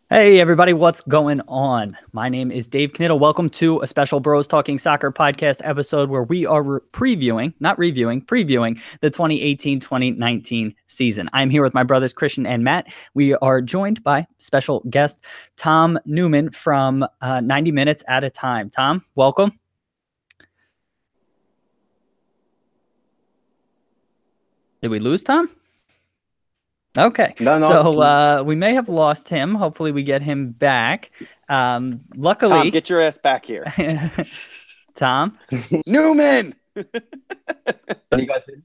Hey everybody, what's going on? My name is Dave Knittel. Welcome to a special Bros Talking Soccer podcast episode where we are previewing the 2018-2019 season. I'm here with my brothers Christian and Matt. We are joined by special guest Tom Newman from 90 Minutes at a Time. Tom, welcome. Did we lose Tom? Okay. No. So we may have lost him. Hopefully we get him back. Luckily, Tom, get your ass back here. Tom? Newman! Can you guys hear?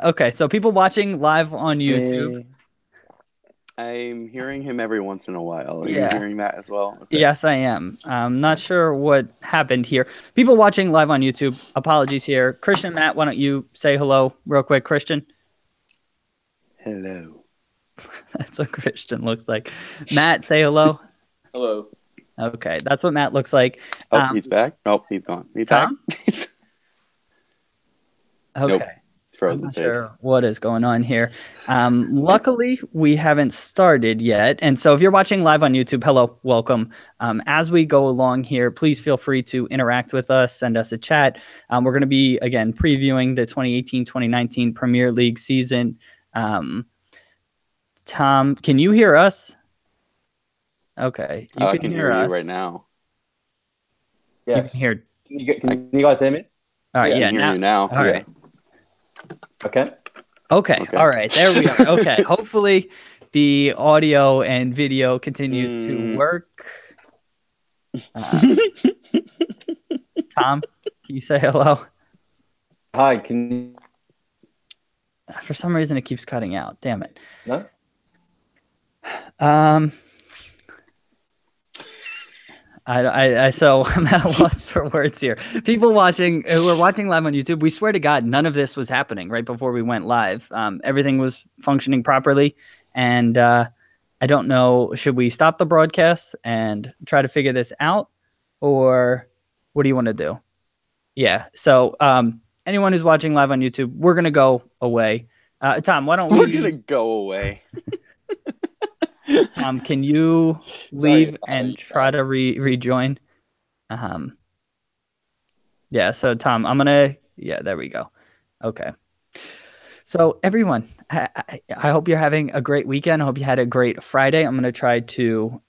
Okay, so people watching live on YouTube. I'm hearing him every once in a while. Are Yeah. you hearing that as well? Okay. Yes, I am. I'm not sure what happened here. People watching live on YouTube, apologies here. Christian, Matt, why don't you say hello real quick, Christian? Hello. That's what Christian looks like. Matt, say hello. Hello. Okay, that's what Matt looks like. Oh, he's back? Nope, he's gone. He's back? Tom? Okay. Okay. Nope. It's frozen I'm not face. sure what is going on here. Luckily, we haven't started yet. And so if you're watching live on YouTube, hello, welcome. As we go along here, please feel free to interact with us, send us a chat. We're going to be, again, previewing the 2018-2019 Premier League season. Tom, can you hear us? Okay. I can hear you right now. You Yes. can hear. Can you guys hear me? All right. I Yeah. can hear you now. All right. Okay. Okay. All right. There we are. Okay. Hopefully the audio and video continues to work. Tom, can you say hello? Hi. Can you? For some reason, it keeps cutting out. Damn it. No. So I'm at a loss for words here. People watching who are watching live on YouTube, we swear to God, none of this was happening right before we went live. Everything was functioning properly, and I don't know. Should we stop the broadcast and try to figure this out, or what do you want to do? Yeah. So anyone who's watching live on YouTube, we're gonna go away. Tom, why don't We're going to go away. Can you leave and try to rejoin? Yeah, so Tom, there we go. Okay. So everyone, I hope you're having a great weekend. I hope you had a great Friday. I'm going to try to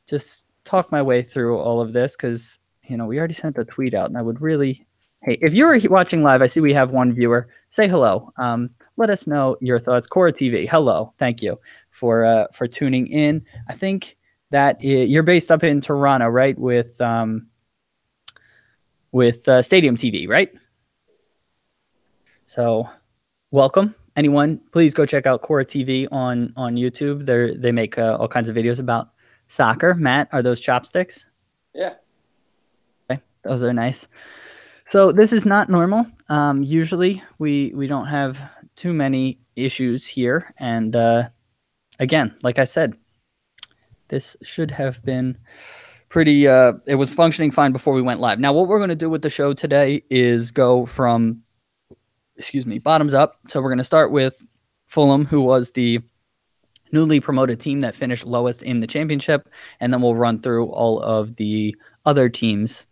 just talk my way through all of this because, we already sent a tweet out and I would really, hey, if you're watching live, I see we have one viewer. Say hello. Let us know your thoughts. Cora TV, hello. Thank you for tuning in. I think that you're based up in Toronto, right? With Stadium TV, right? So, welcome. Anyone, please go check out Cora TV on YouTube. They make all kinds of videos about soccer. Matt, are those chopsticks? Yeah. Okay, those are nice. So this is not normal. Usually we don't have too many issues here. And again, like I said, this should have been pretty, it was functioning fine before we went live. Now, what we're going to do with the show today is go from, bottoms up. So we're going to start with Fulham, who was the newly promoted team that finished lowest in the championship. And then we'll run through all of the other teams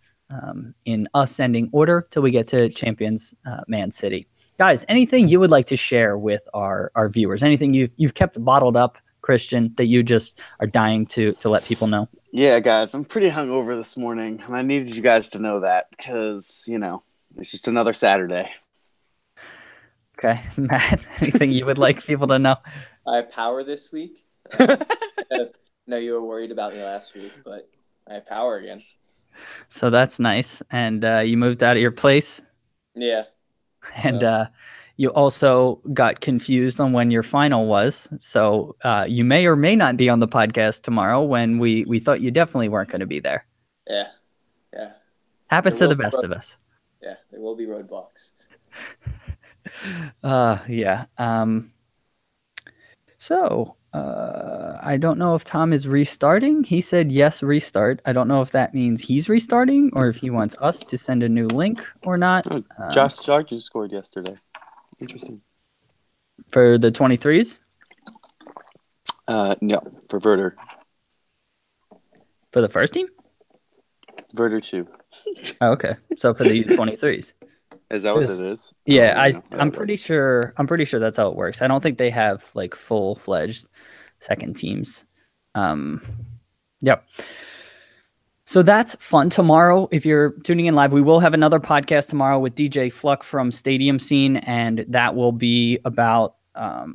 in ascending order till we get to champions Man City. Guys, anything you would like to share with our viewers? Anything you've kept bottled up, Christian, that you just are dying to let people know? Yeah, guys, I'm pretty hungover this morning, and I needed you guys to know that because, it's just another Saturday. Okay, Matt, anything you would like people to know? I have power this week. No, you were worried about me last week, but I have power again. So that's nice. And you moved out of your place? Yeah. And you also got confused on when your final was. So you may or may not be on the podcast tomorrow when we thought you definitely weren't going to be there. Yeah. Happens to the best of us. Yeah, there will be roadblocks. Yeah. So I don't know if Tom is restarting. He said yes, restart. I don't know if that means he's restarting or if he wants us to send a new link or not. Oh, Josh Sargent scored yesterday. Interesting. For the 23s? No, for Verter. For the first team? Verter 2. Oh, okay. So for the U23s. Is that what it is? Yeah, I don't know how I'm that pretty works. sure that's how it works. I don't think they have like full-fledged second teams. Yep. So that's fun. Tomorrow, if you're tuning in live, we will have another podcast tomorrow with DJ Fluck from Stadium Scene, and that will be about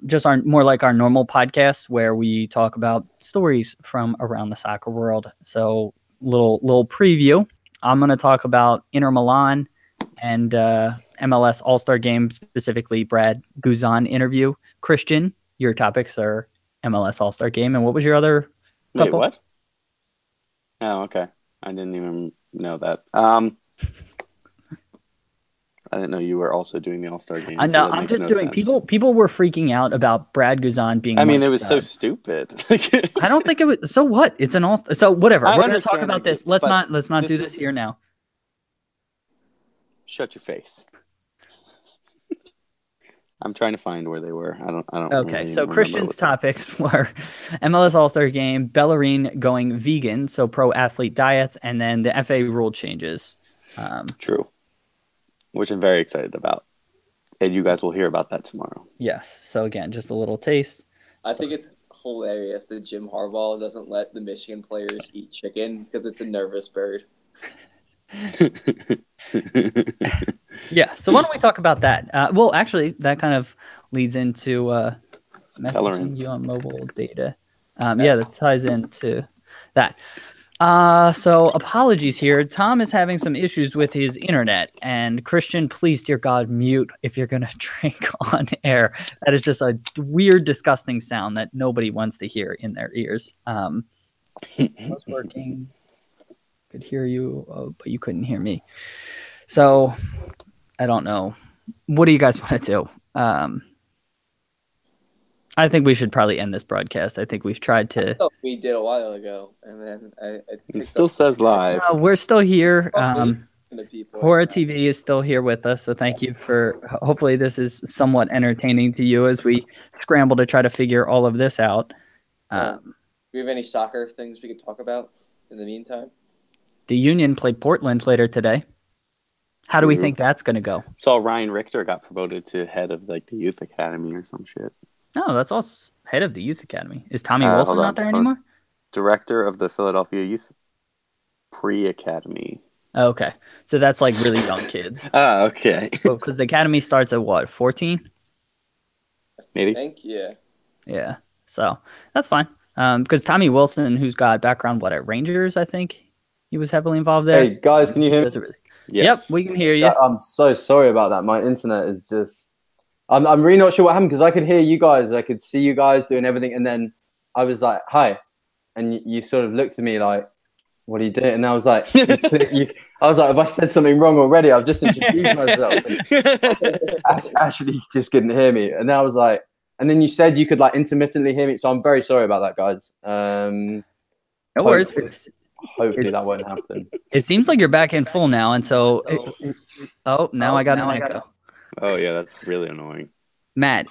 just more like our normal podcast where we talk about stories from around the soccer world. So little preview. I'm going to talk about Inter Milan and MLS All-Star Game, specifically Brad Guzan interview. Christian, your topics are MLS All-Star Game, and what was your other couple? Wait, what? Oh, okay. I didn't even know that. I didn't know you were also doing the All-Star Game. I know. I'm just doing. Sense. People were freaking out about Brad Guzan being. I mean, it was so stupid. I don't think it was. So what? It's an all. So whatever. We're going to talk about this. Let's not do this here now. Shut your face. I'm trying to find where they were. I don't. Okay, really so Christian's topics were MLS All-Star Game, Bellerin going vegan, so pro athlete diets, and then the FA rule changes. True. Which I'm very excited about. And you guys will hear about that tomorrow. Yes. So again, just a little taste. I think it's hilarious that Jim Harbaugh doesn't let the Michigan players eat chicken because it's a nervous bird. Yeah. So why don't we talk about that? Well, actually, that kind of leads into messaging you on mobile data. Yeah, that ties into that. So apologies here. Tom is having some issues with his internet, and Christian, please, dear God, mute if you're going to drink on air. That is just a weird, disgusting sound that nobody wants to hear in their ears. It was working. Could hear you, but you couldn't hear me. So I don't know. What do you guys want to do? I think we should probably end this broadcast. I think we've tried to. Oh, we did a while ago, and then it still says live. We're still here. Horror TV TV is still here with us, so thank you for. Hopefully, this is somewhat entertaining to you as we scramble to try to figure all of this out. Do we have any soccer things we could talk about in the meantime? The Union played Portland later today. How do we think that's going to go? Saw Ryan Richter got promoted to head of like the youth academy or some shit. No, that's also head of the youth academy. Is Tommy Wilson not there anymore? Director of the Philadelphia Youth Pre-Academy. Oh, okay. So that's like really young kids. Oh, okay. Because the academy starts at what, 14? Maybe. I think, yeah. Yeah. So that's fine. Because Tommy Wilson, who's got background, at Rangers, I think he was heavily involved there. Hey, guys, can you hear me? Yes. Yep, we can hear you. I'm so sorry about that. My internet is just... I'm really not sure what happened because I could hear you guys. I could see you guys doing everything. And then I was like, hi. And you sort of looked at me like, what are you doing? And I was like, have I said something wrong already? I've just introduced myself. Actually, just couldn't hear me. And then I was like, and then you said you could like intermittently hear me. So I'm very sorry about that, guys. No worries. Hopefully that won't happen. It seems like you're back in full now. And so, now I got an echo. Oh, yeah, that's really annoying. Matt,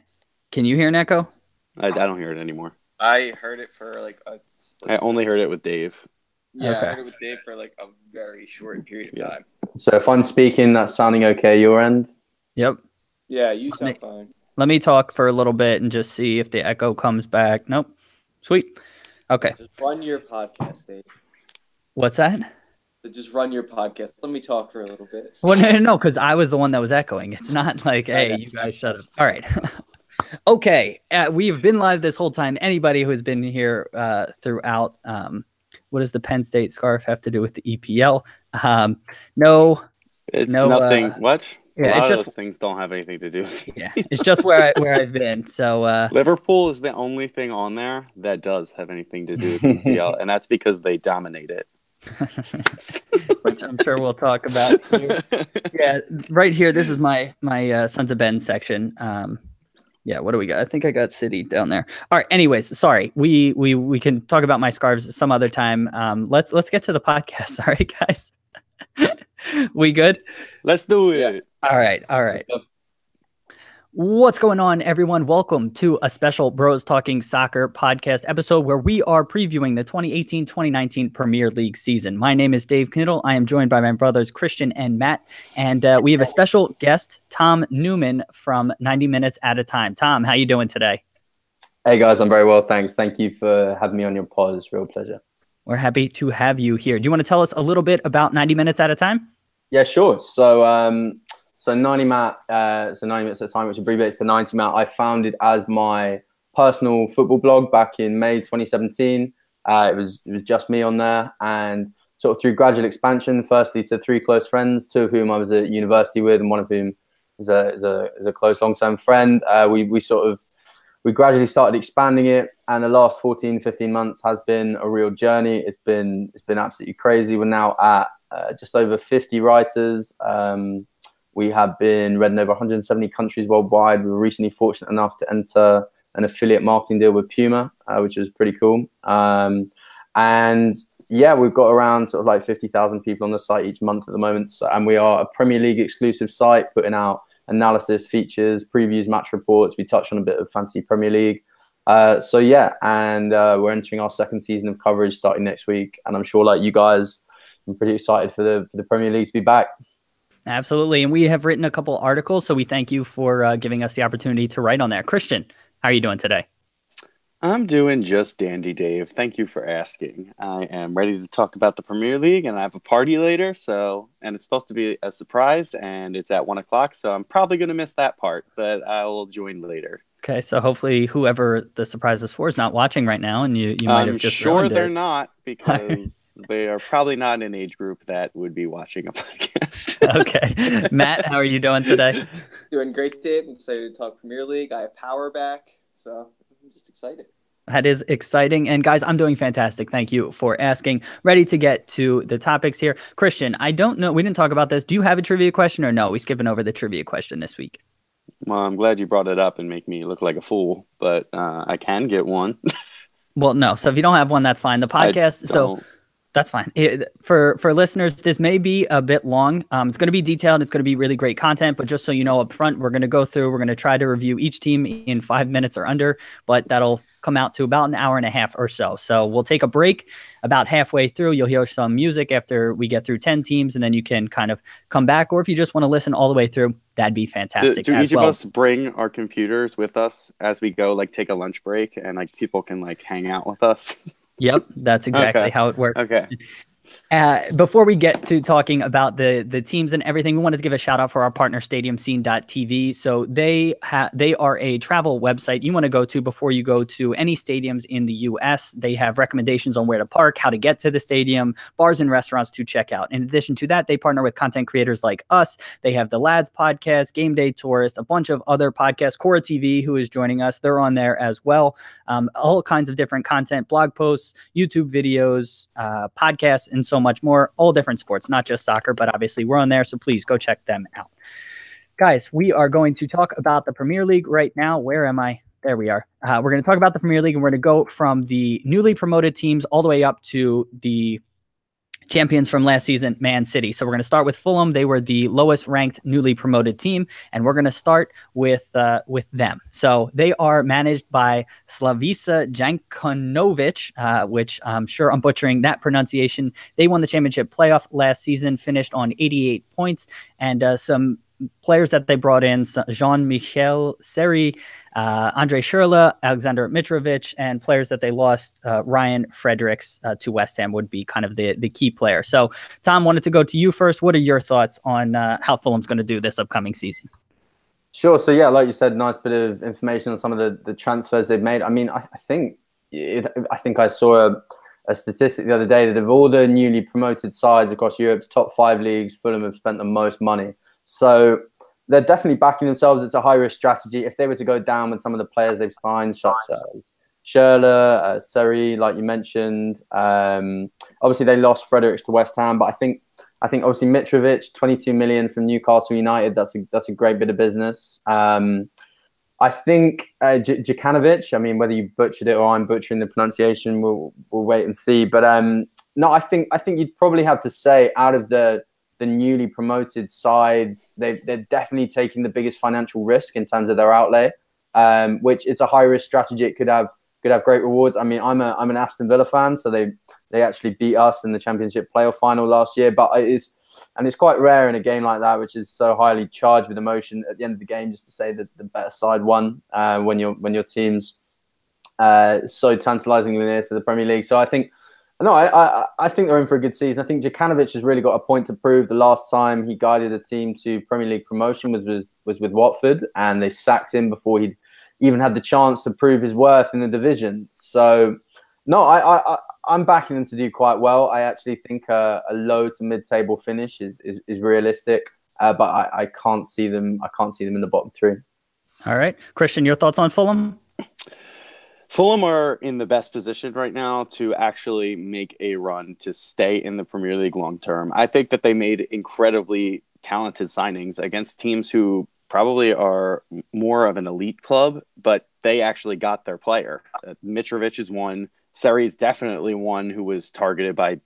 can you hear an echo? I don't hear it anymore. I heard it for like a split I only heard it with Dave. Yeah, okay. I heard it with Dave for like a very short period of time. So if I'm speaking, that's sounding okay your end? Yep. Yeah, you sound fine. Let me talk for a little bit and just see if the echo comes back. Nope. Sweet. Okay. Just run your podcast, Dave. What's that? Just run your podcast. Let me talk for a little bit. Well, no, because I was the one that was echoing. It's not like, hey, you guys shut up. All right. Okay. We've been live this whole time. Anybody who has been here throughout, what does the Penn State scarf have to do with the EPL? No. It's nothing. What? Yeah, a lot of those things don't have anything to do with it. Yeah, it's just where I've been. So Liverpool is the only thing on there that does have anything to do with EPL, and that's because they dominate it. Which I'm sure we'll talk about. Yeah, right here. This is my Sons of Ben section. Yeah, what do we got? I think I got City down there. All right. Anyways, sorry. We can talk about my scarves some other time. Let's get to the podcast. All right, guys. We good? Let's do it. All right. What's going on, everyone? Welcome to a special Bros Talking Soccer podcast episode where we are previewing the 2018-2019 Premier League season. My name is Dave Knittel. I am joined by my brothers Christian and Matt, and we have a special guest, Tom Newman from 90 Minutes at a Time. Tom, how you doing today? Hey guys, I'm very well, thanks. Thank you for having me on your pod. It's a real pleasure. We're happy to have you here. Do you want to tell us a little bit about 90 Minutes at a Time? Yeah, sure. So 90 minutes at a time, which abbreviates to 90 Matt, I founded as my personal football blog back in May 2017. It was just me on there, and sort of through gradual expansion, firstly to three close friends, two of whom I was at university with, and one of whom is a close long-term friend. We gradually started expanding it, and the last 15 months has been a real journey. It's been absolutely crazy. We're now at just over 50 writers. We have been read in over 170 countries worldwide. We were recently fortunate enough to enter an affiliate marketing deal with Puma, which was pretty cool. And yeah, we've got around sort of like 50,000 people on the site each month at the moment. So, and we are a Premier League exclusive site, putting out analysis, features, previews, match reports. We touch on a bit of fantasy Premier League. So yeah, and we're entering our second season of coverage starting next week. And I'm sure, like you guys, I'm pretty excited for the Premier League to be back. Absolutely. And we have written a couple articles, so we thank you for giving us the opportunity to write on there. Christian, how are you doing today? I'm doing just dandy, Dave. Thank you for asking. I am ready to talk about the Premier League, and I have a party later, and it's supposed to be a surprise, and it's at 1 o'clock, so I'm probably going to miss that part, but I will join later. Okay, so hopefully whoever the surprise is for is not watching right now, and you might have just sure ruined they're it. not, because they are probably not an age group that would be watching a podcast. Okay. Matt, how are you doing today? Doing great, Dave. I'm excited to talk Premier League. I have power back, so I'm just excited. That is exciting. And guys, I'm doing fantastic. Thank you for asking. Ready to get to the topics here. Christian, I don't know. We didn't talk about this. Do you have a trivia question or no? We skipping over the trivia question this week. Well, I'm glad you brought it up and make me look like a fool, but I can get one. Well, no. So if you don't have one, that's fine. The podcast. So that's fine. For listeners, this may be a bit long. It's going to be detailed. It's going to be really great content. But just so you know up front, we're going to try to review each team in 5 minutes or under. But that'll come out to about an hour and a half or so. So we'll take a break about halfway through. You'll hear some music after we get through 10 teams, and then you can kind of come back. Or if you just want to listen all the way through, that'd be fantastic. Do each of us bring our computers with us as we go, like take a lunch break, and like people can like hang out with us? Yep, that's exactly how it works. Okay. Before we get to talking about the teams and everything, we wanted to give a shout out for our partner, StadiumScene.tv. So they are a travel website you want to go to before you go to any stadiums in the U.S. They have recommendations on where to park, how to get to the stadium, bars and restaurants to check out. In addition to that, they partner with content creators like us. They have the Lads podcast, Game Day Tourist, a bunch of other podcasts. Cora TV, who is joining us, they're on there as well. All kinds of different content, blog posts, YouTube videos, podcasts, and so much more, all different sports, not just soccer, but obviously we're on there. So please go check them out. Guys, we are going to talk about the Premier League right now. Where am I? There we are. We're going to talk about the Premier League, and we're going to go from the newly promoted teams all the way up to the champions from last season, Man City. So we're going to start with Fulham. They were the lowest ranked newly promoted team, and we're going to start with them. So they are managed by Slavica Jankonovic, which I'm sure I'm butchering that pronunciation. They won the championship playoff last season, finished on 88 points, and some players that they brought in: Jean-Michel Seri, Andre Schürrle, Alexander Mitrovic, and players that they lost, Ryan Fredericks to West Ham would be kind of the key player. So, Tom, wanted to go to you first. What are your thoughts on how Fulham's going to do this upcoming season? Sure. So, yeah, like you said, nice bit of information on some of the transfers they've made. I mean, I think I saw a statistic the other day that of all the newly promoted sides across Europe's top 5 leagues, Fulham have spent the most money. So they're definitely backing themselves. It's a high-risk strategy. If they were to go down with some of the players they've signed, such as Schürrle, Seri, like you mentioned, obviously they lost Fredericks to West Ham, but I think obviously Mitrovic, 22 million from Newcastle United. That's a great bit of business. I think Djukanovic, I mean, whether you butchered it or I'm butchering the pronunciation, we'll wait and see. But no, I think you'd probably have to say out of the the newly promoted sides, they're definitely taking the biggest financial risk in terms of their outlay, which it's a high risk strategy. It could have great rewards. I mean, I'm an Aston Villa fan, so they actually beat us in the Championship playoff final last year. But it's quite rare in a game like that, which is so highly charged with emotion at the end of the game, just to say that the better side won when your team's so tantalisingly near to the Premier League. So I think. No, I think they're in for a good season. I think Djukanovic has really got a point to prove. The last time he guided a team to Premier League promotion was with Watford, and they sacked him before he'd even had the chance to prove his worth in the division. So, no, I'm backing them to do quite well. I actually think a low to mid-table finish is realistic, but I can't see them. I can't see them in the bottom three. All right, Christian, your thoughts on Fulham? Fulham are in the best position right now to actually make a run to stay in the Premier League long term. I think that they made incredibly talented signings against teams who probably are more of an elite club, but they actually got their player. Mitrovic is one. Seri is definitely one who was targeted by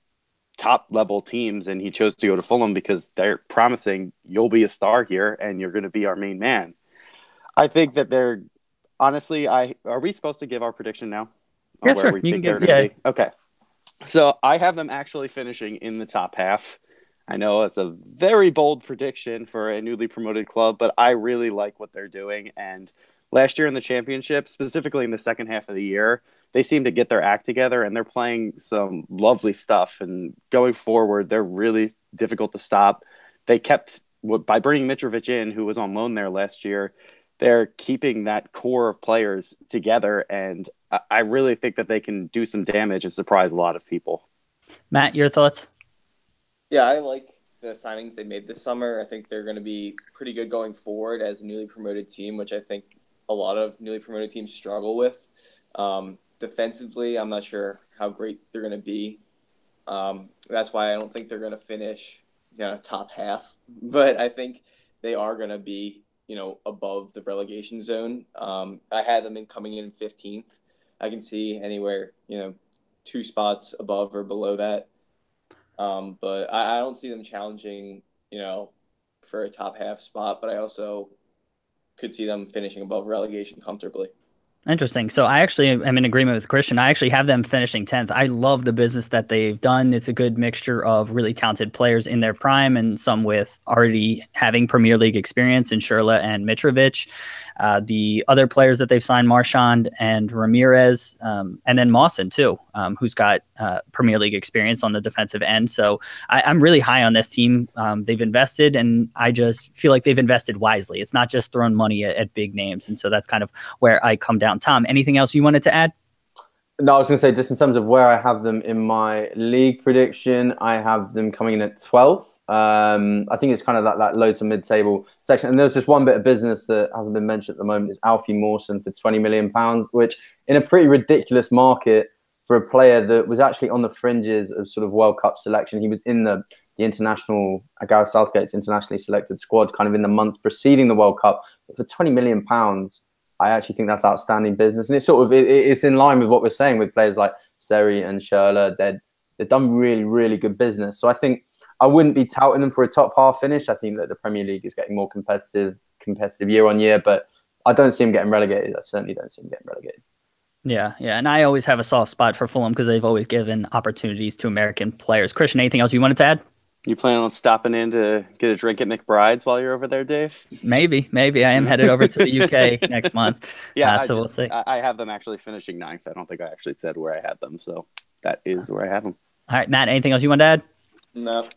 top level teams, and he chose to go to Fulham because they're promising you'll be a star here and you're going to be our main man. I think that they're honestly, are we supposed to give our prediction now? Yeah, sure. You can give, yeah. Okay. So I have them actually finishing in the top half. I know it's a very bold prediction for a newly promoted club, but I really like what they're doing. And last year in the Championship, specifically in the second half of the year, they seem to get their act together and they're playing some lovely stuff. And going forward, they're really difficult to stop. They kept, by bringing Mitrovic in, who was on loan there last year, they're keeping that core of players together, and I really think that they can do some damage and surprise a lot of people. Matt, your thoughts? Yeah, I like the signings they made this summer. I think they're going to be pretty good going forward as a newly promoted team, which I think a lot of newly promoted teams struggle with. Defensively, I'm not sure how great they're going to be. That's why I don't think they're going to finish top half, but I think they are going to be above the relegation zone. I had them coming in 15th. I can see anywhere, 2 spots above or below that. But I don't see them challenging, for a top half spot, but I also could see them finishing above relegation comfortably. Interesting. So I actually am in agreement with Christian. I actually have them finishing 10th. I love the business that they've done. It's a good mixture of really talented players in their prime and some with already having Premier League experience in Schürrle and Mitrovic. The other players that they've signed, Marchand and Ramirez, and then Mawson too, who's got Premier League experience on the defensive end. So I'm really high on this team. They've invested, and I just feel like they've invested wisely. It's not just thrown money at big names. And so that's kind of where I come down. Tom, anything else you wanted to add? No, I was going to say, just in terms of where I have them in my league prediction, I have them coming in at 12th. I think it's kind of that low to mid-table section. And there's just one bit of business that hasn't been mentioned at the moment is Alfie Mawson for £20 million, which in a pretty ridiculous market for a player that was actually on the fringes of sort of World Cup selection. He was in the international, Gareth Southgate's internationally selected squad kind of in the month preceding the World Cup. But for £20 million, I actually think that's outstanding business. And it's in line with what we're saying with players like Seri and Schürrle. They've done really, really good business. So I think I wouldn't be touting them for a top half finish. I think that the Premier League is getting more competitive year on year, but I don't see them getting relegated. I certainly don't see them getting relegated. Yeah. And I always have a soft spot for Fulham because they've always given opportunities to American players. Christian, anything else you wanted to add? You plan on stopping in to get a drink at McBride's while you're over there, Dave? Maybe. I am headed over to the UK next month. Yeah, we'll see. I have them actually finishing 9th. I don't think I actually said where I had them, so that is where I have them. All right, Matt, anything else you want to add? No.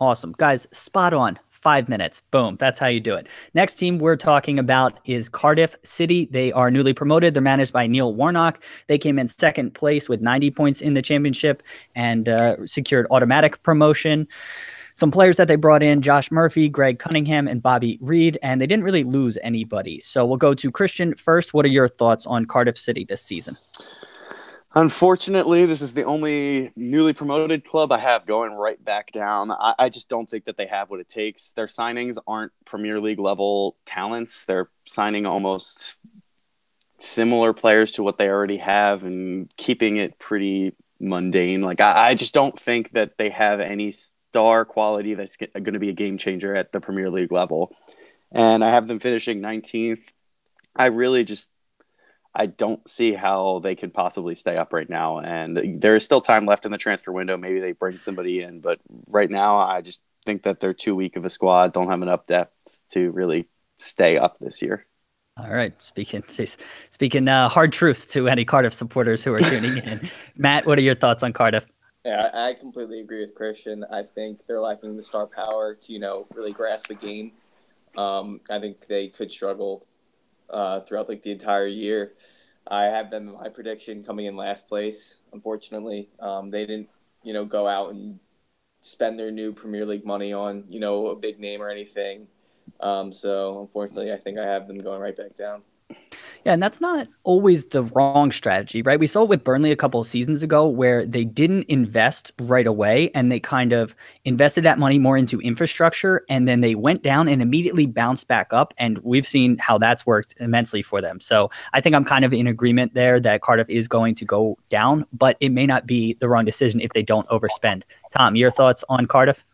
Awesome. Guys, spot on. 5 minutes. Boom. That's how you do it. Next team we're talking about is Cardiff City. They are newly promoted. They're managed by Neil Warnock. They came in 2nd place with 90 points in the championship and secured automatic promotion. Some players that they brought in, Josh Murphy, Greg Cunningham, and Bobby Reed, and they didn't really lose anybody. So we'll go to Christian first. What are your thoughts on Cardiff City this season? Unfortunately, this is the only newly promoted club I have going right back down. I just don't think that they have what it takes. Their signings aren't Premier League level talents. They're signing almost similar players to what they already have and keeping it pretty mundane. Like I just don't think that they have any star quality that's going to be a game changer at the Premier League level. And I have them finishing 19th. I don't see how they could possibly stay up right now. And there is still time left in the transfer window. Maybe they bring somebody in, but right now I just think that they're too weak of a squad, don't have enough depth to really stay up this year. All right. Speaking hard truths to any Cardiff supporters who are tuning in. Matt, what are your thoughts on Cardiff? Yeah, I completely agree with Christian. I think they're lacking the star power to, really grasp a game. I think they could struggle throughout the entire year. I have them in my prediction coming in last place. Unfortunately, they didn't go out and spend their new Premier League money on a big name or anything. So unfortunately, I think I have them going right back down. Yeah, and that's not always the wrong strategy, right? We saw it with Burnley a couple of seasons ago where they didn't invest right away and they kind of invested that money more into infrastructure and then they went down and immediately bounced back up. And we've seen how that's worked immensely for them. So I think I'm kind of in agreement there that Cardiff is going to go down, but it may not be the wrong decision if they don't overspend. Tom, your thoughts on Cardiff?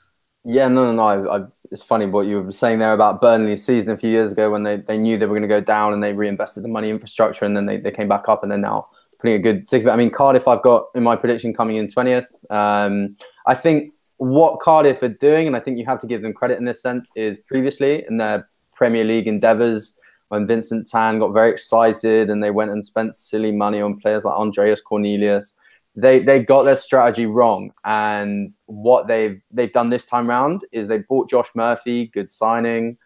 Yeah, no. It's funny what you were saying there about Burnley's season a few years ago when they knew they were going to go down and they reinvested the money in infrastructure and then they came back up and they're now putting a good stick of it. I mean, Cardiff, I've got in my prediction coming in 20th. I think what Cardiff are doing, and I think you have to give them credit in this sense, is previously in their Premier League endeavours, when Vincent Tan got very excited and they went and spent silly money on players like Andreas Cornelius, they got their strategy wrong. And what they've done this time round is they bought Josh Murphy, good signing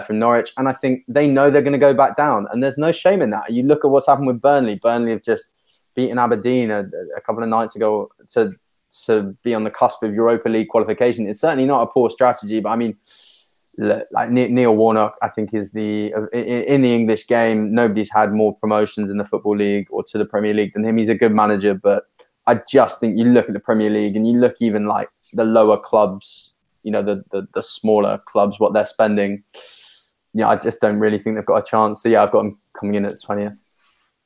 from Norwich. And I think they know they're going to go back down. And there's no shame in that. You look at what's happened with Burnley. Burnley have just beaten Aberdeen a couple of nights ago to be on the cusp of Europa League qualification. It's certainly not a poor strategy, but I mean, like Neil Warnock, I think is in the English game, nobody's had more promotions in the Football League or to the Premier League than him. He's a good manager, but I just think you look at the Premier League and you look even like the lower clubs, the smaller clubs, what they're spending. Yeah, I just don't really think they've got a chance. So yeah, I've got them coming in at 20th.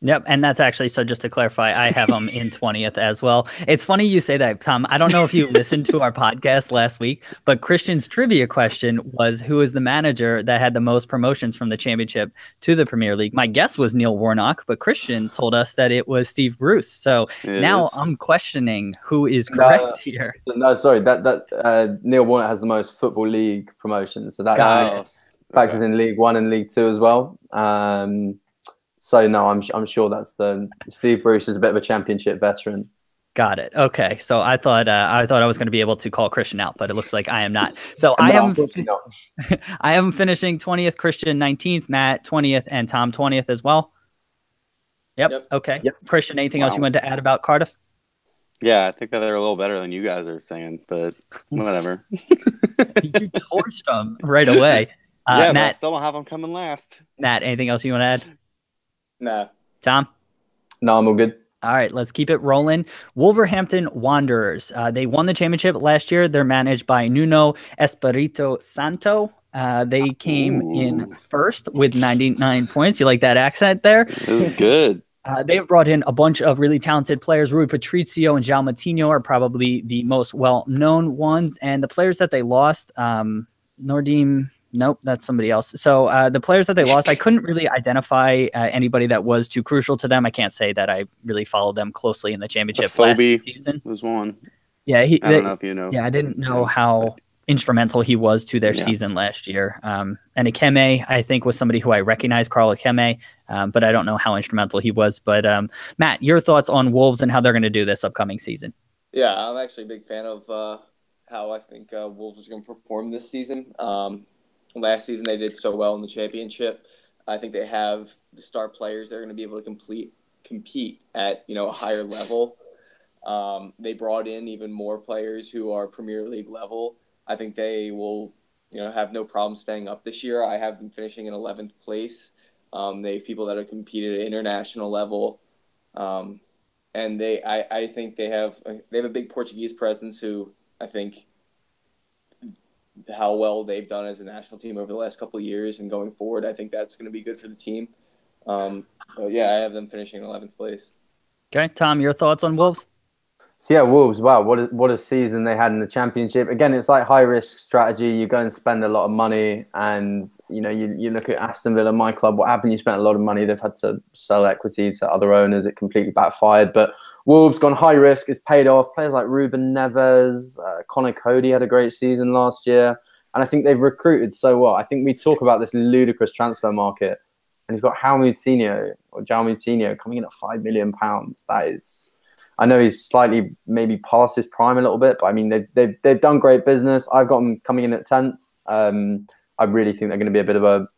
Yep, and that's actually, so just to clarify, I have them in 20th as well. It's funny you say that, Tom. I don't know if you listened to our podcast last week, but Christian's trivia question was, who is the manager that had the most promotions from the Championship to the Premier League? My guess was Neil Warnock, but Christian told us that it was Steve Bruce. So now I'm questioning who is correct here. No, sorry, that Neil Warnock has the most Football League promotions. So that factors in League One and League Two as well. So no, I'm sure that's Steve Bruce is a bit of a Championship veteran. Got it. Okay, so I thought I was going to be able to call Christian out, but it looks like I am not. So I am finishing 20th, Christian 19th, Matt 20th, and Tom 20th as well. Yep. Okay. Yep. Christian, anything else you wanted to add about Cardiff? Yeah, I think that they're a little better than you guys are saying, but whatever. You torched them right away. Matt, Matt, I still don't have them coming last. Matt, anything else you want to add? No. Tom? No, I'm all good. All right, let's keep it rolling. Wolverhampton Wanderers. They won the championship last year. They're managed by Nuno Espirito Santo. They came in first with 99 points. You like that accent there? It was good. They've brought in a bunch of really talented players. Rui Patricio and João Matinho are probably the most well-known ones. And the players that they lost, Nordim... Nope, that's somebody else. So the players that they lost, I couldn't really identify anybody that was too crucial to them. I can't say that I really followed them closely in the championship last season. Was one. Yeah, I don't know if you know. Yeah, I didn't know how instrumental he was to their season last year. And Ikeme, I think, was somebody who I recognize, Carl Ikeme, but I don't know how instrumental he was. But Matt, your thoughts on Wolves and how they're going to do this upcoming season? Yeah, I'm actually a big fan of how I think Wolves are going to perform this season. Last season, they did so well in the championship. I think they have the star players that are going to be able to compete at a higher level. They brought in even more players who are Premier League level. I think they will have no problem staying up this year. I have them finishing in 11th place. They have people that have competed at international level, and I think they have a big Portuguese presence who I think how well they've done as a national team over the last couple of years and going forward, I think that's going to be good for the team. But yeah, I have them finishing in 11th place. Okay, Tom, your thoughts on Wolves? So yeah, Wolves. Wow, what a season they had in the Championship. Again, it's like high risk strategy. You go and spend a lot of money, and you look at Aston Villa, my club. What happened? You spent a lot of money. They've had to sell equity to other owners. It completely backfired. But Wolves gone high risk. It's paid off. Players like Ruben Neves, Connor Cody had a great season last year, and I think they've recruited so well. I think we talk about this ludicrous transfer market, and you've got João Moutinho coming in at £5 million. That is. I know he's slightly maybe past his prime a little bit, but I mean they've done great business. I've got them coming in at 10th. I really think they're going to be a bit of a.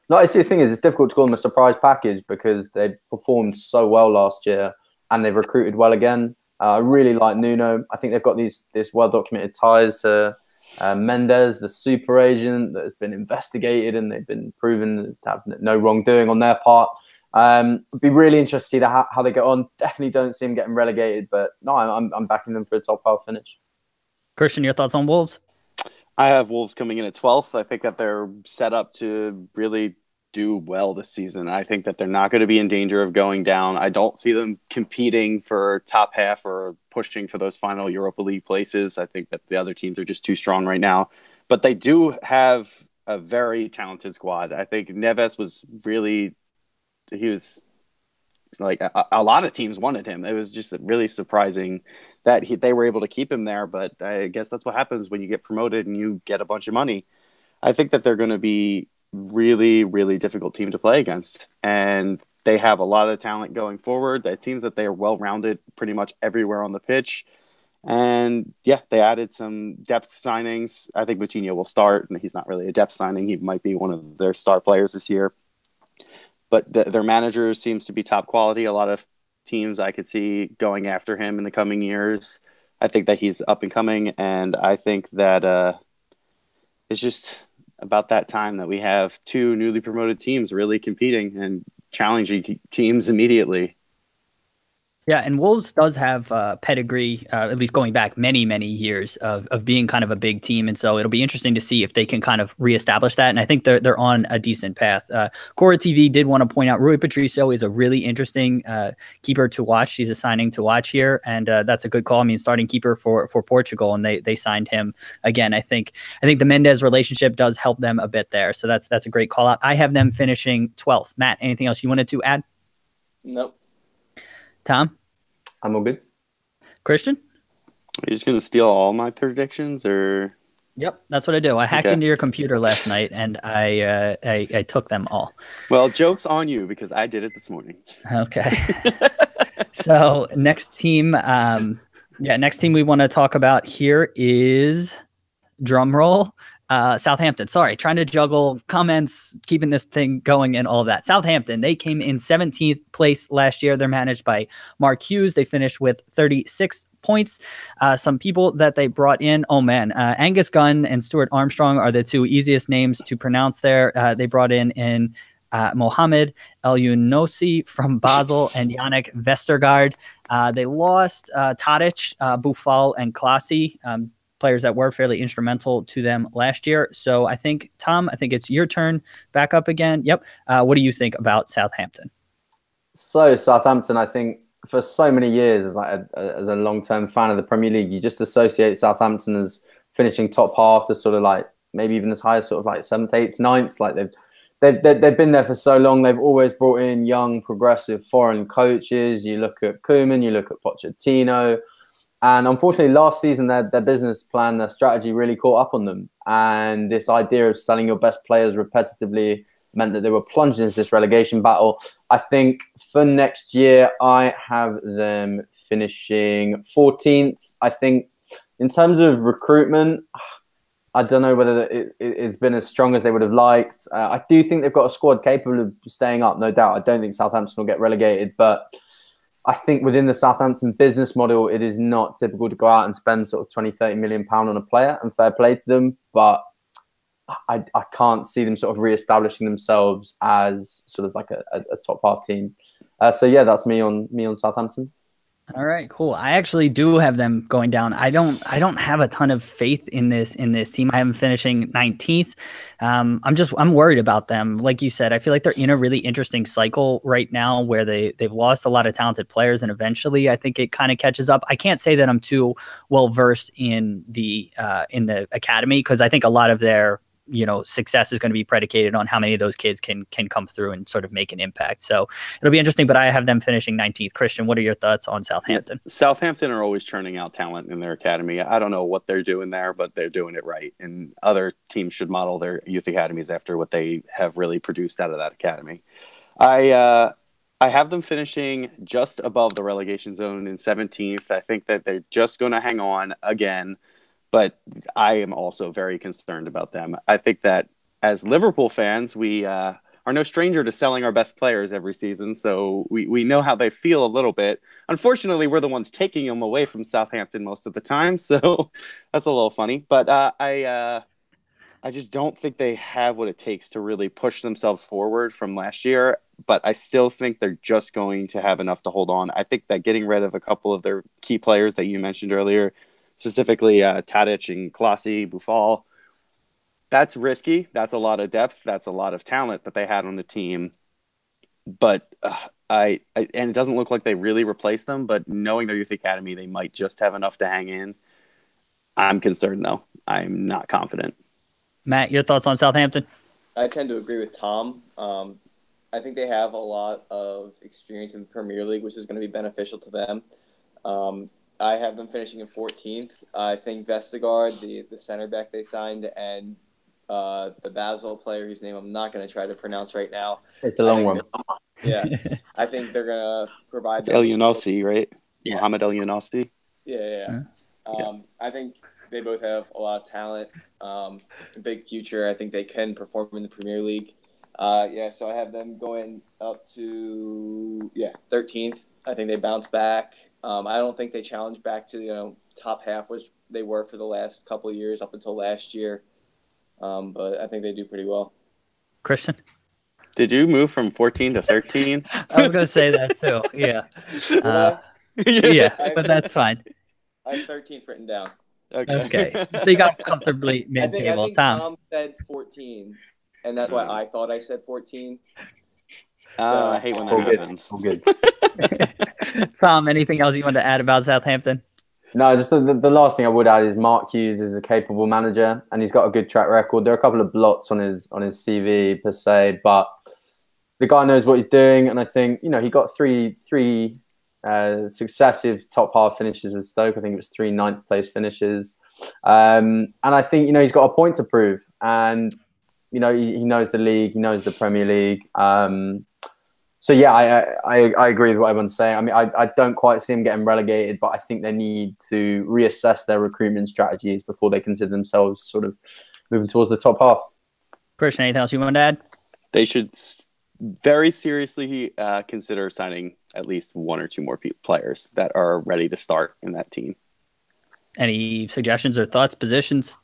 No, I see the thing is it's difficult to call them a surprise package because they performed so well last year and they've recruited well again. I really like Nuno. I think they've got this well documented ties to Mendes, the super agent that has been investigated and they've been proven to have no wrongdoing on their part. It'd be really interesting to see how they get on. Definitely don't see them getting relegated, but no, I'm backing them for a top half finish. Christian, your thoughts on Wolves? I have Wolves coming in at 12th. I think that they're set up to really do well this season. I think that they're not going to be in danger of going down. I don't see them competing for top half or pushing for those final Europa League places. I think that the other teams are just too strong right now. But they do have a very talented squad. I think Neves was really he was like a lot of teams wanted him. It was just really surprising that they were able to keep him there. But I guess that's what happens when you get promoted and you get a bunch of money. I think that they're going to be really, really difficult team to play against. And they have a lot of talent going forward. It seems that they are well-rounded pretty much everywhere on the pitch. And yeah, they added some depth signings. I think Moutinho will start, and he's not really a depth signing. He might be one of their star players this year. But their manager seems to be top quality. A lot of teams I could see going after him in the coming years. I think that he's up and coming, and I think that it's just about that time that we have two newly promoted teams really competing and challenging teams immediately. Yeah, and Wolves does have pedigree, at least going back many, many years of being kind of a big team. And so it'll be interesting to see if they can kind of reestablish that. And I think they're on a decent path. Cora TV did want to point out Rui Patricio is a really interesting keeper to watch. He's a signing to watch here. And that's a good call. I mean, starting keeper for Portugal, and they signed him again. I think the Mendes relationship does help them a bit there. So that's a great call out. I have them finishing 12th. Matt, anything else you wanted to add? Nope. Tom? I'm all good. Christian? Are you just going to steal all my predictions, or? Yep, that's what I do. I hacked into your computer last night, and I took them all. Well, joke's on you because I did it this morning. Okay. So next team we want to talk about here is, drum roll, Southampton. Sorry, trying to juggle comments, keeping this thing going and all of that. Southampton, they came in 17th place last year. They're managed by Mark Hughes. They finished with 36 points. Some people that they brought in, Angus Gunn and Stuart Armstrong are the two easiest names to pronounce there. They brought in Mohamed El Younossi from Basel and Yannick Vestergaard. They lost Tadic, Boufal, and Klasi, players that were fairly instrumental to them last year. So I think, Tom, it's your turn back up again. Yep. What do you think about Southampton? So Southampton, I think for so many years, as a long-term fan of the Premier League, you just associate Southampton as finishing top half, to sort of like maybe even as high as sort of like 7th, 8th, 9th. Like they've been there for so long. They've always brought in young, progressive foreign coaches. You look at Koeman, you look at Pochettino. And unfortunately, last season, their business plan, their strategy really caught up on them. And this idea of selling your best players repetitively meant that they were plunged into this relegation battle. I think for next year, I have them finishing 14th. I think in terms of recruitment, I don't know whether it's been as strong as they would have liked. I do think they've got a squad capable of staying up, no doubt. I don't think Southampton will get relegated, but I think within the Southampton business model, it is not typical to go out and spend sort of 20, 30 million pound on a player, and fair play to them. But I can't see them sort of re-establishing themselves as sort of like a top half team. So yeah, that's me on Southampton. All right, cool. I actually do have them going down. I don't have a ton of faith in this team. I have them finishing 19th. I'm worried about them. Like you said, I feel like they're in a really interesting cycle right now where they've lost a lot of talented players, and eventually I think it kind of catches up. I can't say that I'm too well versed in the academy, because I think a lot of their success is going to be predicated on how many of those kids can come through and sort of make an impact. So it'll be interesting, but I have them finishing 19th. Christian, what are your thoughts on Southampton? Southampton are always churning out talent in their academy. I don't know what they're doing there, but they're doing it right. And other teams should model their youth academies after what they have really produced out of that academy. I have them finishing just above the relegation zone in 17th. I think that they're just going to hang on again, but I am also very concerned about them. I think that as Liverpool fans, we are no stranger to selling our best players every season, so we know how they feel a little bit. Unfortunately, we're the ones taking them away from Southampton most of the time, so that's a little funny. But I just don't think they have what it takes to really push themselves forward from last year. But I still think they're just going to have enough to hold on. I think that getting rid of a couple of their key players that you mentioned earlier, specifically Tadic and Klasi, Buffal, that's risky. That's a lot of depth. That's a lot of talent that they had on the team. But and it doesn't look like they really replaced them. But knowing their youth academy, they might just have enough to hang in. I'm concerned, though. I'm not confident. Matt, your thoughts on Southampton? I tend to agree with Tom. I think they have a lot of experience in the Premier League, which is going to be beneficial to them. I have them finishing in 14th. I think Vestergaard, the center back they signed, and the Basel player whose name I'm not going to try to pronounce right now. It's a long one. Yeah. I think they're going to provide... It's El Younossi, right? Yeah. Mohamed El Younossi. Yeah. I think they both have a lot of talent, big future. I think they can perform in the Premier League. So I have them going up to 13th. I think they bounce back. I don't think they challenge back to top half, which they were for the last couple of years up until last year. But I think they do pretty well. Christian? Did you move from 14 to 13? I was going to say that too. Yeah. But that's fine. I have 13th written down. Okay. So you got comfortably mid-table. I think Tom said 14, and that's why I thought I said 14. I hate when that happens. All good. Tom, anything else you want to add about Southampton? No, just the last thing I would add is Mark Hughes is a capable manager and he's got a good track record. There are a couple of blots on his CV per se, but the guy knows what he's doing. And I think he got three successive top half finishes with Stoke. I think it was 3 ninth place finishes, and I think he's got a point to prove. And he knows the league, he knows the Premier League. So yeah, I agree with what everyone's saying. I mean, I don't quite see them getting relegated, but I think they need to reassess their recruitment strategies before they consider themselves sort of moving towards the top half. Christian, anything else you want to add? They should very seriously consider signing at least 1 or 2 more players that are ready to start in that team. Any suggestions or thoughts, positions?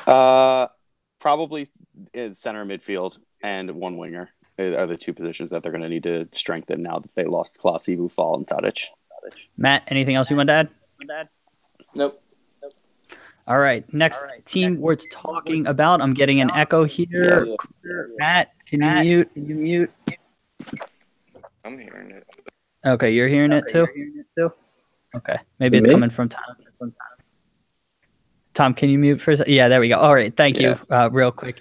Probably in center midfield and 1 winger are the 2 positions that they're going to need to strengthen now that they lost Klasi, Buffal, and Tadic. Matt, anything else you want to add? Nope. All right. Next team we're talking about. I'm getting an echo here. Yeah. Matt, can you mute? I'm hearing it. Okay, you're hearing it too? Okay. Maybe it's coming from Tom. Tom, can you mute for a second? Yeah, there we go. All right. Thank you. Real quick.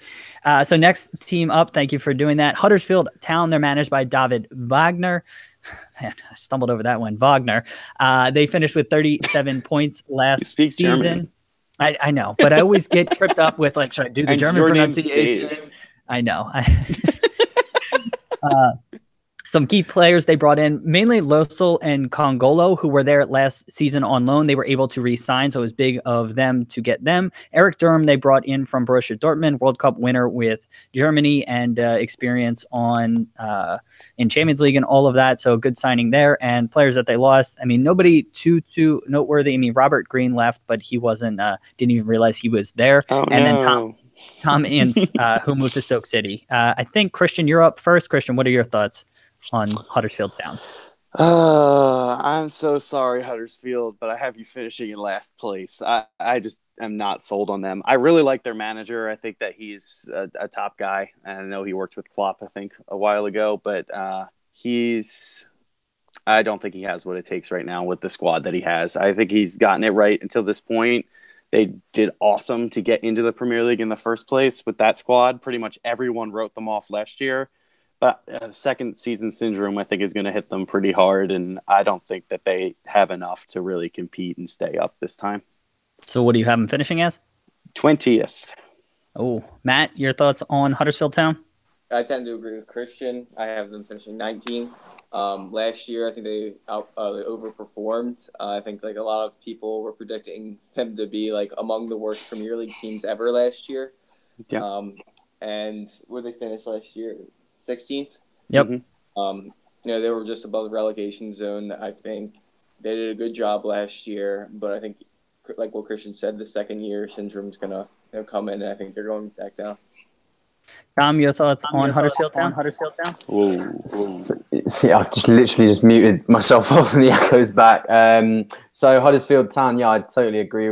So next team up, thank you for doing that. Huddersfield Town, they're managed by David Wagner. Man, I stumbled over that one. Wagner. They finished with 37 points last season. German. I know, but I always get tripped up with should I do the German pronunciation? I know. Some key players they brought in, mainly Losel and Congolo, who were there last season on loan. They were able to re-sign, so it was big of them to get them. Eric Durham they brought in from Borussia Dortmund, World Cup winner with Germany and experience in Champions League and all of that, so good signing there. And players that they lost, I mean, nobody too noteworthy. I mean, Robert Green left, but he wasn't, didn't even realize he was there. Then Tom Ince, who moved to Stoke City. I think, Christian, you're up first. Christian, what are your thoughts on Huddersfield Town? I'm so sorry, Huddersfield, but I have you finishing in last place. I just am not sold on them. I really like their manager. I think that he's a top guy. I know he worked with Klopp, I think, a while ago, but I don't think he has what it takes right now with the squad that he has. I think he's gotten it right until this point. They did awesome to get into the Premier League in the first place with that squad. Pretty much everyone wrote them off last year. But second season syndrome, I think, is going to hit them pretty hard. And I don't think that they have enough to really compete and stay up this time. So what do you have them finishing as? 20th. Oh, Matt, your thoughts on Huddersfield Town? I tend to agree with Christian. I have them finishing 19. Last year, I think they overperformed. I think like a lot of people were predicting them to be like among the worst Premier League teams ever last year. Yeah. And where they finished last year, 16th. Yep. You know, they were just above the relegation zone. I think they did a good job last year, but I think, like what Christian said, the second year syndrome's gonna come in, and I think they're going back down. Tom, your thoughts on Huddersfield Town? Yeah, I've just literally just muted myself off and the echoes back. So Huddersfield Town, yeah, I totally agree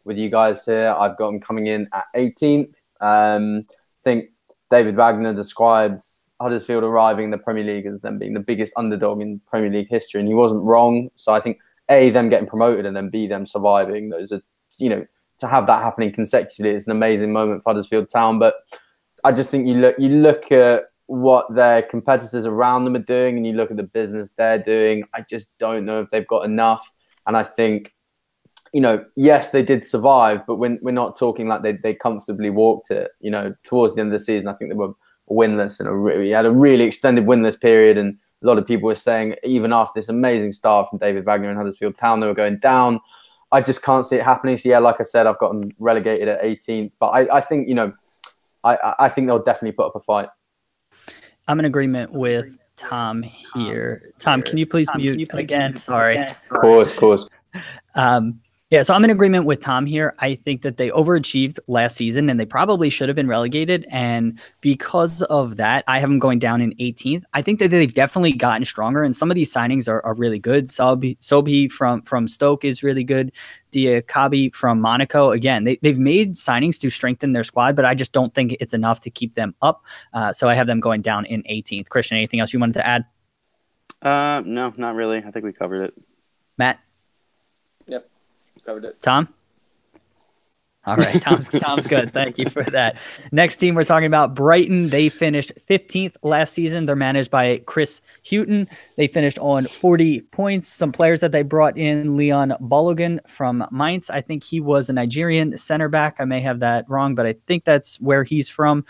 with you guys here. I've got them coming in at 18th. I think David Wagner describes Huddersfield arriving in the Premier League as them being the biggest underdog in Premier League history, and he wasn't wrong. So I think A, them getting promoted, and then B, them surviving. Those are, you know, to have that happening consecutively is an amazing moment for Huddersfield Town. But I just think you look at what their competitors around them are doing, and you look at the business they're doing. I just don't know if they've got enough. And I think, you know, yes, they did survive, but we're not talking like they comfortably walked it. You know, towards the end of the season, I think they were winless, and we had a really extended winless period. And a lot of people were saying, even after this amazing start from David Wagner and Huddersfield Town, they were going down. I just can't see it happening. So yeah, like I said, I've got them relegated at 18th. But I think, you know, I think they'll definitely put up a fight. I'm in agreement with Tom here. Tom, can you please mute again? Sorry. Of course. Yeah, so I'm in agreement with Tom here. I think that they overachieved last season, and they probably should have been relegated. And because of that, I have them going down in 18th. I think that they've definitely gotten stronger, and some of these signings are really good. Sobhi from Stoke is really good. Diakabi from Monaco. Again, they've made signings to strengthen their squad, but I just don't think it's enough to keep them up. So I have them going down in 18th. Christian, anything else you wanted to add? No, not really. I think we covered it. Matt? Yep. Covered it. Tom? All right, Tom's good. Thank you for that. Next team we're talking about, Brighton. They finished 15th last season. They're managed by Chris Hughton. They finished on 40 points. Some players that they brought in, Leon Balogun from Mainz. I think he was a Nigerian center back. I may have that wrong, but I think that's where he's from.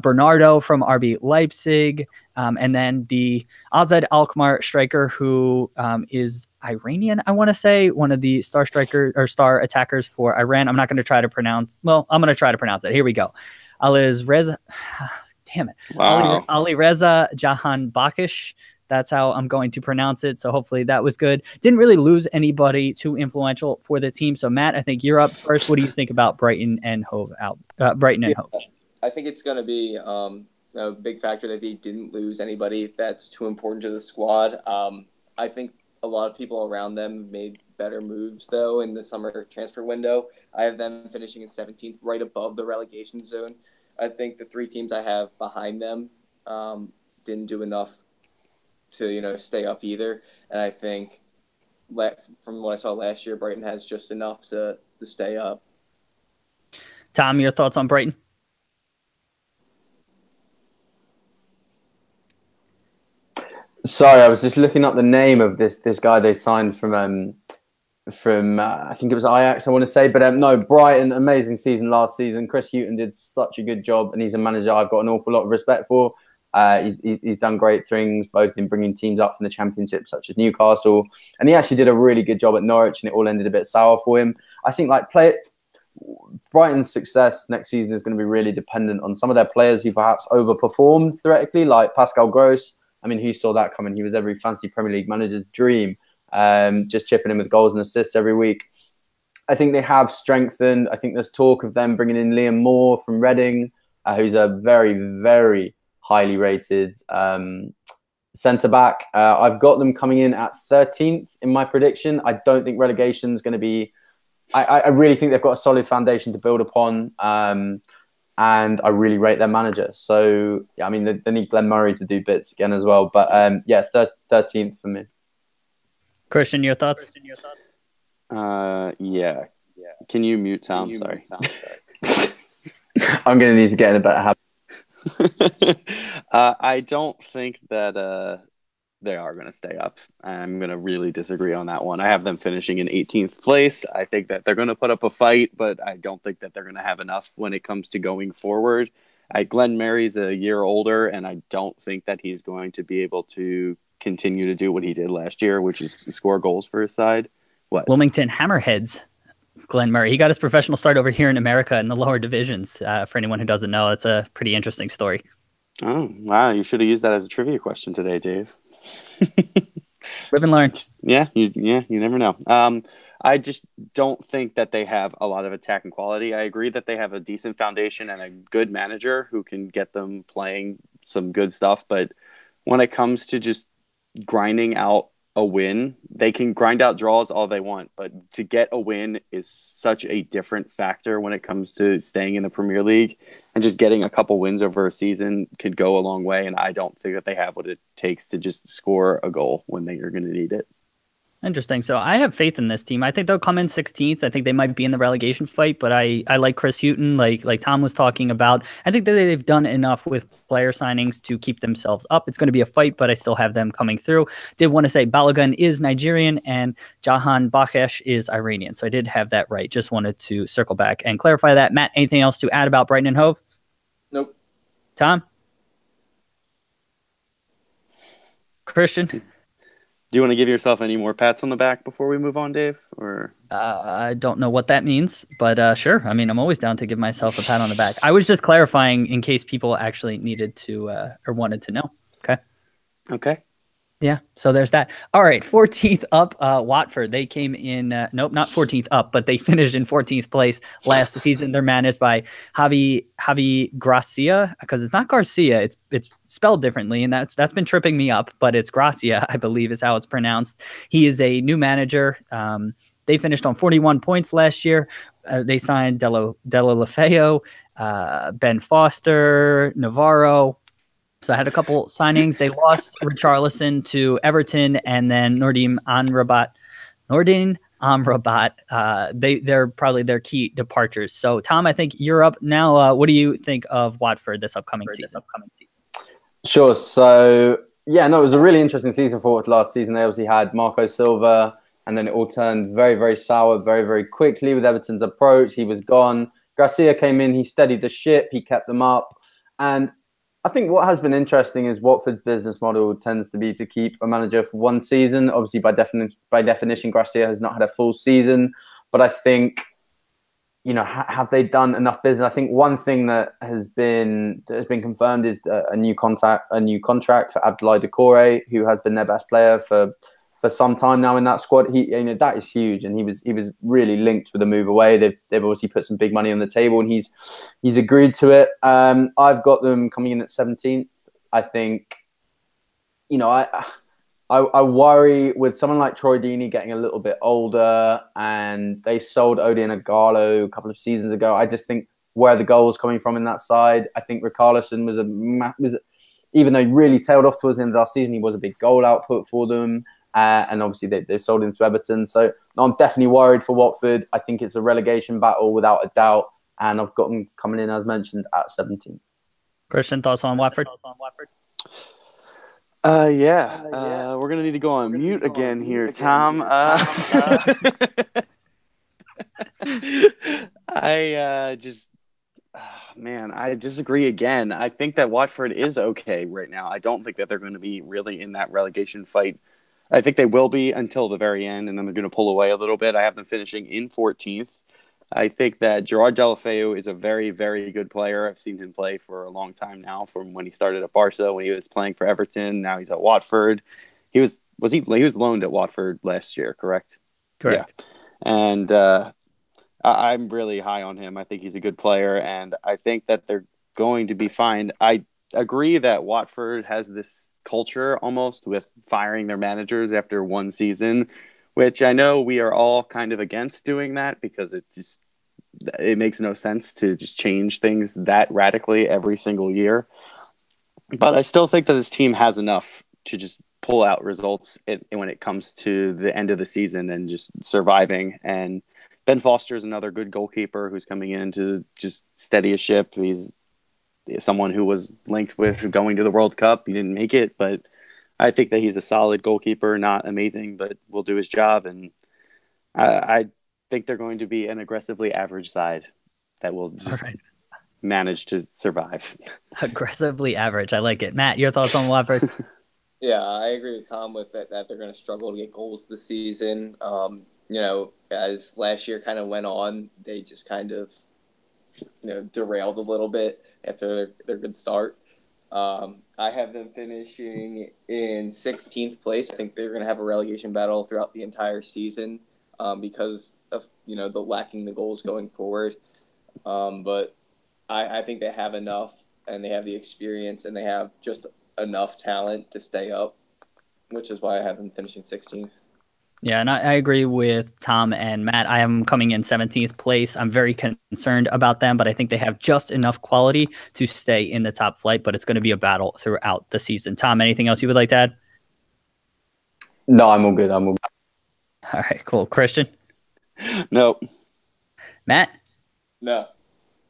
Bernardo from RB Leipzig. And then the Azad Alkmaar striker, who is Iranian, I want to say, one of the star attackers for Iran. I'm not going to try to pronounce. Well, I'm going to try to pronounce it. Here we go. Alireza, damn it. Wow. Alireza Jahan Bakish. That's how I'm going to pronounce it. So hopefully that was good. Didn't really lose anybody too influential for the team. So Matt, I think you're up first. What do you think about Brighton and Hove out? Brighton and Hove. I think it's going to be a big factor that they didn't lose anybody that's too important to the squad. I think a lot of people around them made better moves, though, in the summer transfer window. I have them finishing in 17th, right above the relegation zone. I think the three teams I have behind them didn't do enough to, stay up either. And I think from what I saw last year, Brighton has just enough to stay up. Tom, your thoughts on Brighton? Sorry, I was just looking up the name of this guy they signed from I think it was Ajax, I want to say, but no, Brighton, amazing season last season. Chris Hughton did such a good job, and he's a manager I've got an awful lot of respect for. He's done great things, both in bringing teams up from the Championship, such as Newcastle, and he actually did a really good job at Norwich, and it all ended a bit sour for him. I think Brighton's success next season is going to be really dependent on some of their players who perhaps overperformed theoretically, like Pascal Gross. I mean, who saw that coming? He was every fantasy Premier League manager's dream, just chipping in with goals and assists every week. I think they have strengthened. I think there's talk of them bringing in Liam Moore from Reading, who's a very, very highly rated centre back. I've got them coming in at 13th in my prediction. I don't think relegation is going to be. I really think they've got a solid foundation to build upon, and I really rate their manager. So yeah, I mean they need Glenn Murray to do bits again as well. But yeah, 13th for me. Christian, your thoughts? Yeah. Can you mute Tom? Sorry. I'm going to need to get in a better habit. I don't think that they are going to stay up. I'm going to really disagree on that one. I have them finishing in 18th place. I think that they're going to put up a fight, but I don't think that they're going to have enough when it comes to going forward. Glenn Murray's a year older, and I don't think that he's going to be able to continue to do what he did last year, which is score goals for his side. What? Wilmington Hammerheads. Glenn Murray. He got his professional start over here in America in the lower divisions. For anyone who doesn't know, it's a pretty interesting story. Oh, wow. You should have used that as a trivia question today, Dave. Live and learn. Yeah, you never know. I just don't think that they have a lot of attacking quality. I agree that they have a decent foundation and a good manager who can get them playing some good stuff. But when it comes to just grinding out a win, they can grind out draws all they want, but to get a win is such a different factor when it comes to staying in the Premier League, and just getting a couple wins over a season could go a long way. And I don't think that they have what it takes to just score a goal when they are going to need it. Interesting. So I have faith in this team. I think they'll come in 16th. I think they might be in the relegation fight, but I like Chris Hughton, like Tom was talking about. I think that they've done enough with player signings to keep themselves up. It's going to be a fight, but I still have them coming through. Did want to say Balogun is Nigerian and Jahan Bakesh is Iranian. So I did have that right. Just wanted to circle back and clarify that. Matt, anything else to add about Brighton and Hove? Nope. Tom? Christian? Do you want to give yourself any more pats on the back before we move on, Dave? Or I don't know what that means, but sure. I mean, I'm always down to give myself a pat on the back. I was just clarifying in case people actually needed to or wanted to know. Okay. Okay. Yeah, so there's that. All right, 14th up, Watford. They came in, nope, not 14th up, but they finished in 14th place last season. They're managed by Javi Gracia, because it's not Garcia, it's spelled differently, and that's been tripping me up, but it's Gracia, I believe is how it's pronounced. He is a new manager. They finished on 41 points last year. They signed Della Lefeo, Ben Foster, Navarro. So I had a couple signings. They lost Richarlison to Everton, and then Nordin Amrabat. They're probably their key departures. So Tom, I think you're up now. What do you think of Watford this upcoming season? Sure. So yeah, no, it was a really interesting season for Watford last season. They obviously had Marco Silva, and then it all turned very, very sour very, very quickly with Everton's approach. He was gone. Garcia came in. He steadied the ship. He kept them up, and I think what has been interesting is Watford's business model tends to be to keep a manager for one season. Obviously, by definition, Gracia has not had a full season. But I think, have they done enough business? I think one thing that has been confirmed is a new contract for Abdoulaye Doucouré, who has been their best player for some time now in that squad. That is huge, and he was really linked with a move away. They've obviously put some big money on the table, and he's agreed to it. I've got them coming in at 17th. I think, I worry with someone like Troy Deeney getting a little bit older, and they sold Odion Agallo a couple of seasons ago. I just think where the goal was coming from in that side. I think Richarlison was even though he really tailed off towards the end of last season, he was a big goal output for them. And obviously they've sold him to Everton. So I'm definitely worried for Watford. I think it's a relegation battle without a doubt. And I've got them coming in, as mentioned, at 17th. Christian, thoughts on Watford? Yeah. We're going to need to go on mute again here, Tom. I disagree again. I think that Watford is okay right now. I don't think that they're going to be really in that relegation fight. I think they will be until the very end, and then they're going to pull away a little bit. I have them finishing in 14th. I think that Gerard Deulofeu is a very, very good player. I've seen him play for a long time now, from when he started at Barca, when he was playing for Everton. Now he's at Watford. He was loaned at Watford last year, correct? Correct. Yeah. And I'm really high on him. I think he's a good player, and I think that they're going to be fine. I agree that Watford has this culture almost with firing their managers after one season, which I know we are all kind of against doing that because it makes no sense to just change things that radically every single year. But I still think that this team has enough to just pull out results when it comes to the end of the season and just surviving. And Ben Foster is another good goalkeeper who's coming in to just steady a ship. He's someone who was linked with going to the World Cup. He didn't make it, but I think that he's a solid goalkeeper, not amazing, but will do his job. And I think they're going to be an aggressively average side that will just manage to survive. Aggressively average. I like it. Matt, your thoughts on Watford? Yeah, I agree with Tom with that they're going to struggle to get goals this season. As last year kind of went on, they just kind of, derailed a little bit after their good start. I have them finishing in 16th place. I think they're going to have a relegation battle throughout the entire season because of, the lacking the goals going forward. But I think they have enough and they have the experience and they have just enough talent to stay up, which is why I have them finishing 16th. Yeah, and I agree with Tom and Matt. I am coming in 17th place. I'm very concerned about them, but I think they have just enough quality to stay in the top flight, but it's going to be a battle throughout the season. Tom, anything else you would like to add? No, I'm all good. I'm all good. All right, cool. Christian? Nope. Matt? No.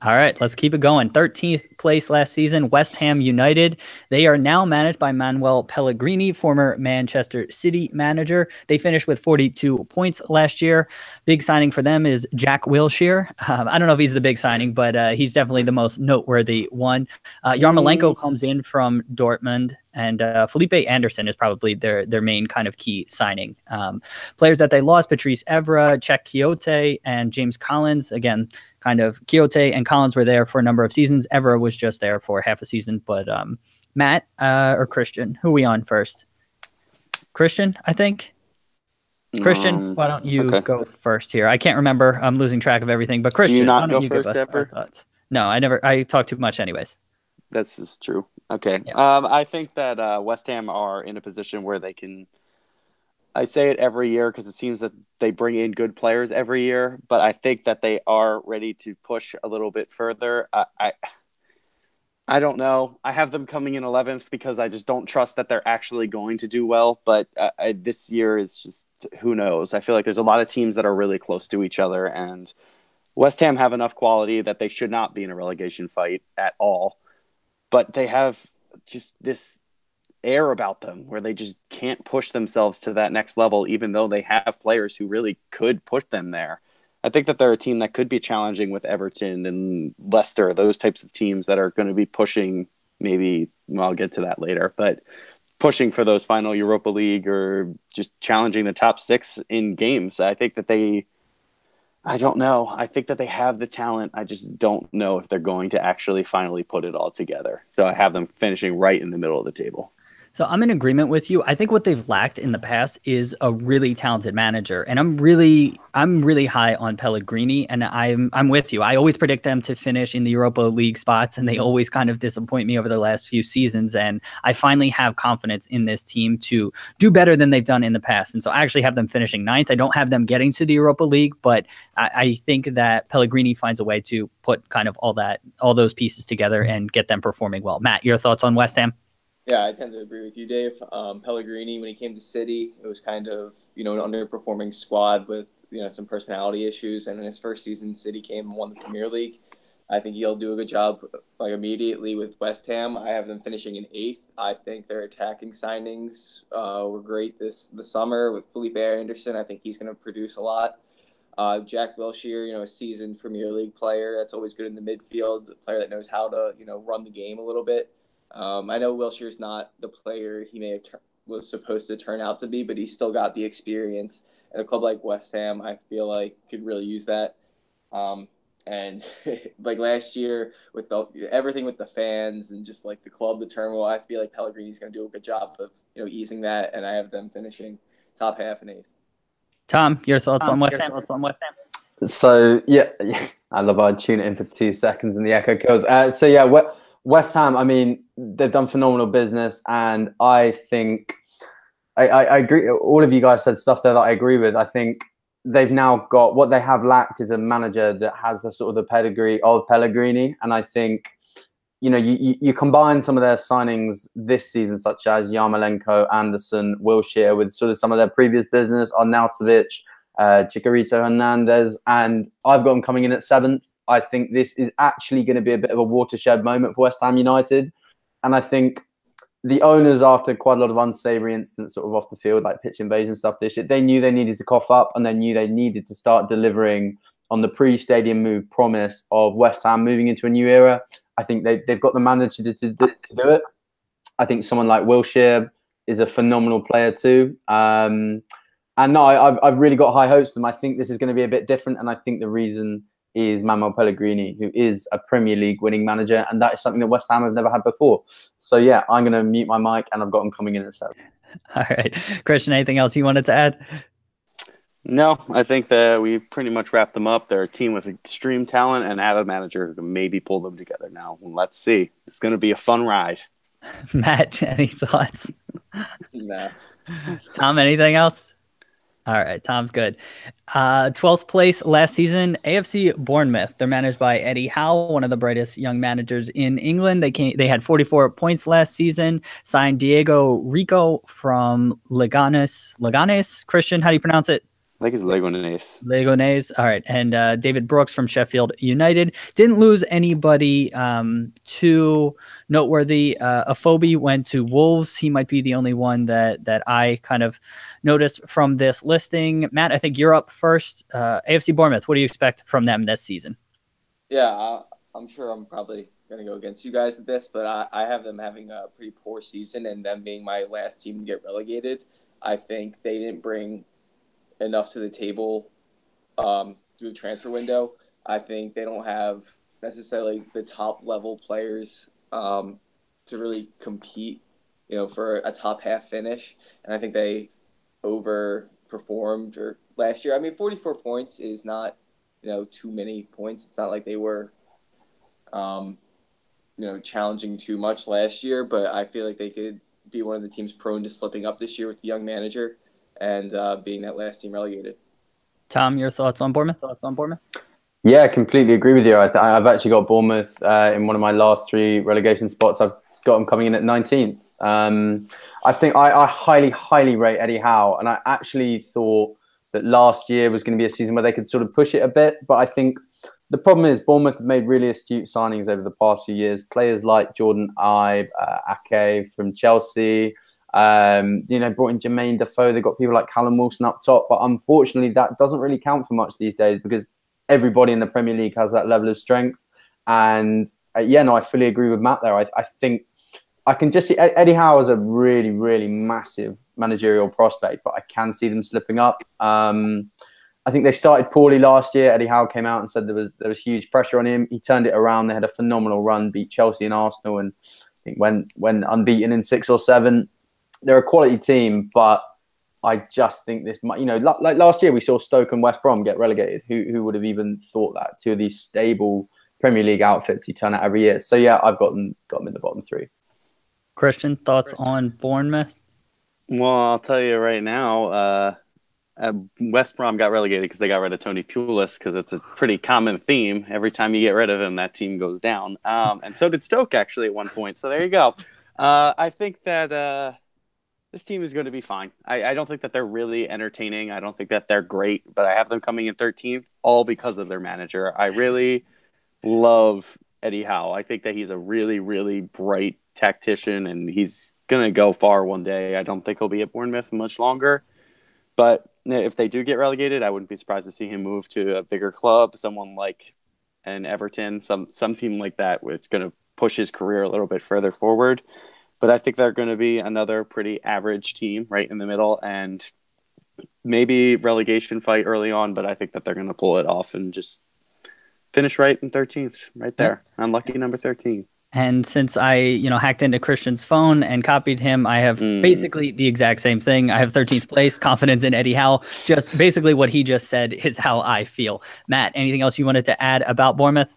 All right, let's keep it going. 13th place last season, West Ham United. They are now managed by Manuel Pellegrini, former Manchester City manager. They finished with 42 points last year. Big signing for them is Jack Wilshere. I don't know if he's the big signing, but he's definitely the most noteworthy one. Yarmolenko comes in from Dortmund, and Felipe Anderson is probably their main kind of key signing. Players that they lost, Patrice Evra, Czech Kyoto, and James Collins. Again, kind of Kyoto and Collins were there for a number of seasons. Evra was just there for half a season. But Matt or Christian, who are we on first? Christian, I think. Christian, why don't you go first here? I can't remember. I'm losing track of everything. But Christian, why don't you give us our thoughts? No, I talk too much anyways. This is true. Okay. Yeah. I think that West Ham are in a position where they can. I say it every year because it seems that they bring in good players every year, but I think that they are ready to push a little bit further. I don't know. I have them coming in 11th because I just don't trust that they're actually going to do well. But this year is just, who knows? I feel like there's a lot of teams that are really close to each other, and West Ham have enough quality that they should not be in a relegation fight at all. But they have just this air about them where they just can't push themselves to that next level, even though they have players who really could push them there. I think that they're a team that could be challenging with Everton and Leicester, those types of teams that are going to be pushing I'll get to that later, but pushing for those final Europa League or just challenging the top six in games. I think that I don't know. I think that they have the talent. I just don't know if they're going to actually finally put it all together. So I have them finishing right in the middle of the table. So I'm in agreement with you. I think what they've lacked in the past is a really talented manager, and I'm really high on Pellegrini, and I'm with you. I always predict them to finish in the Europa League spots, and they always kind of disappoint me over the last few seasons. And I finally have confidence in this team to do better than they've done in the past. And so I actually have them finishing 9th. I don't have them getting to the Europa League, but I think that Pellegrini finds a way to put kind of all those pieces together and get them performing well. Matt, your thoughts on West Ham? Yeah, I tend to agree with you, Dave. Pellegrini, when he came to City, it was kind of, an underperforming squad with, some personality issues. And in his first season, City came and won the Premier League. I think he'll do a good job, immediately with West Ham. I have them finishing in 8th. I think their attacking signings were great this summer with Felipe Anderson. I think he's going to produce a lot. Jack Wilshere, a seasoned Premier League player that's always good in the midfield, a player that knows how to, run the game a little bit. I know Wilshere's not the player he may have was supposed to turn out to be, but he's still got the experience. And a club like West Ham, I feel like, could really use that. And like last year with everything with the fans and just like the club, the turmoil, I feel like Pellegrini's going to do a good job of easing that. And I have them finishing top half and 8th. Tom, your thoughts on West Ham? So yeah, I love I'd tune it in for 2 seconds and the echo kills. West Ham, I mean, they've done phenomenal business, and I think I agree. All of you guys said stuff there that I agree with. I think they've now got what they have lacked is a manager that has the sort of the pedigree of Pellegrini, and I think you combine some of their signings this season, such as Yarmolenko, Anderson, Wilshere, with sort of some of their previous business, Arnautovic, Chicharito Hernandez, and I've got them coming in at 7th. I think this is actually going to be a bit of a watershed moment for West Ham United, and I think the owners, after quite a lot of unsavory incidents sort of off the field, like pitch invasion stuff this year, they knew they needed to cough up, and they knew they needed to start delivering on the pre-stadium move promise of West Ham moving into a new era. I think they've got the manager to do it. I think someone like Wilshere is a phenomenal player too. And no, I've really got high hopes for them. I think this is going to be a bit different, and I think the reason is Manuel Pellegrini, who is a Premier League winning manager, and that is something that West Ham have never had before. So yeah, I'm going to mute my mic, and I've got them coming in at 7. All right, Christian, anything else you wanted to add? No, I think that we pretty much wrapped them up. They're a team with extreme talent and have a manager who can maybe pull them together now. Let's see. It's going to be a fun ride. Matt, any thoughts? Nah. Tom, anything else? All right, Tom's good. 12th place last season, AFC Bournemouth. They're managed by Eddie Howe, one of the brightest young managers in England. They had 44 points last season. Signed Diego Rico from Leganes. Christian, how do you pronounce it? I think it's Legonese. Legonese. All right. And David Brooks from Sheffield United. Didn't lose anybody too noteworthy. Afobe went to Wolves. He might be the only one that I kind of noticed from this listing. Matt, I think you're up first. AFC Bournemouth, what do you expect from them this season? Yeah, I'm sure I'm probably going to go against you guys at this, but I have them having a pretty poor season and them being my last team to get relegated. I think they didn't bring enough to the table through the transfer window. I think they don't have necessarily the top level players to really compete, for a top half finish. And I think they overperformed last year. I mean, 44 points is not, too many points. It's not like they were, challenging too much last year, but I feel like they could be one of the teams prone to slipping up this year with the young manager and being that last team relegated. Tom, your thoughts on Bournemouth? Yeah, I completely agree with you. I've actually got Bournemouth in one of my last 3 relegation spots. I've got them coming in at 19th. I think I highly, highly rate Eddie Howe, and I actually thought that last year was going to be a season where they could sort of push it a bit. But I think the problem is Bournemouth have made really astute signings over the past few years. Players like Jordan Ibe, Ake from Chelsea, brought in Jermaine Defoe. They've got people like Callum Wilson up top. But unfortunately, that doesn't really count for much these days because everybody in the Premier League has that level of strength. And I fully agree with Matt there. I think I can just see Eddie Howe as a really, really massive managerial prospect, but I can see them slipping up. I think they started poorly last year. Eddie Howe came out and said there was huge pressure on him. He turned it around. They had a phenomenal run, beat Chelsea and Arsenal, and I think when unbeaten in 6 or 7. They're a quality team, but I just think this might, like last year we saw Stoke and West Brom get relegated. Who would have even thought that? 2 of these stable Premier League outfits you turn out every year. So yeah, I've got them in the bottom 3. Christian, thoughts on Bournemouth? Well, I'll tell you right now, West Brom got relegated because they got rid of Tony Pulis, because it's a pretty common theme. Every time you get rid of him, that team goes down. And so did Stoke, actually, at one point. So there you go. I think that this team is going to be fine. I don't think that they're really entertaining. I don't think that they're great, but I have them coming in 13th, all because of their manager. I really love Eddie Howe. I think that he's a really, really bright tactician, and he's going to go far one day. I don't think he'll be at Bournemouth much longer. But if they do get relegated, I wouldn't be surprised to see him move to a bigger club, someone like an Everton, some team like that, where it's going to push his career a little bit further forward. But I think they're going to be another pretty average team right in the middle, and maybe relegation fight early on, but I think that they're going to pull it off and just finish right in 13th, right there. Unlucky number 13. And since I, hacked into Christian's phone and copied him, I have basically the exact same thing. I have 13th place, confidence in Eddie Howe. Just basically what he just said is how I feel. Matt, anything else you wanted to add about Bournemouth?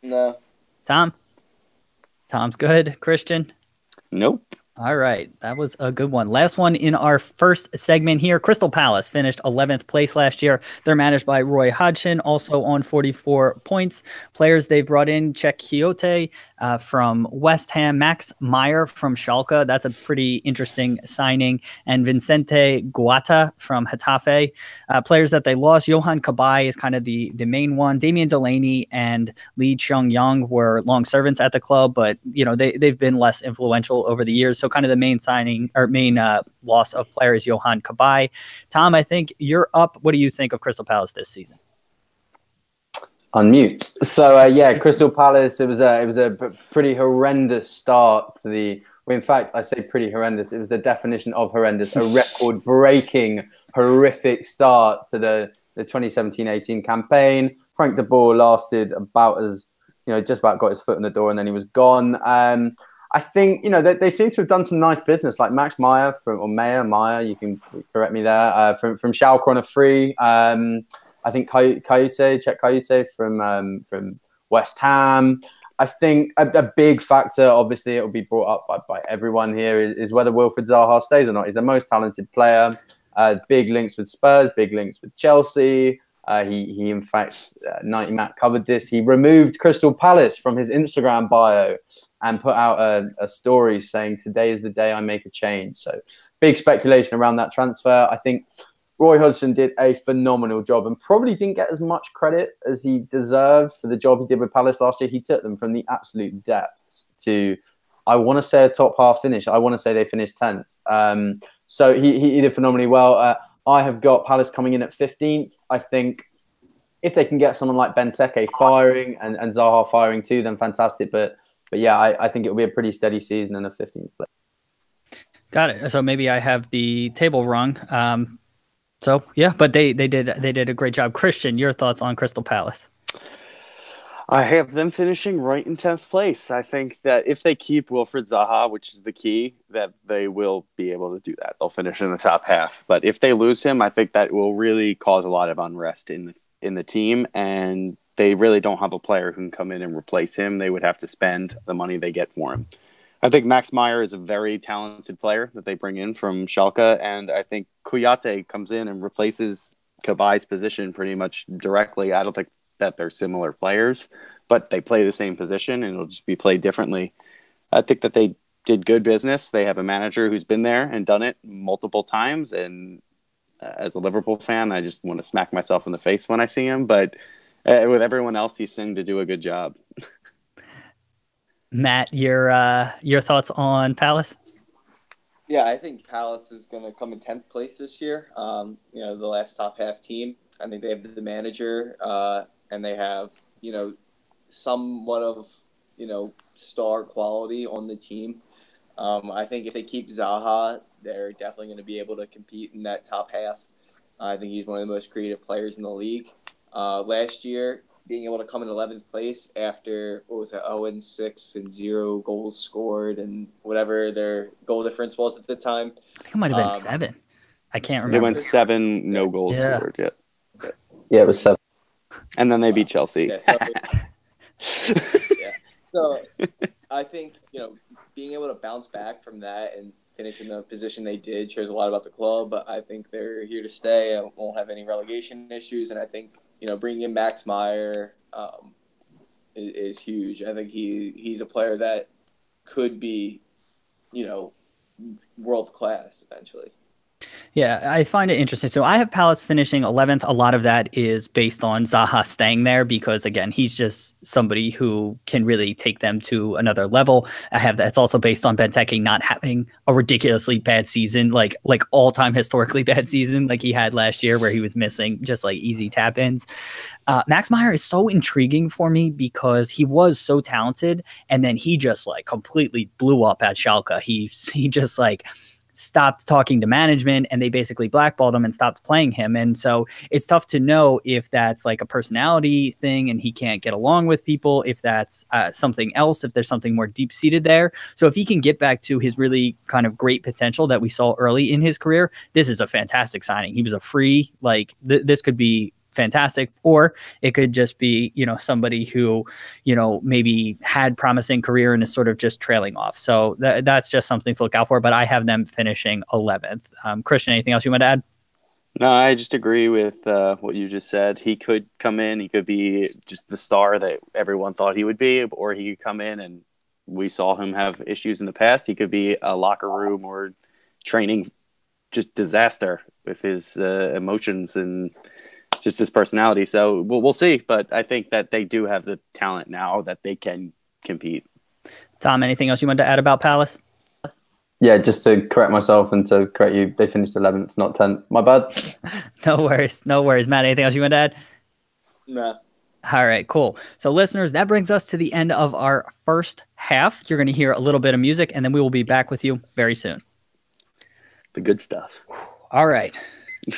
No. Tom? Tom's good. Christian? Nope. All right, that was a good one. Last one in our first segment here. Crystal Palace finished 11th place last year. They're managed by Roy Hodgson, also on 44 points. Players they've brought in: Czech Kyoto from West Ham, Max Meyer from Schalke. That's a pretty interesting signing. And Vicente Guata from Getafe. Players that they lost: Johan Cabai is kind of the main one. Damian Delaney and Lee Chung-Young were long servants at the club, but they've been less influential over the years. So kind of the main signing or main loss of players, Johan Cabai. Tom, I think you're up. What do you think of Crystal Palace this season? Unmute. So yeah, Crystal Palace. It was a pretty horrendous start to the. Well, in fact, I say pretty horrendous. It was the definition of horrendous. A record-breaking, horrific start to the 2017-18 campaign. Frank de Boer lasted about as just about got his foot in the door, and then he was gone. I think they seem to have done some nice business, like Max Meyer Meyer. You can correct me there. From Schalke on a free. I think Czech Coyote from West Ham. I think a big factor, obviously, it will be brought up by everyone here, is whether Wilfried Zaha stays or not. He's the most talented player. Big links with Spurs, big links with Chelsea. He in fact, 90 Matt covered this. He removed Crystal Palace from his Instagram bio and put out a story saying, "Today is the day I make a change." So big speculation around that transfer. I think Roy Hodgson did a phenomenal job and probably didn't get as much credit as he deserved for the job he did with Palace last year. He took them from the absolute depths to, I want to say, a top half finish. I want to say they finished 10th. So he did phenomenally well. I have got Palace coming in at 15th. I think if they can get someone like Benteke firing and Zaha firing too, then fantastic. But yeah, I think it will be a pretty steady season in a 15th place. Got it. So maybe I have the table wrong. So yeah, but they did a great job. Christian, your thoughts on Crystal Palace? I have them finishing right in 10th place. I think that if they keep Wilfried Zaha, which is the key, that they will be able to do that. They'll finish in the top half. But if they lose him, I think that will really cause a lot of unrest in the team, and they really don't have a player who can come in and replace him. They would have to spend the money they get for him. I think Max Meyer is a very talented player that they bring in from Schalke, and I think Kouyaté comes in and replaces Kabai's position pretty much directly. I don't think that they're similar players, but they play the same position, and it'll just be played differently. I think that they did good business. They have a manager who's been there and done it multiple times, and as a Liverpool fan, I just want to smack myself in the face when I see him, but with everyone else, he seemed to do a good job. Matt, your thoughts on Palace? Yeah, I think Palace is going to come in 10th place this year. The last top half team. I think they have the manager, and they have, somewhat of, star quality on the team. I think if they keep Zaha, they're definitely going to be able to compete in that top half. I think he's one of the most creative players in the league. Last year, being able to come in 11th place after, 0-6 and 0 goals scored and whatever their goal difference was at the time. I think it might have been 7. I can't remember. They went 7, no goals scored yet. Yeah, it was 7. And then they beat Chelsea. Yeah, so I think, being able to bounce back from that and finish in the position they did shows a lot about the club. I think they're here to stay. I won't have any relegation issues. And I think, bringing in Max Meyer is huge. I think he's a player that could be, world class eventually. Yeah, I find it interesting. So I have Palace finishing 11th. A lot of that is based on Zaha staying there because, again, he's just somebody who can really take them to another level. I have that's also based on Benteke not having a ridiculously bad season, like all-time historically bad season like he had last year where he was missing just like easy tap-ins. Max Meyer is so intriguing for me because he was so talented and then he just like completely blew up at Schalke. He just like stopped talking to management and they basically blackballed him and stopped playing him. And so it's tough to know if that's like a personality thing and he can't get along with people, if that's something else, if there's something more deep seated there. So if he can get back to his really kind of great potential that we saw early in his career, this is a fantastic signing. He was a free, like this could be fantastic, or it could just be, somebody who, maybe had promising career and is sort of just trailing off. So that's just something to look out for. But I have them finishing 11th. Christian, anything else you want to add? No, I just agree with what you just said. He could come in, he could be just the star that everyone thought he would be, or he could come in and we saw him have issues in the past. He could be a locker room or training just disaster with his emotions and just his personality. So we'll see. But I think that they do have the talent now that they can compete. Tom, anything else you want to add about Palace? Yeah, just to correct myself and to correct you, they finished 11th, not 10th. My bad. No worries. Matt, anything else you want to add? Nah. All right, cool. So listeners, that brings us to the end of our first half. You're going to hear a little bit of music, and then we will be back with you very soon. The good stuff. All right.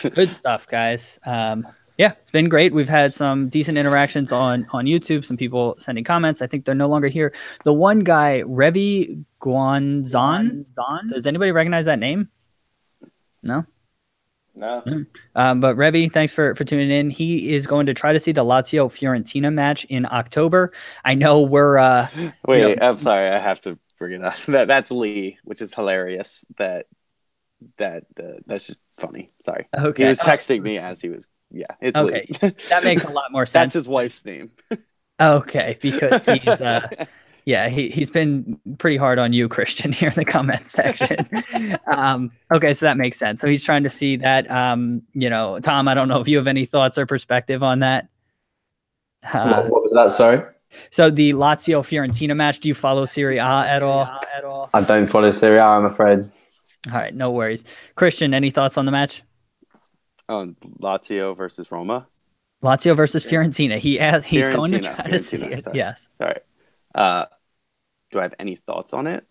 Good stuff, guys. Yeah, it's been great. We've had some decent interactions on YouTube, some people sending comments. I think they're no longer here. The one guy, Revi Guanzon. Does anybody recognize that name? No? No. But Revi, thanks for tuning in. He is going to try to see the Lazio Fiorentina match in October. I know we're wait, I'm sorry, I have to bring it up. That's Lee, which is hilarious. That's just funny. Sorry. Okay. He was texting me as he was. Yeah, it's okay. Lee. That makes a lot more sense. That's his wife's name. Okay, because he's he's been pretty hard on you, Christian, here in the comment section. Okay, so that makes sense. So he's trying to see that. Tom, I don't know if you have any thoughts or perspective on that. What was that? Sorry. So the Lazio Fiorentina match. Do you follow Serie A at all? I don't follow Serie A, I'm afraid. All right, no worries. Christian, any thoughts on the match? Oh, Lazio versus Roma. Lazio versus Fiorentina. He's going to try to see it. Sorry. Yes. Sorry. Do I have any thoughts on it?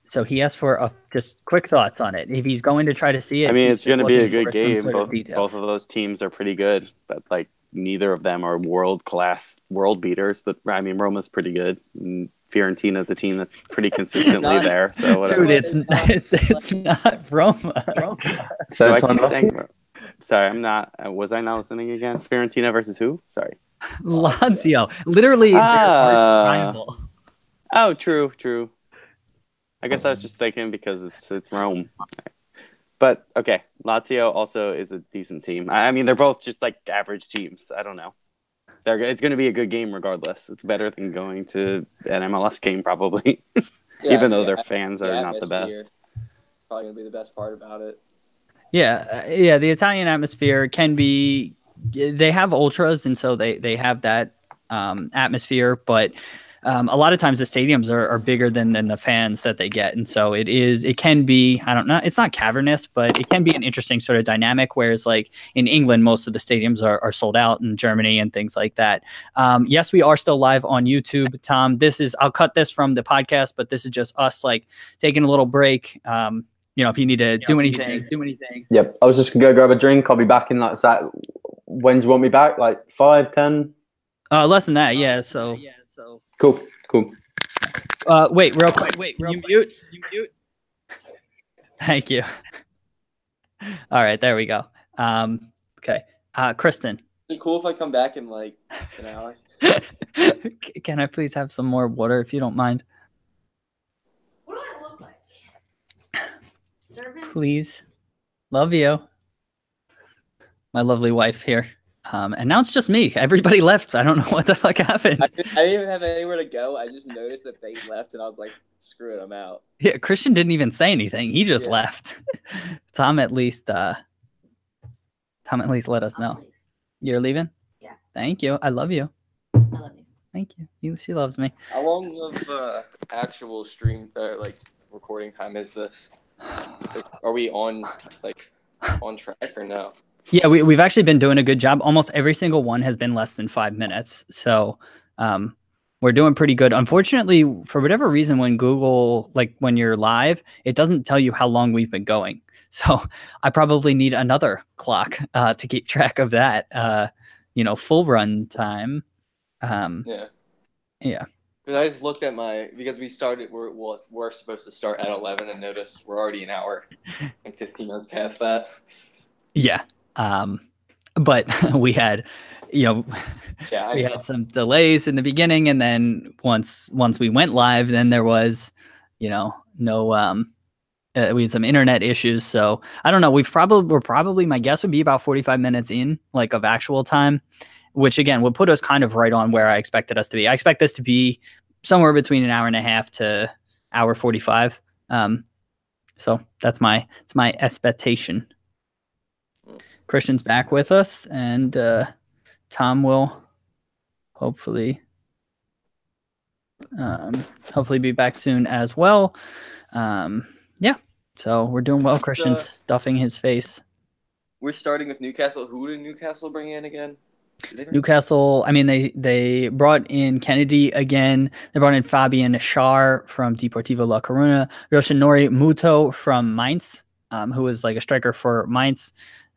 So he asked for just quick thoughts on it. If he's going to try to see it, I mean, it's going to be a good game. Both of those teams are pretty good, but neither of them are world-class world beaters. But I mean, Roma's pretty good. And Fiorentina's a team that's pretty consistently there. So whatever. Dude, it's not Roma. So I keep saying. Sorry, I'm not. Was I not listening again? Fiorentina versus who? Sorry. Lazio. Literally their arch rival. Oh, true. I guess I was just thinking because it's Rome. But okay, Lazio also is a decent team. I mean, they're both just average teams. I don't know. It's going to be a good game regardless. It's better than going to an MLS game probably, even though their fans are not the best. Probably going to be the best part about it. Yeah. The Italian atmosphere can be. They have ultras, and so they have that atmosphere. But a lot of times the stadiums are bigger than the fans that they get, and so it can be. I don't know. It's not cavernous, but it can be an interesting sort of dynamic. Whereas in England, most of the stadiums are sold out, in Germany and things like that. Yes, we are still live on YouTube, Tom. I'll cut this from the podcast, but this is just us taking a little break. If you need to do anything. Yep. I was just going to go grab a drink. I'll be back in when do you want me back? 5, 10? Less than that, yeah. So. Cool. Wait, real quick. Wait, you mute? Thank you. All right, there we go. Okay. Kristen. Is it cool if I come back in an hour? Can I please have some more water if you don't mind? What do I look like? Servant? Please. Love you. My lovely wife here. And now it's just me. Everybody left. I don't know what the fuck happened. I didn't even have anywhere to go. I just noticed that they left, and I was like, screw it, I'm out. Yeah, Christian didn't even say anything. He just left. Tom at least let us know. You're leaving? Yeah. Thank you. I love you. I love you. Thank you. She loves me. How long of actual stream recording time is this? Are we on track or no? Yeah, we've actually been doing a good job. Almost every single one has been less than 5 minutes. So we're doing pretty good. Unfortunately, for whatever reason, when Google, when you're live, it doesn't tell you how long we've been going. So I probably need another clock to keep track of that, full run time. Yeah. Because I just looked at because we started, we're supposed to start at 11 and noticed we're already an hour and 15 minutes past that. Yeah. but we had, Yeah, I we know. had some delays in the beginning, and then once we went live, then there was, no we had some internet issues. So I don't know. We're probably, my guess would be about 45 minutes in, like, of actual time, which again would put us kind of right on where I expected us to be. I expect this to be somewhere between an hour and a half to hour 45. So it's my expectation. Christian's back with us, and Tom will hopefully be back soon as well. Yeah. So we're doing well. Christian's stuffing his face. We're starting with Newcastle. Who did Newcastle bring in again? Newcastle, I mean, they brought in Kennedy again. They brought in Fabian Schär from Deportivo La Coruna, Yoshinori Muto from Mainz, who was like a striker for Mainz,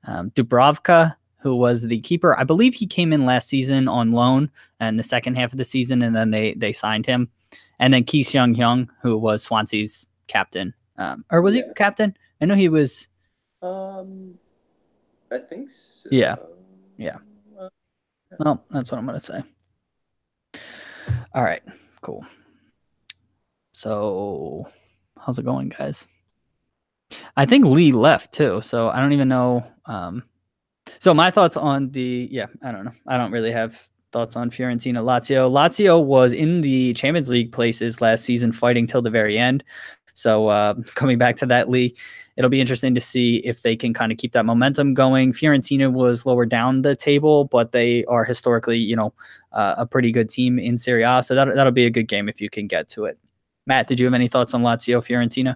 Dubravka, who was the keeper. I believe he came in last season on loan and the second half of the season, and then they signed him. And then Ki Seung Hyung, who was Swansea's captain. Or was he captain? I know he was. I think so. Yeah. Well, that's what I'm going to say. All right, cool. So how's it going, guys? I think Lee left too, so I don't even know. So my thoughts on I don't know. I don't really have thoughts on Fiorentina. Lazio was in the Champions League places last season, fighting till the very end. So coming back to that, Lee, it'll be interesting to see if they can kind of keep that momentum going. Fiorentina was lower down the table, but they are historically, a pretty good team in Serie A. So that'll be a good game if you can get to it. Matt, did you have any thoughts on Lazio Fiorentina?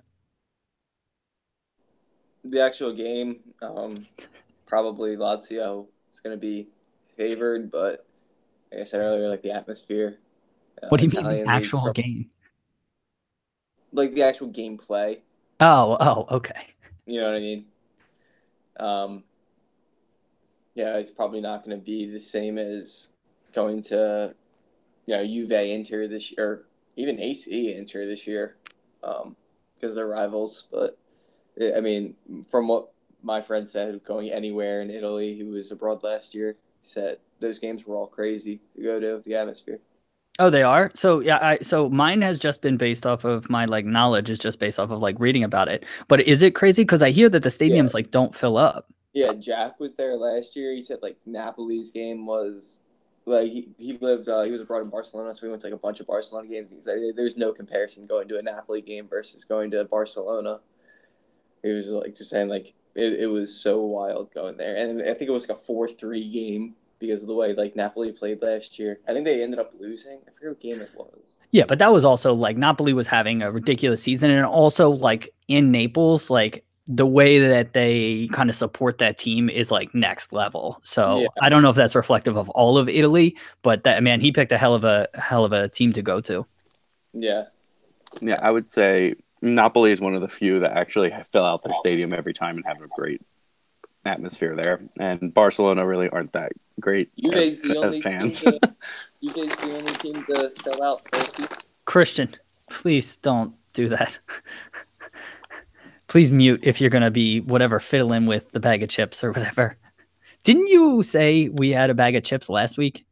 The actual game, probably Lazio is going to be favored, but like I said earlier, like the atmosphere. What do you mean the actual game? Like the actual gameplay. Oh, okay. You know what I mean? Yeah, it's probably not going to be the same as going to, Juve Inter this year, or even AC Inter this year, because they're rivals. But I mean, from what my friend said, going anywhere in Italy, who was abroad last year, said those games were all crazy to go to, the atmosphere. Oh, they are? So yeah, so mine has just been based off of my knowledge, is just based off of reading about it. But is it crazy? Because I hear that the stadiums don't fill up. Yeah, Jack was there last year. He said Napoli's game was he lived he was abroad in Barcelona, so we went to a bunch of Barcelona games. He's like, there's no comparison going to a Napoli game versus going to Barcelona. He was just saying it was so wild going there, and I think it was a 4-3 game because of the way Napoli played last year. I think they ended up losing. I forget what game it was. Yeah, but that was also Napoli was having a ridiculous season, and also in Naples, the way that they kind of support that team is next level. So I don't know if that's reflective of all of Italy, but he picked a hell of a team to go to. Yeah, I would say Napoli is one of the few that actually fill out their stadium every time and have a great atmosphere there. And Barcelona really aren't that great as fans. Juve's the only team to sell out. Christian, please don't do that. Please mute if you're going to be fiddling with the bag of chips or whatever. Didn't you say we had a bag of chips last week?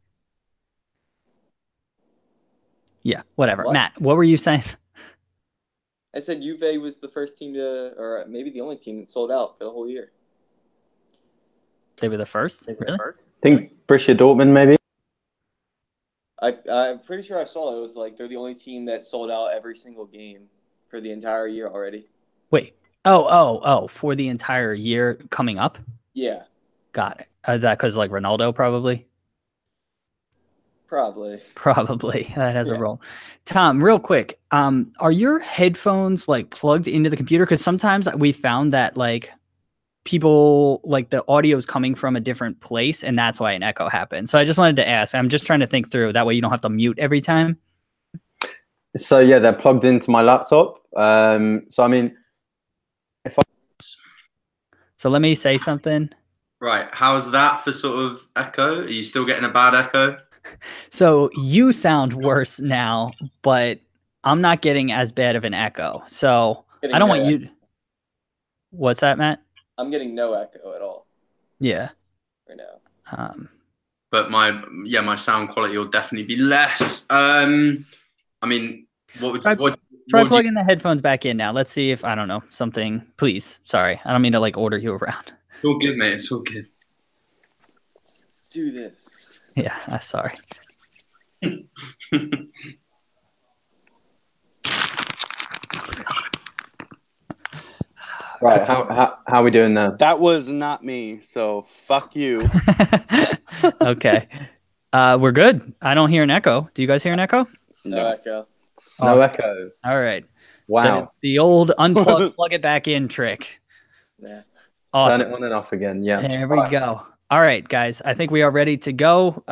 Yeah, whatever. What? Matt, what were you saying? I said Juve was the first team or maybe the only team that sold out for the whole year. They were the first? Really? I think Borussia Dortmund, maybe. I'm pretty sure I saw it was they're the only team that sold out every single game for the entire year already. Wait. Oh, for the entire year coming up? Yeah. Got it. Is that because Ronaldo probably? Probably. That has a role. Tom, real quick, are your headphones plugged into the computer? Because sometimes we found that people the audio is coming from a different place, and that's why an echo happens. So I just wanted to ask. I'm just trying to think through. That way you don't have to mute every time. So yeah, they're plugged into my laptop. So I mean, So let me say something. Right. How's that for sort of echo? Are you still getting a bad echo? So you sound worse now, but I'm not getting as bad of an echo. So I don't want you. What's that, Matt? I'm getting no echo at all. Yeah. Right now. But my sound quality will definitely be less. I mean, Try plugging the headphones back in now. Let's see if, I don't know, something. Please, sorry, I don't mean to like order you around. It's all good, mate. It's all good. Do this. Yeah, sorry. Right, how are we doing now? That was not me, so fuck you. Okay. We're good. I don't hear an echo. Do you guys hear an echo? No echo. No Awesome. echo. All right. Wow. The old unplug, plug it back in trick. Yeah. Awesome. Turn it on and off again. Yeah. There we go. All right, guys. I think we are ready to go.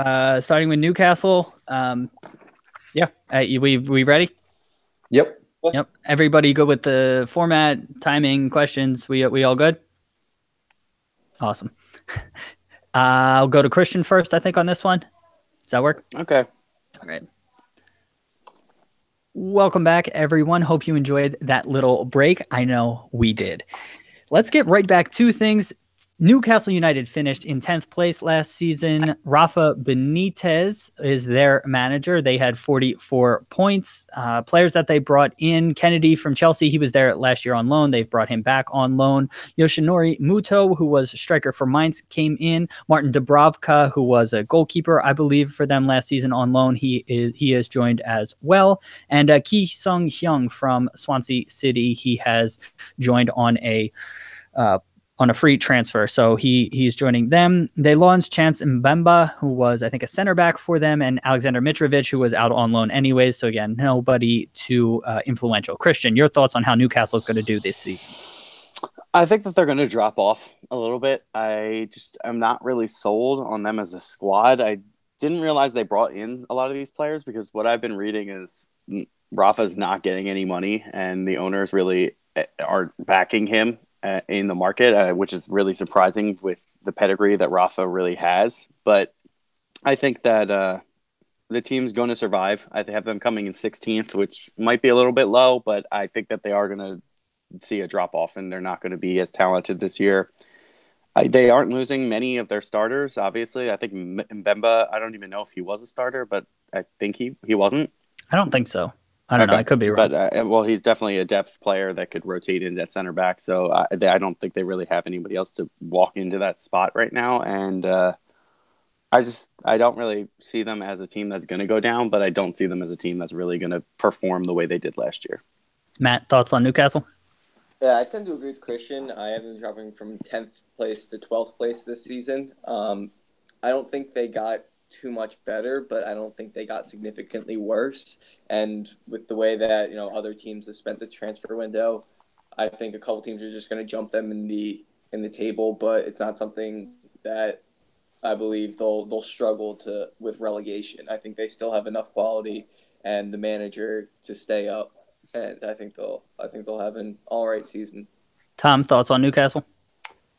Starting with Newcastle. Yeah. We ready? Yep. Yep. Everybody good with the format, timing, questions? We all good? Awesome. I'll go to Christian first, I think, on this one. Does that work? Okay. All right. Welcome back, everyone. Hope you enjoyed that little break. I know we did. Let's get right back to things. Newcastle United finished in 10th place last season. Rafa Benitez is their manager. They had 44 points. Players that they brought in, Kennedy from Chelsea, he was there last year on loan. They've brought him back on loan. Yoshinori Muto, who was striker for Mainz, came in. Martin Dubravka, who was a goalkeeper, I believe, for them last season on loan, he has joined as well. And Ki Sung Hyung from Swansea City, he has joined on a free transfer. So he's joining them. They launched Chance Mbemba, who was, I think, a center back for them, and Alexander Mitrovic, who was out on loan anyways. So again, nobody too influential. Christian, your thoughts on how Newcastle is going to do this season? I think that they're going to drop off a little bit. I'm not really sold on them as a squad. I didn't realize they brought in a lot of these players, because what I've been reading is Rafa's not getting any money, and the owners really aren't backing him in the market, which is really surprising with the pedigree that Rafa really has. But I think that the team's going to survive. I have them coming in 16th, which might be a little bit low, but I think that they are going to see a drop off, and they're not going to be as talented this year. They aren't losing many of their starters, obviously. I think Mbemba, I don't even know if he was a starter, but I think he wasn't. I don't think so. I don't know. I could be wrong. But he's definitely a depth player that could rotate into that center back. So I don't think they really have anybody else to walk into that spot right now. And I don't really see them as a team that's going to go down, but I don't see them as a team that's really going to perform the way they did last year. Matt, thoughts on Newcastle? Yeah, I tend to agree with Christian. I have them dropping from 10th place to 12th place this season. I don't think they got too much better, but I don't think they got significantly worse. And with the way that other teams have spent the transfer window, I think a couple teams are just going to jump them in the table. But it's not something that I believe they'll struggle with relegation. I think they still have enough quality and the manager to stay up, and I think they'll have an all right season. Tom, thoughts on Newcastle?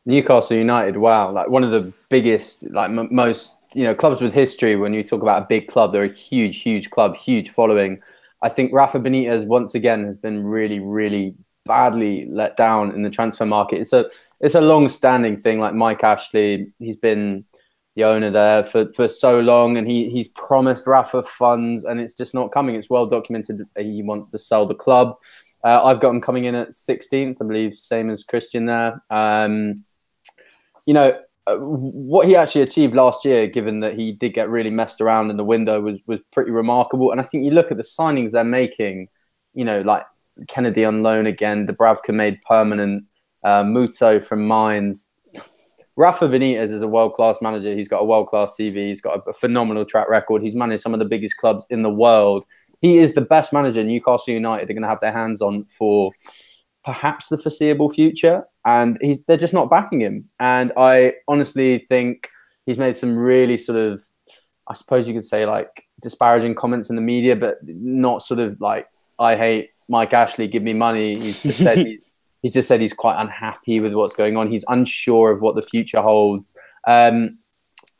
Newcastle United, wow, like one of the biggest, like most clubs with history. When you talk about a big club, they're a huge club, huge following. I think Rafa Benitez once again has been really, really badly let down in the transfer market. It's a long-standing thing. Like Mike Ashley, he's been the owner there for so long, and he's promised Rafa funds, and it's just not coming. It's well documented he wants to sell the club. I've got him coming in at 16th, I believe, same as Christian there. What he actually achieved last year, given that he did get really messed around in the window, was pretty remarkable. And I think you look at the signings they're making, like Kennedy on loan again, Dubravka made permanent, Muto from Mainz. Rafa Benitez is a world-class manager. He's got a world-class CV. He's got a phenomenal track record. He's managed some of the biggest clubs in the world. He is the best manager Newcastle United are going to have their hands on for perhaps the foreseeable future, and they're just not backing him. And I honestly think he's made some really sort of, I suppose you could say, like disparaging comments in the media, but not sort of like, I hate Mike Ashley, give me money. He's just said he's quite unhappy with what's going on. He's unsure of what the future holds.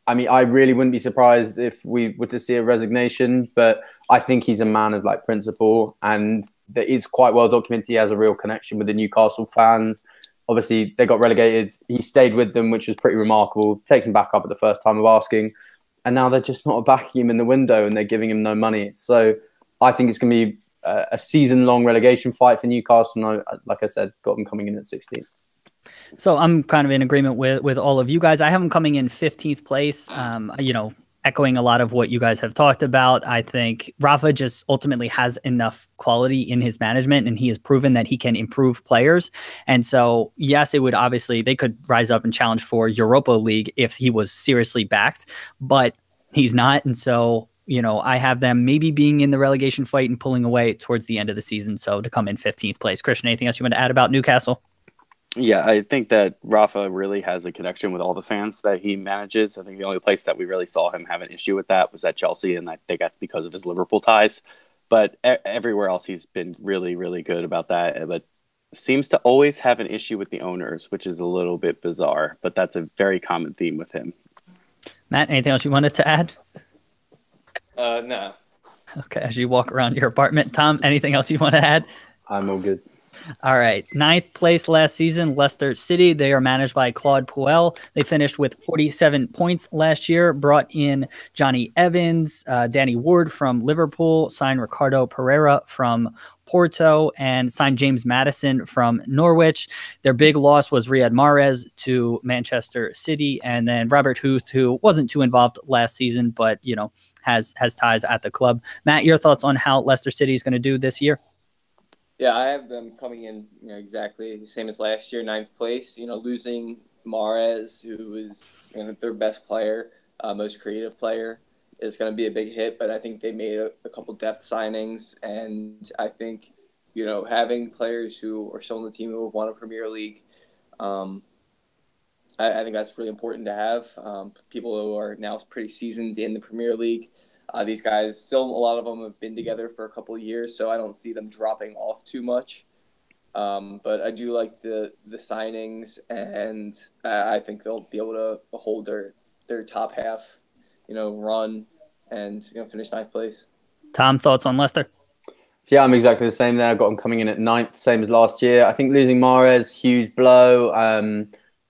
I mean, I really wouldn't be surprised if we were to see a resignation, but I think he's a man of like principle, and that is quite well documented. He has a real connection with the Newcastle fans. Obviously, they got relegated. He stayed with them, which was pretty remarkable. Taken back up at the first time of asking, and now they're just not backing him in the window, and they're giving him no money. So I think it's going to be a season-long relegation fight for Newcastle. And like I said, got them coming in at 16th. So I'm kind of in agreement with all of you guys. I have them coming in 15th place. Echoing a lot of what you guys have talked about. I think Rafa just ultimately has enough quality in his management, and he has proven that he can improve players. And so, yes, it would obviously, they could rise up and challenge for Europa League if he was seriously backed, but he's not. And so, I have them maybe being in the relegation fight and pulling away towards the end of the season. So to come in 15th place. Christian, anything else you want to add about Newcastle? Yeah, I think that Rafa really has a connection with all the fans that he manages. I think the only place that we really saw him have an issue with that was at Chelsea, and I think that's because of his Liverpool ties. But everywhere else, he's been really, really good about that. But seems to always have an issue with the owners, which is a little bit bizarre. But that's a very common theme with him. Matt, anything else you wanted to add? No. Okay, as you walk around your apartment. Tom, anything else you want to add? I'm all good. All right. 9th place last season, Leicester City. They are managed by Claude Puel. They finished with 47 points last year, brought in Johnny Evans, Danny Ward from Liverpool, signed Ricardo Pereira from Porto, and signed James Maddison from Norwich. Their big loss was Riyad Mahrez to Manchester City, and then Robert Huth, who wasn't too involved last season, but, has ties at the club. Matt, your thoughts on how Leicester City is going to do this year? Yeah, I have them coming in, exactly the same as last year, 9th place. Losing Mahrez, who is their best player, most creative player, is going to be a big hit. But I think they made a couple depth signings, and I think having players who are still on the team who have won a Premier League, I think that's really important to have. People who are now pretty seasoned in the Premier League. These guys, still a lot of them have been together for a couple of years, so I don't see them dropping off too much. But I do like the signings, and I think they'll be able to hold their top half, run and finish 9th place. Tom, thoughts on Leicester? So yeah, I'm exactly the same there. I've got them coming in at 9th, same as last year. I think losing Mahrez, huge blow.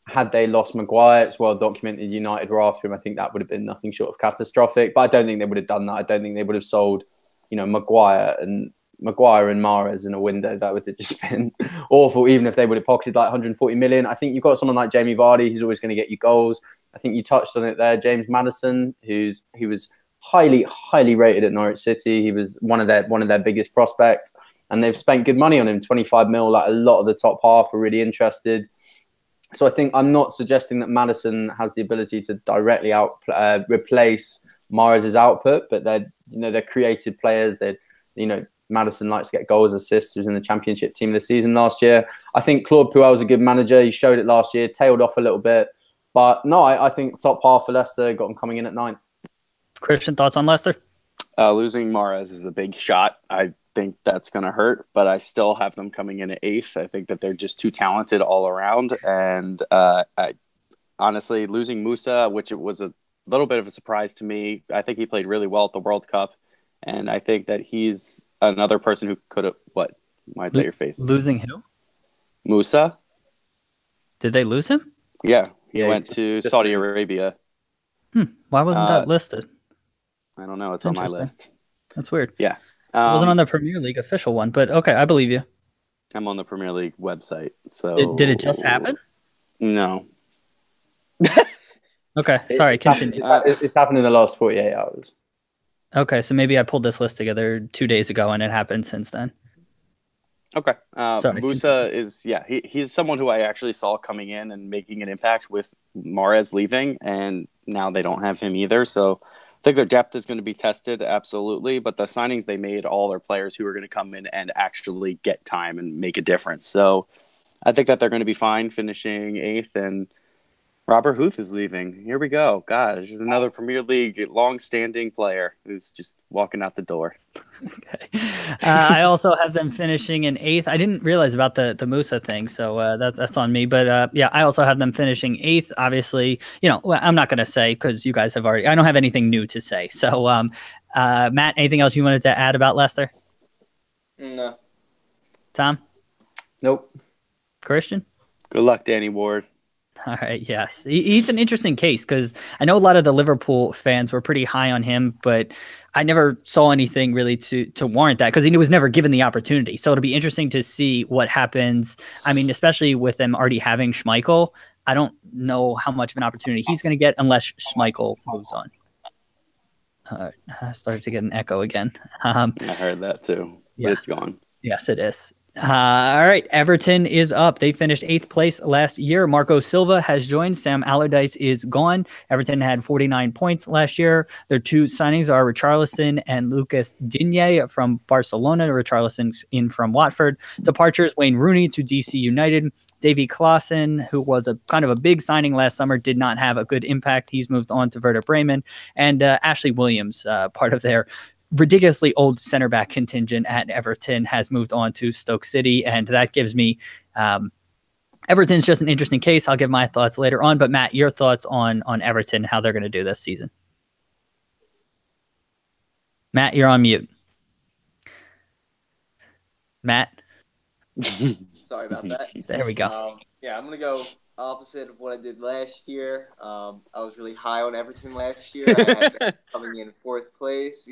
Had they lost Maguire, it's well documented United were after him. I think that would have been nothing short of catastrophic. But I don't think they would have done that. I don't think they would have sold, Maguire and Mahrez in a window. That would have just been awful, even if they would have pocketed like 140 million. I think you've got someone like Jamie Vardy, who's always going to get you goals. I think you touched on it there. James Maddison, he was highly, highly rated at Norwich City. He was one of their biggest prospects, and they've spent good money on him, 25 mil. Like a lot of the top half are really interested. So I think I'm not suggesting that Maddison has the ability to directly replace Mahrez's output, but they're creative players. Maddison likes to get goals, assists. He was in the championship team this season last year. I think Claude Puel is a good manager. He showed it last year, tailed off a little bit, but no, I think top half for Leicester, got them coming in at 9th. Christian, thoughts on Leicester? Losing Mahrez is a big shot. I think that's going to hurt, but I still have them coming in at 8th. I think that they're just too talented all around. And honestly, losing Musa, which it was a little bit of a surprise to me, I think he played really well at the World Cup. And I think that he's another person who could have, what? Why is that your face? Losing who? Musa. Did they lose him? Yeah, he went to Saudi Arabia. Why wasn't that listed? I don't know. It's on my list. That's weird. Yeah. It wasn't on the Premier League official one, but okay, I believe you. I'm on the Premier League website. So Did it just happen? No. Okay, sorry, continue. It's happened in the last 48 hours. Okay, so maybe I pulled this list together 2 days ago and it happened since then. Okay. Sorry, Musa is, he's someone who I actually saw coming in and making an impact with Mahrez leaving, and now they don't have him either. So I think their depth is going to be tested, absolutely. But the signings they made, all their players who are going to come in and actually get time and make a difference. So I think that they're going to be fine finishing 8th, and Robert Huth is leaving. Here we go. God, it's just another Premier League long-standing player who's just walking out the door. Okay. I also have them finishing in 8th. I didn't realize about the Musa thing, so that's on me. But I also have them finishing 8th. Obviously, I'm not going to say because you guys have already. I don't have anything new to say. So, Matt, anything else you wanted to add about Leicester? No. Tom? Nope. Christian? Good luck, Danny Ward. All right, yes. He's an interesting case because I know a lot of the Liverpool fans were pretty high on him, but I never saw anything really to warrant that because he was never given the opportunity. So it'll be interesting to see what happens. I mean, especially with them already having Schmeichel, I don't know how much of an opportunity he's going to get unless Schmeichel moves on. I started to get an echo again. I heard that too, but yeah. it's gone. Yes, it is. All right, Everton is up. They finished 8th place last year. Marco Silva has joined. Sam Allardyce is gone. Everton had 49 points last year. Their two signings are Richarlison and Lucas Digne from Barcelona. Richarlison's in from Watford. Departures, Wayne Rooney to DC United. Davy Klaassen, who was a kind of a big signing last summer, did not have a good impact. He's moved on to Werder Bremen. And Ashley Williams, part of their ridiculously old center back contingent at Everton, has moved on to Stoke City, and that gives me Everton's just an interesting case. I'll give my thoughts later on, but Matt, your thoughts on Everton, how they're going to do this season. Matt, you're on mute. Matt. Sorry about that. There we go. Yeah, I'm gonna go opposite of what I did last year. I was really high on Everton last year. I had them coming in 4th place.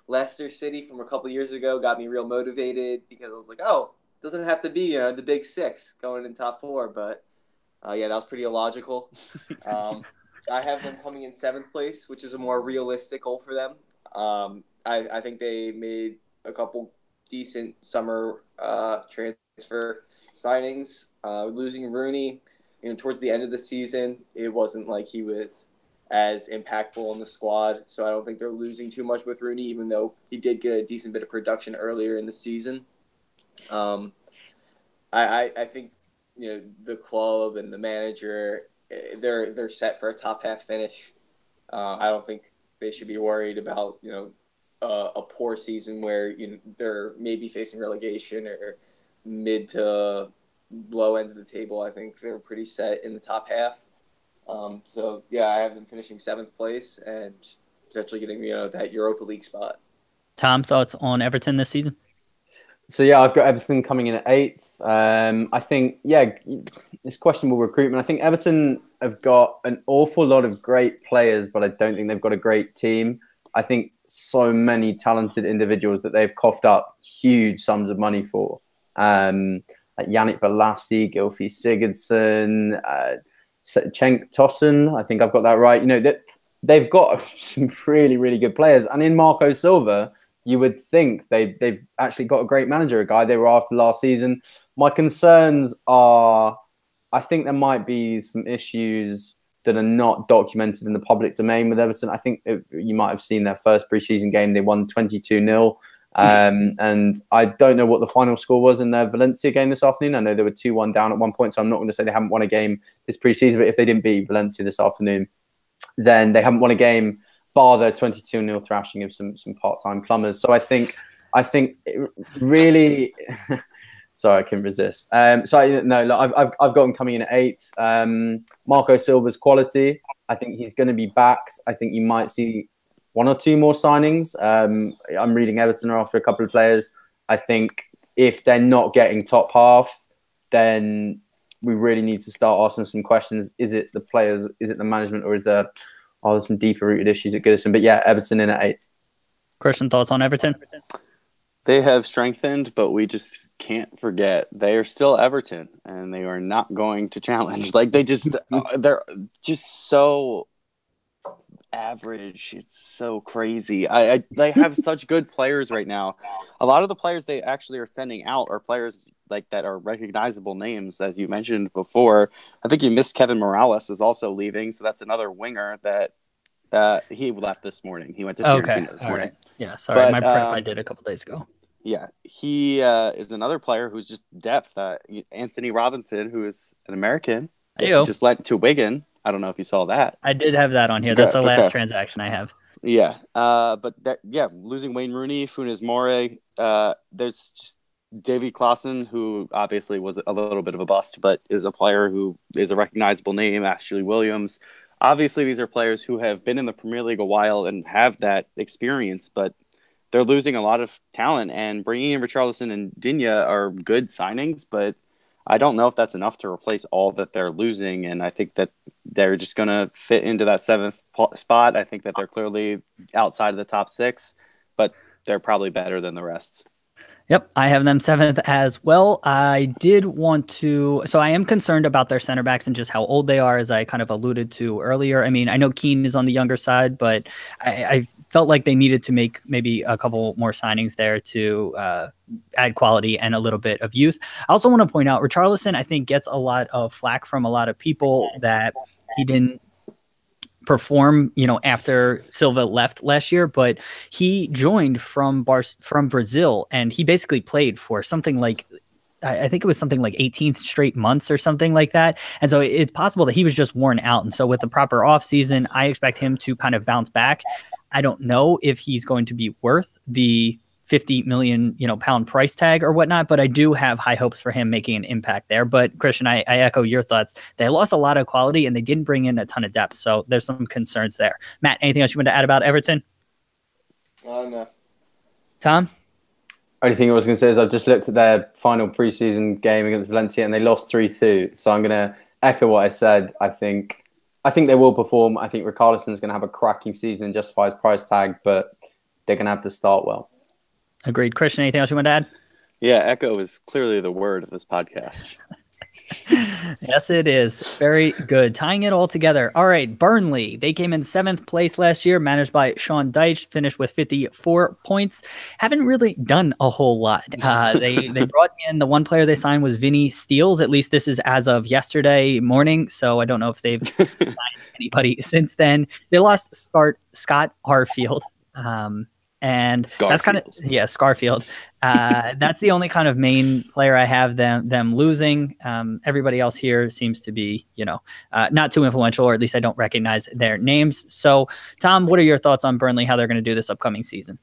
Leicester City from a couple years ago got me real motivated because I was like, oh, it doesn't have to be the big 6 going in top 4, but yeah, that was pretty illogical. I have them coming in 7th place, which is a more realistic goal for them. I think they made a couple decent summer transfer signings. Losing Rooney, towards the end of the season, it wasn't like he was as impactful in the squad. So I don't think they're losing too much with Rooney, even though he did get a decent bit of production earlier in the season. I think the club and the manager, they're set for a top half finish. I don't think they should be worried about a poor season where they're maybe facing relegation or mid to low end of the table. I think they're pretty set in the top half. So yeah, I have them finishing 7th place and potentially getting that Europa League spot. Tom, thoughts on Everton this season? So yeah, I've got Everton coming in at 8th. I think it's questionable recruitment. I think Everton have got an awful lot of great players, but I don't think they've got a great team. I think so many talented individuals that they've coughed up huge sums of money for. Like Yannick Bolasie, Gylfi Sigurdsson, Cenk Tosun, I think I've got that right. That they've got some really, really good players. And in Marco Silva, you would think they've actually got a great manager, a guy they were after last season. My concerns are, I think there might be some issues that are not documented in the public domain with Everton. I think you might have seen their first preseason game. They won 22-0. And I don't know what the final score was in their Valencia game this afternoon. I know they were 2-1 down at one point, so I'm not going to say they haven't won a game this preseason, but if they didn't beat Valencia this afternoon, then they haven't won a game bar their 22-0 thrashing of some part-time plumbers. So I think it really sorry, I couldn't resist. I've got them coming in at 8th. Marco Silva's quality, I think he's going to be backed. I think you might see 1 or 2 more signings. I'm reading Everton are after a couple of players. I think if they're not getting top half, then we really need to start asking some questions. Is it the players? Is it the management? Or is there's some deeper rooted issues at Goodison? But yeah, Everton in at 8th. Christian, thoughts on Everton? They have strengthened, but we just can't forget they are still Everton, and they are not going to challenge. Like they're just so average. It's so crazy. They have such good players right now. A lot of the players they actually are sending out are players like that are recognizable names, as you mentioned before. I think you missed Kevin Morales is also leaving, so that's another winger that he left this morning. He went to Fiorentina this morning. Right. Yeah, sorry, my prep I did a couple days ago. Yeah, he is another player who's just depth. Anthony Robinson, who is an American, just went to Wigan. I don't know if you saw that. I did have that on here. That's the last transaction I have. Yeah. Losing Wayne Rooney, Funes Mori. There's just Davy Klaassen, who obviously was a little bit of a bust, but is a player who is a recognizable name. Ashley Williams. Obviously, these are players who have been in the Premier League a while and have that experience, but they're losing a lot of talent. And bringing in Richarlison and Digne are good signings, but I don't know if that's enough to replace all that they're losing, and I think that they're just going to fit into that seventh spot. I think that they're clearly outside of the top six, but they're probably better than the rest. Yep, I have them seventh as well. I did want to, so I am concerned about their center backs and just how old they are, as I kind of alluded to earlier. I mean, I know Keane is on the younger side, but I felt like they needed to make maybe a couple more signings there to add quality and a little bit of youth. I also want to point out, Richarlison, I think, gets a lot of flack from a lot of people that he didn't perform, after Silva left last year, but he joined from Brazil, and he basically played for something like, I think it was something like 18 straight months or something like that. And so it's possible that he was just worn out. And so with the proper offseason, I expect him to kind of bounce back. I don't know if he's going to be worth the 50 million, pound price tag or whatnot, but I do have high hopes for him making an impact there. But Christian, I echo your thoughts. They lost a lot of quality and they didn't bring in a ton of depth. So there's some concerns there. Matt, anything else you want to add about Everton? No. Tom? Only thing I was going to say is I've just looked at their final preseason game against Valencia and they lost 3-2. So I'm going to echo what I said. I think they will perform. I think Richarlison's going to have a cracking season and justify his price tag, but they're going to have to start well. Agreed. Christian, anything else you want to add? Yeah, echo is clearly the word of this podcast. Yes, it is. Very good. Tying it all together. All right, Burnley. They came in 7th place last year, managed by Sean Dyche, finished with 54 points. Haven't really done a whole lot. They brought in, the one player they signed was Vinny Steels. At least this is as of yesterday morning, so I don't know if they've signed anybody since then. They lost Scott Harfield. And that's kind of, Scarfield. That's the only kind of main player I have them losing. Everybody else here seems to be, not too influential, or at least I don't recognize their names. So, Tom, what are your thoughts on Burnley, how they're going to do this upcoming season?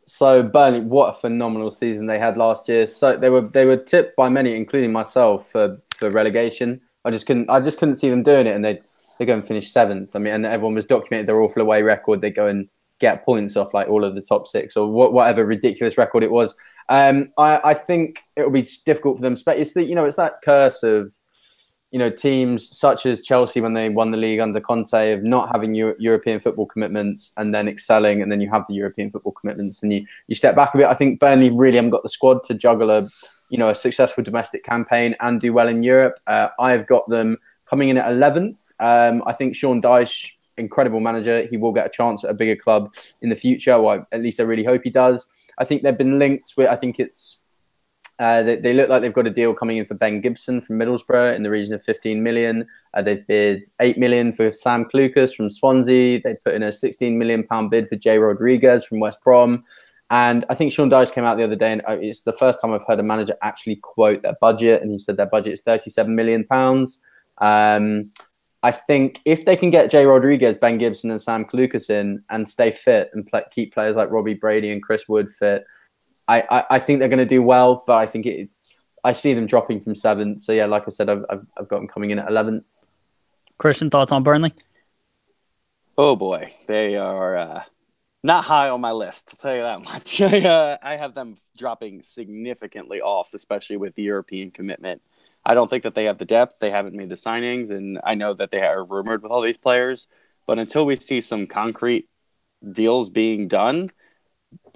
So Burnley, what a phenomenal season they had last year. So they were tipped by many, including myself, for relegation. I just couldn't see them doing it, and they go and finish 7th. I mean, and everyone was documented their awful away record. They go and get points off like all of the top 6 or whatever ridiculous record it was. I think it will be difficult for them. It's that curse of teams such as Chelsea when they won the league under Conte of not having European football commitments and then excelling, and then you have the European football commitments and you step back a bit. I think Burnley really haven't got the squad to juggle a successful domestic campaign and do well in Europe. I've got them coming in at 11th. I think Sean Dyche, incredible manager. He will get a chance at a bigger club in the future. Well, at least I really hope he does. I think they've been linked with, I think it's, they look like they've got a deal coming in for Ben Gibson from Middlesbrough in the region of 15 million. They've bid 8 million for Sam Clucas from Swansea. They put in a 16 million pound bid for Jay Rodriguez from West Brom. And I think Sean Dyche came out the other day, and it's the first time I've heard a manager actually quote their budget. And he said their budget is 37 million pounds. I think if they can get Jay Rodriguez, Ben Gibson and Sam Clucas in and stay fit and keep players like Robbie Brady and Chris Wood fit, I think they're going to do well. But I think I see them dropping from 7th. So yeah, like I said, I've got them coming in at 11th. Christian, thoughts on Burnley? Oh boy, they are not high on my list, I'll tell you that much. I have them dropping significantly off, especially with the European commitment. I don't think that they have the depth. They haven't made the signings, and I know that they are rumored with all these players. But until we see some concrete deals being done,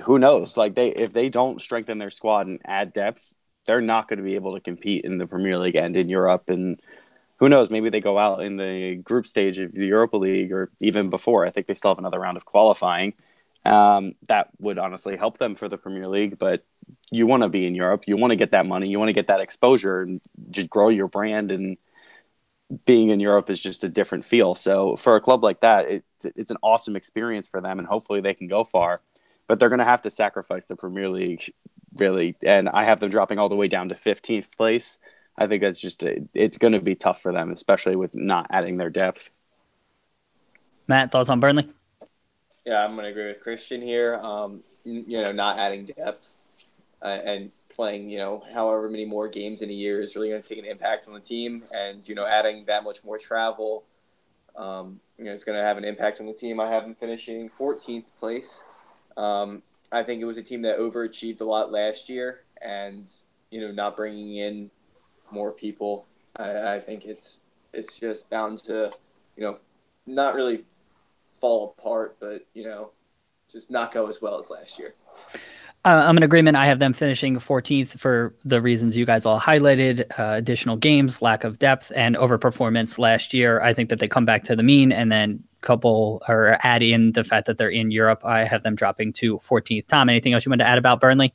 who knows? Like if they don't strengthen their squad and add depth, they're not going to be able to compete in the Premier League and in Europe. And who knows? Maybe they go out in the group stage of the Europa League or even before. I think they still have another round of qualifying. That would honestly help them for the Premier League, but you want to be in Europe. You want to get that money. You want to get that exposure and just grow your brand. And being in Europe is just a different feel. So for a club like that, it's an awesome experience for them, and hopefully they can go far. But they're going to have to sacrifice the Premier League, really. And I have them dropping all the way down to 15th place. I think that's just it's going to be tough for them, especially with not adding their depth. Matt, thoughts on Burnley? Yeah, I'm going to agree with Christian here. Not adding depth and playing, however many more games in a year is really going to take an impact on the team. And, adding that much more travel, it's going to have an impact on the team. I have them finishing 14th place. I think it was a team that overachieved a lot last year and, not bringing in more people. I think it's just bound to, not really fall apart, but just not go as well as last year. I'm in agreement. I have them finishing 14th for the reasons you guys all highlighted, additional games, lack of depth, and overperformance last year. I think that they come back to the mean and then add in the fact that they're in Europe. I have them dropping to 14th. Tom, anything else you want to add about Burnley?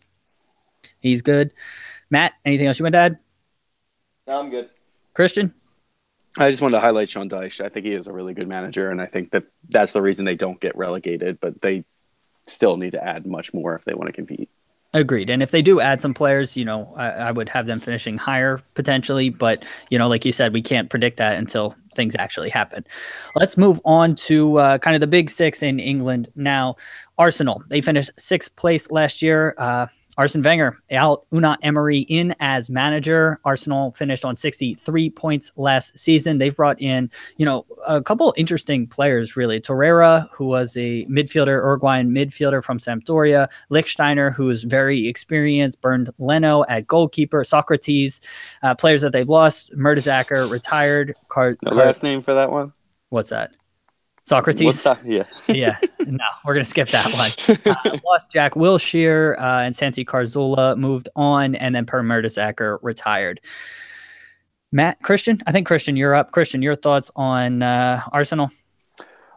He's good. Matt, anything else you want to add? No, I'm good. Christian? I just wanted to highlight Sean Dyche. I think he is a really good manager, and I think that that's the reason they don't get relegated, but they still need to add much more if they want to compete. Agreed. And if they do add some players, I would have them finishing higher potentially. But, like you said, we can't predict that until things actually happen. Let's move on to kind of the big six in England now. Arsenal, they finished 6th place last year. Arsene Wenger out Unai Emery in as manager. Arsenal finished on 63 points last season. They've brought in, a couple interesting players, really. Torreira, who was a Uruguayan midfielder from Sampdoria. Lichtsteiner, who is very experienced. Bernd Leno at goalkeeper. Socrates, players that they've lost. Mertesacker retired. Last name for that one? What's that? Socrates? Yeah. Yeah. No, we're going to skip that one. Lost Jack Wilshere and Santi Cazorla moved on, and then Per Mertesacker retired. Christian, you're up. Christian, your thoughts on Arsenal?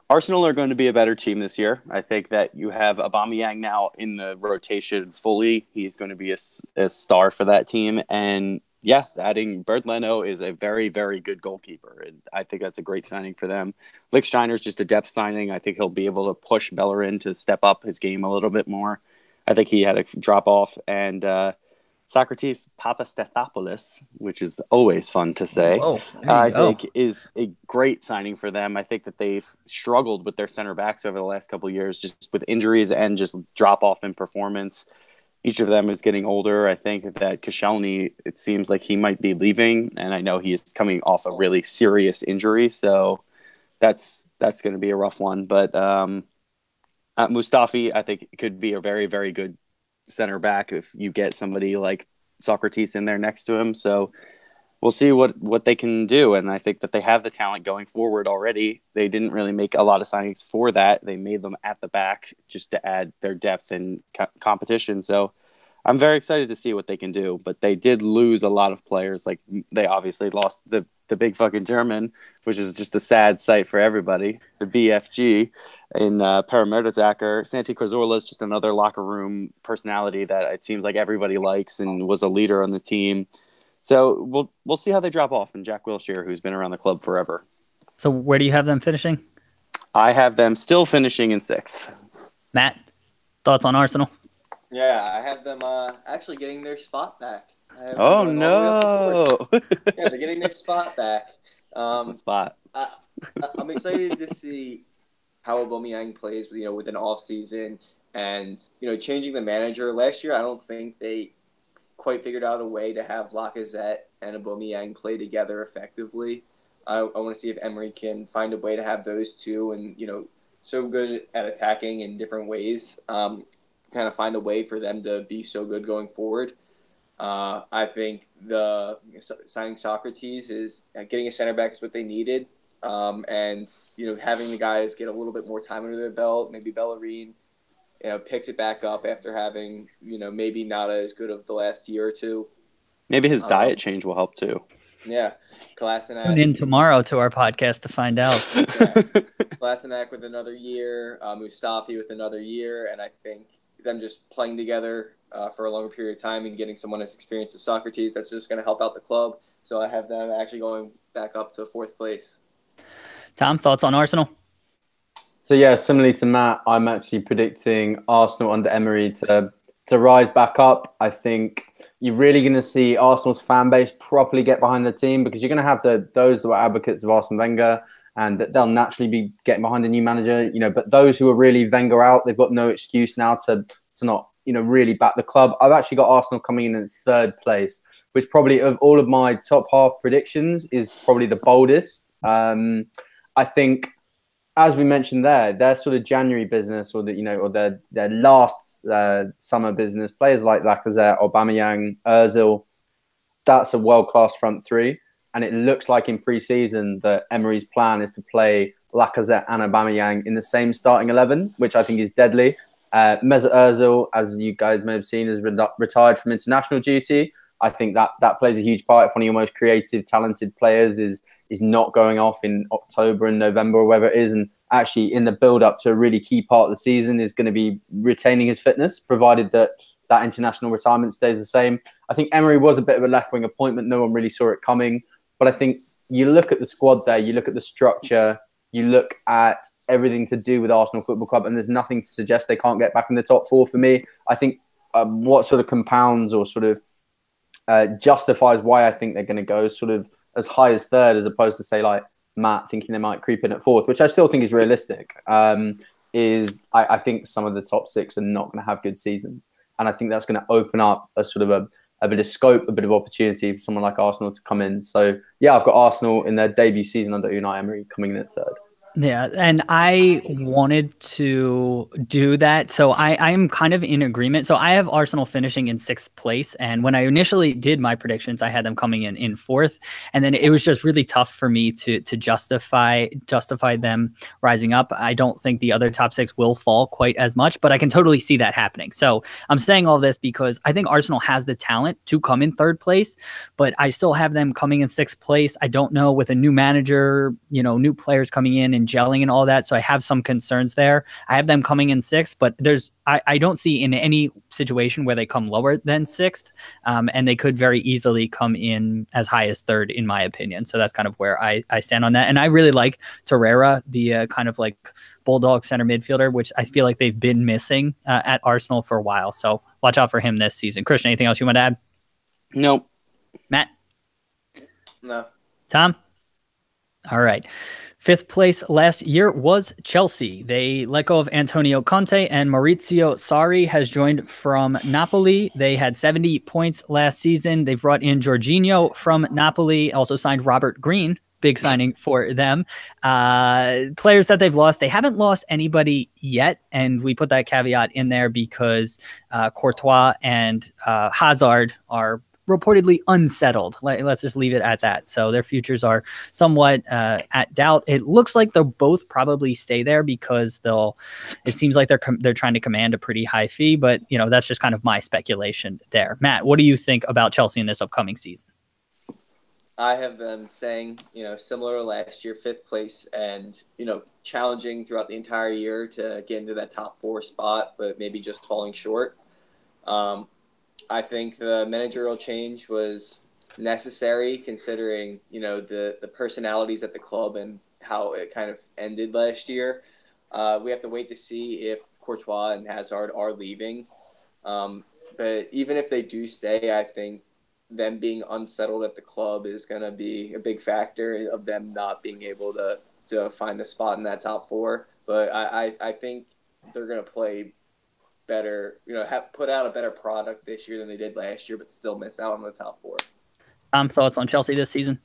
Arsenal are going to be a better team this year. I think that you have Aubameyang now in the rotation fully. He's going to be a star for that team. And yeah, adding Bernd Leno is a very, very good goalkeeper. And I think that's a great signing for them. Lichtsteiner's just a depth signing. I think he'll be able to push Bellerin to step up his game a little bit more. I think he had a drop off. And Socrates Papastathopoulos, which is always fun to say, I think is a great signing for them. I think that they've struggled with their center backs over the last couple of years, just with injuries and just drop off in performance. Each of them is getting older. I think that Koscielny, it seems like he might be leaving, and I know he is coming off a really serious injury, so that's going to be a rough one. But Mustafi, I think, could be a very, very good center back if you get somebody like Socrates in there next to him. So we'll see what they can do, and I think that they have the talent going forward already. They didn't really make a lot of signings for that. They made them at the back just to add their depth and competition. So I'm very excited to see what they can do, but they did lose a lot of players. Like, they obviously lost the big fucking German, which is just a sad sight for everybody. The BFG in Per Mertesacker. Santi Cazorla is just another locker room personality that it seems like everybody likes and was a leader on the team. So we'll see how they drop off. And Jack Wilshere, who's been around the club forever. So where do you have them finishing? I have them still finishing in 6th. Matt, thoughts on Arsenal? Yeah, I have them actually getting their spot back. Oh, no. Yeah, they're getting their spot back. That's my spot. I'm excited to see how Aubameyang plays, with an off season and, changing the manager. Last year, I don't think they quite figured out a way to have Lacazette and Aubameyang play together effectively. I want to see if Emery can find a way to have those two and, so good at attacking in different ways, kind of find a way for them to be so good going forward. I think the signing Socrates is getting a center back is what they needed. And, having the guys get a little bit more time under their belt, maybe Bellerin, picks it back up after having, maybe not as good of the last year or two. Maybe his diet change will help too. Yeah. Kolasinac. Tune in tomorrow to our podcast to find out. Kolasinac with another year, Mustafi with another year, and I think them just playing together for a longer period of time and getting someone as experienced as Socrates, that's just going to help out the club. So I have them actually going back up to 4th place. Tom, thoughts on Arsenal? So yeah, similarly to Matt, I'm actually predicting Arsenal under Emery to rise back up. I think you're really going to see Arsenal's fan base properly get behind the team, because you're going to have those that were advocates of Arsene Wenger, and that they'll naturally be getting behind a new manager. But those who are really Wenger out, they've got no excuse now to not really back the club. I've actually got Arsenal coming in 3rd place, which probably of all of my top half predictions is probably the boldest. I think, as we mentioned their sort of January business, or their last summer business, players like Lacazette, Aubameyang, Ozil, that's a world-class front three. And it looks like in pre-season that Emery's plan is to play Lacazette and Aubameyang in the same starting 11, which I think is deadly. Mesut Ozil, as you guys may have seen, has retired from international duty. I think that plays a huge part. If one of your most creative, talented players is not going off in October and November or whatever it is, and actually in the build-up to a really key part of the season is going to be retaining his fitness, provided that international retirement stays the same. I think Emery was a bit of a left-wing appointment. No one really saw it coming. But I think you look at the squad there, you look at the structure, you look at everything to do with Arsenal Football Club, and there's nothing to suggest they can't get back in the top four for me. I think what sort of compounds or sort of justifies why I think they're going to go sort of as high as third, as opposed to, say, like Matt thinking they might creep in at fourth, which I still think is realistic, is I think some of the top six are not going to have good seasons. And I think that's going to open up a sort of a bit of scope, a bit of opportunity for someone like Arsenal to come in. So, yeah, I've got Arsenal in their debut season under Unai Emery coming in at third. Yeah, and I wanted to do that. So I'm kind of in agreement. So I have Arsenal finishing in 6th place. And when I initially did my predictions, I had them coming in 4th. And then it was just really tough for me to justify them rising up. I don't think the other top 6 will fall quite as much, but I can totally see that happening. So I'm saying all this because I think Arsenal has the talent to come in 3rd place, but I still have them coming in 6th place. I don't know, with a new manager, new players coming in and gelling and all that. So I have some concerns there. I have them coming in 6th, but I don't see in any situation where they come lower than 6th. And they could very easily come in as high as 3rd, in my opinion. So that's kind of where I stand on that. And I really like Torreira, the kind of like bulldog center midfielder, which I feel like they've been missing at Arsenal for a while. So watch out for him this season. Christian, anything else you want to add? Nope. Matt? No. Tom? All right. 5th place last year was Chelsea. They let go of Antonio Conte, and Maurizio Sarri has joined from Napoli. They had 70 points last season. They've brought in Jorginho from Napoli, also signed Robert Green. Big signing for them. Players that they've lost, they haven't lost anybody yet, and we put that caveat in there because Courtois and Hazard are reportedly unsettled. Let's just leave it at that. So their futures are somewhat at doubt. It looks like they'll both probably stay there because it seems like they're trying to command a pretty high fee, but that's just kind of my speculation there. Matt, what do you think about Chelsea in this upcoming season? I have them staying, similar to last year, 5th place, and, challenging throughout the entire year to get into that top 4 spot, but maybe just falling short. I think the managerial change was necessary considering, the personalities at the club and how it kind of ended last year. We have to wait to see if Courtois and Hazard are leaving. But even if they do stay, I think them being unsettled at the club is going to be a big factor of them not being able to find a spot in that top 4. But I think they're going to play better, put out a better product this year than they did last year, but still miss out on the top 4. Thoughts on Chelsea this season?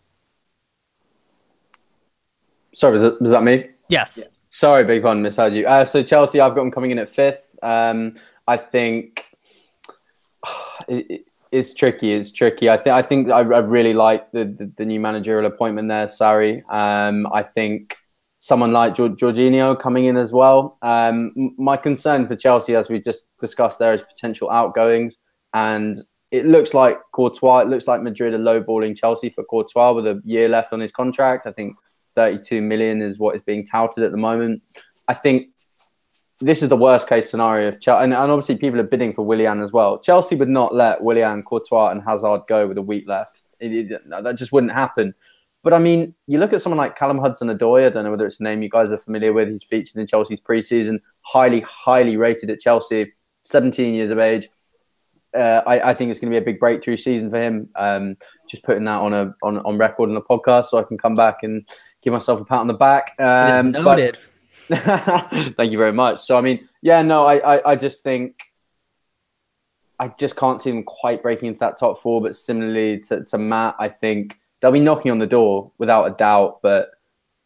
Sorry, was that me? Yes. Yeah. Sorry, big pardon, misheard you. So Chelsea, I've got them coming in at 5th. I think it's tricky. It's tricky. I think I really like the new managerial appointment there, Sarri. I think someone like Jorginho coming in as well. My concern for Chelsea, as we just discussed there, is potential outgoings. And it looks like Courtois, it looks like Madrid are lowballing Chelsea for Courtois with a year left on his contract. I think 32 million is what is being touted at the moment. I think this is the worst case scenario of Chelsea. And obviously people are bidding for Willian as well. Chelsea would not let Willian, Courtois and Hazard go with a week left. That just wouldn't happen. But I mean, you look at someone like Callum Hudson-Odoi. I don't know whether it's a name you guys are familiar with. He's featured in Chelsea's preseason, highly, highly rated at Chelsea, 17 years of age. I think it's going to be a big breakthrough season for him. Just putting that on record on the podcast so I can come back and give myself a pat on the back. It is noted. Thank you very much. So, I mean, yeah, no, I just think I just can't see them quite breaking into that top 4. But similarly to Matt, I think they'll be knocking on the door without a doubt, but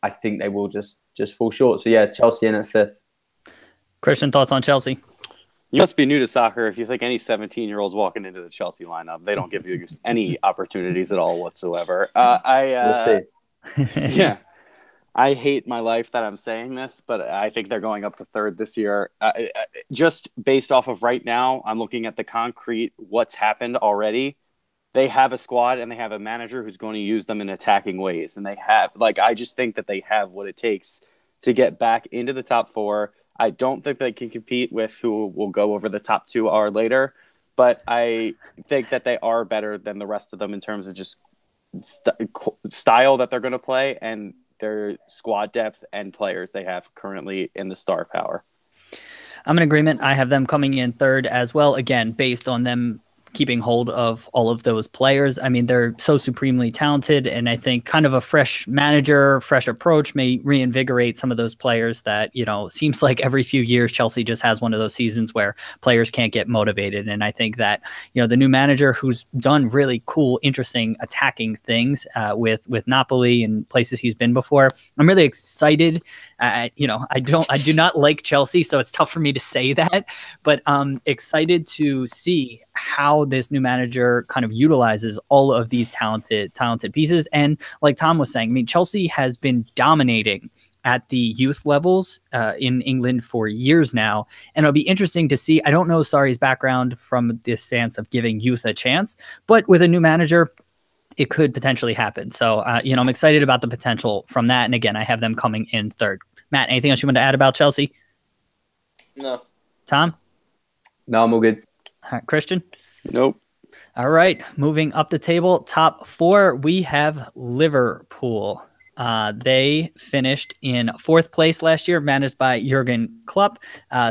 I think they will just fall short. So, yeah, Chelsea in at 5th. Christian, thoughts on Chelsea? You must be new to soccer if you think any 17-year-olds walking into the Chelsea lineup, they don't give you any opportunities at all whatsoever. We'll see. Yeah, I hate my life that I'm saying this, but I think they're going up to third this year. Just based off of right now, I'm looking at the concrete, what's happened already. They have a squad and they have a manager who's going to use them in attacking ways. And they have, I just think that they have what it takes to get back into the top four. I don't think they can compete with who will go over the top 2 hour later, but I think that they are better than the rest of them in terms of just style that they're going to play and their squad depth and players they have currently in the star power. I'm in agreement. I have them coming in third as well, again, based on them keeping hold of all of those players. I mean, they're so supremely talented, and I think kind of a fresh manager, fresh approach may reinvigorate some of those players that, seems like every few years Chelsea just has one of those seasons where players can't get motivated. And I think that, the new manager who's done really cool, interesting attacking things with Napoli and places he's been before, I'm really excited. I do not like Chelsea, so it's tough for me to say that, but I'm excited to see how this new manager kind of utilizes all of these talented pieces. And like Tom was saying, I mean, Chelsea has been dominating at the youth levels in England for years now. And it'll be interesting to see. I don't know Sarri's background from this stance of giving youth a chance, but with a new manager, it could potentially happen. So, I'm excited about the potential from that. And again, I have them coming in third. Matt, anything else you want to add about Chelsea? No. Tom? No, I'm all good. Christian? Nope. All right. Moving up the table, top 4, we have Liverpool. They finished in 4th place last year, managed by Jurgen Klopp,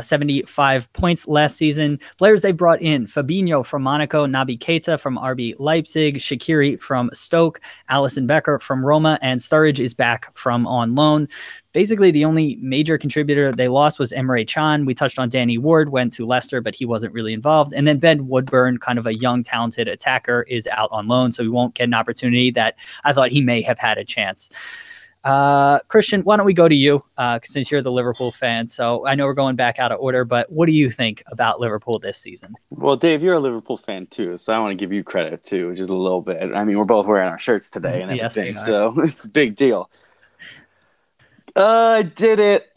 75 points last season. Players they brought in: Fabinho from Monaco, Naby Keita from RB Leipzig, Shaqiri from Stoke, Alisson Becker from Roma, and Sturridge is back from on loan. Basically, the only major contributor they lost was Emre Can. We touched on Danny Ward, went to Leicester, but he wasn't really involved. And then Ben Woodburn, kind of a young, talented attacker, is out on loan, so he won't get an opportunity that I thought he may have had a chance. Christian, why don't we go to you, since you're the Liverpool fan? So I know we're going back out of order, but what do you think about Liverpool this season? Well, Dave, you're a Liverpool fan too, so I want to give you credit too, just a little bit. I mean, we're both wearing our shirts today and Yes, everything, we are. so it's a big deal. I did it.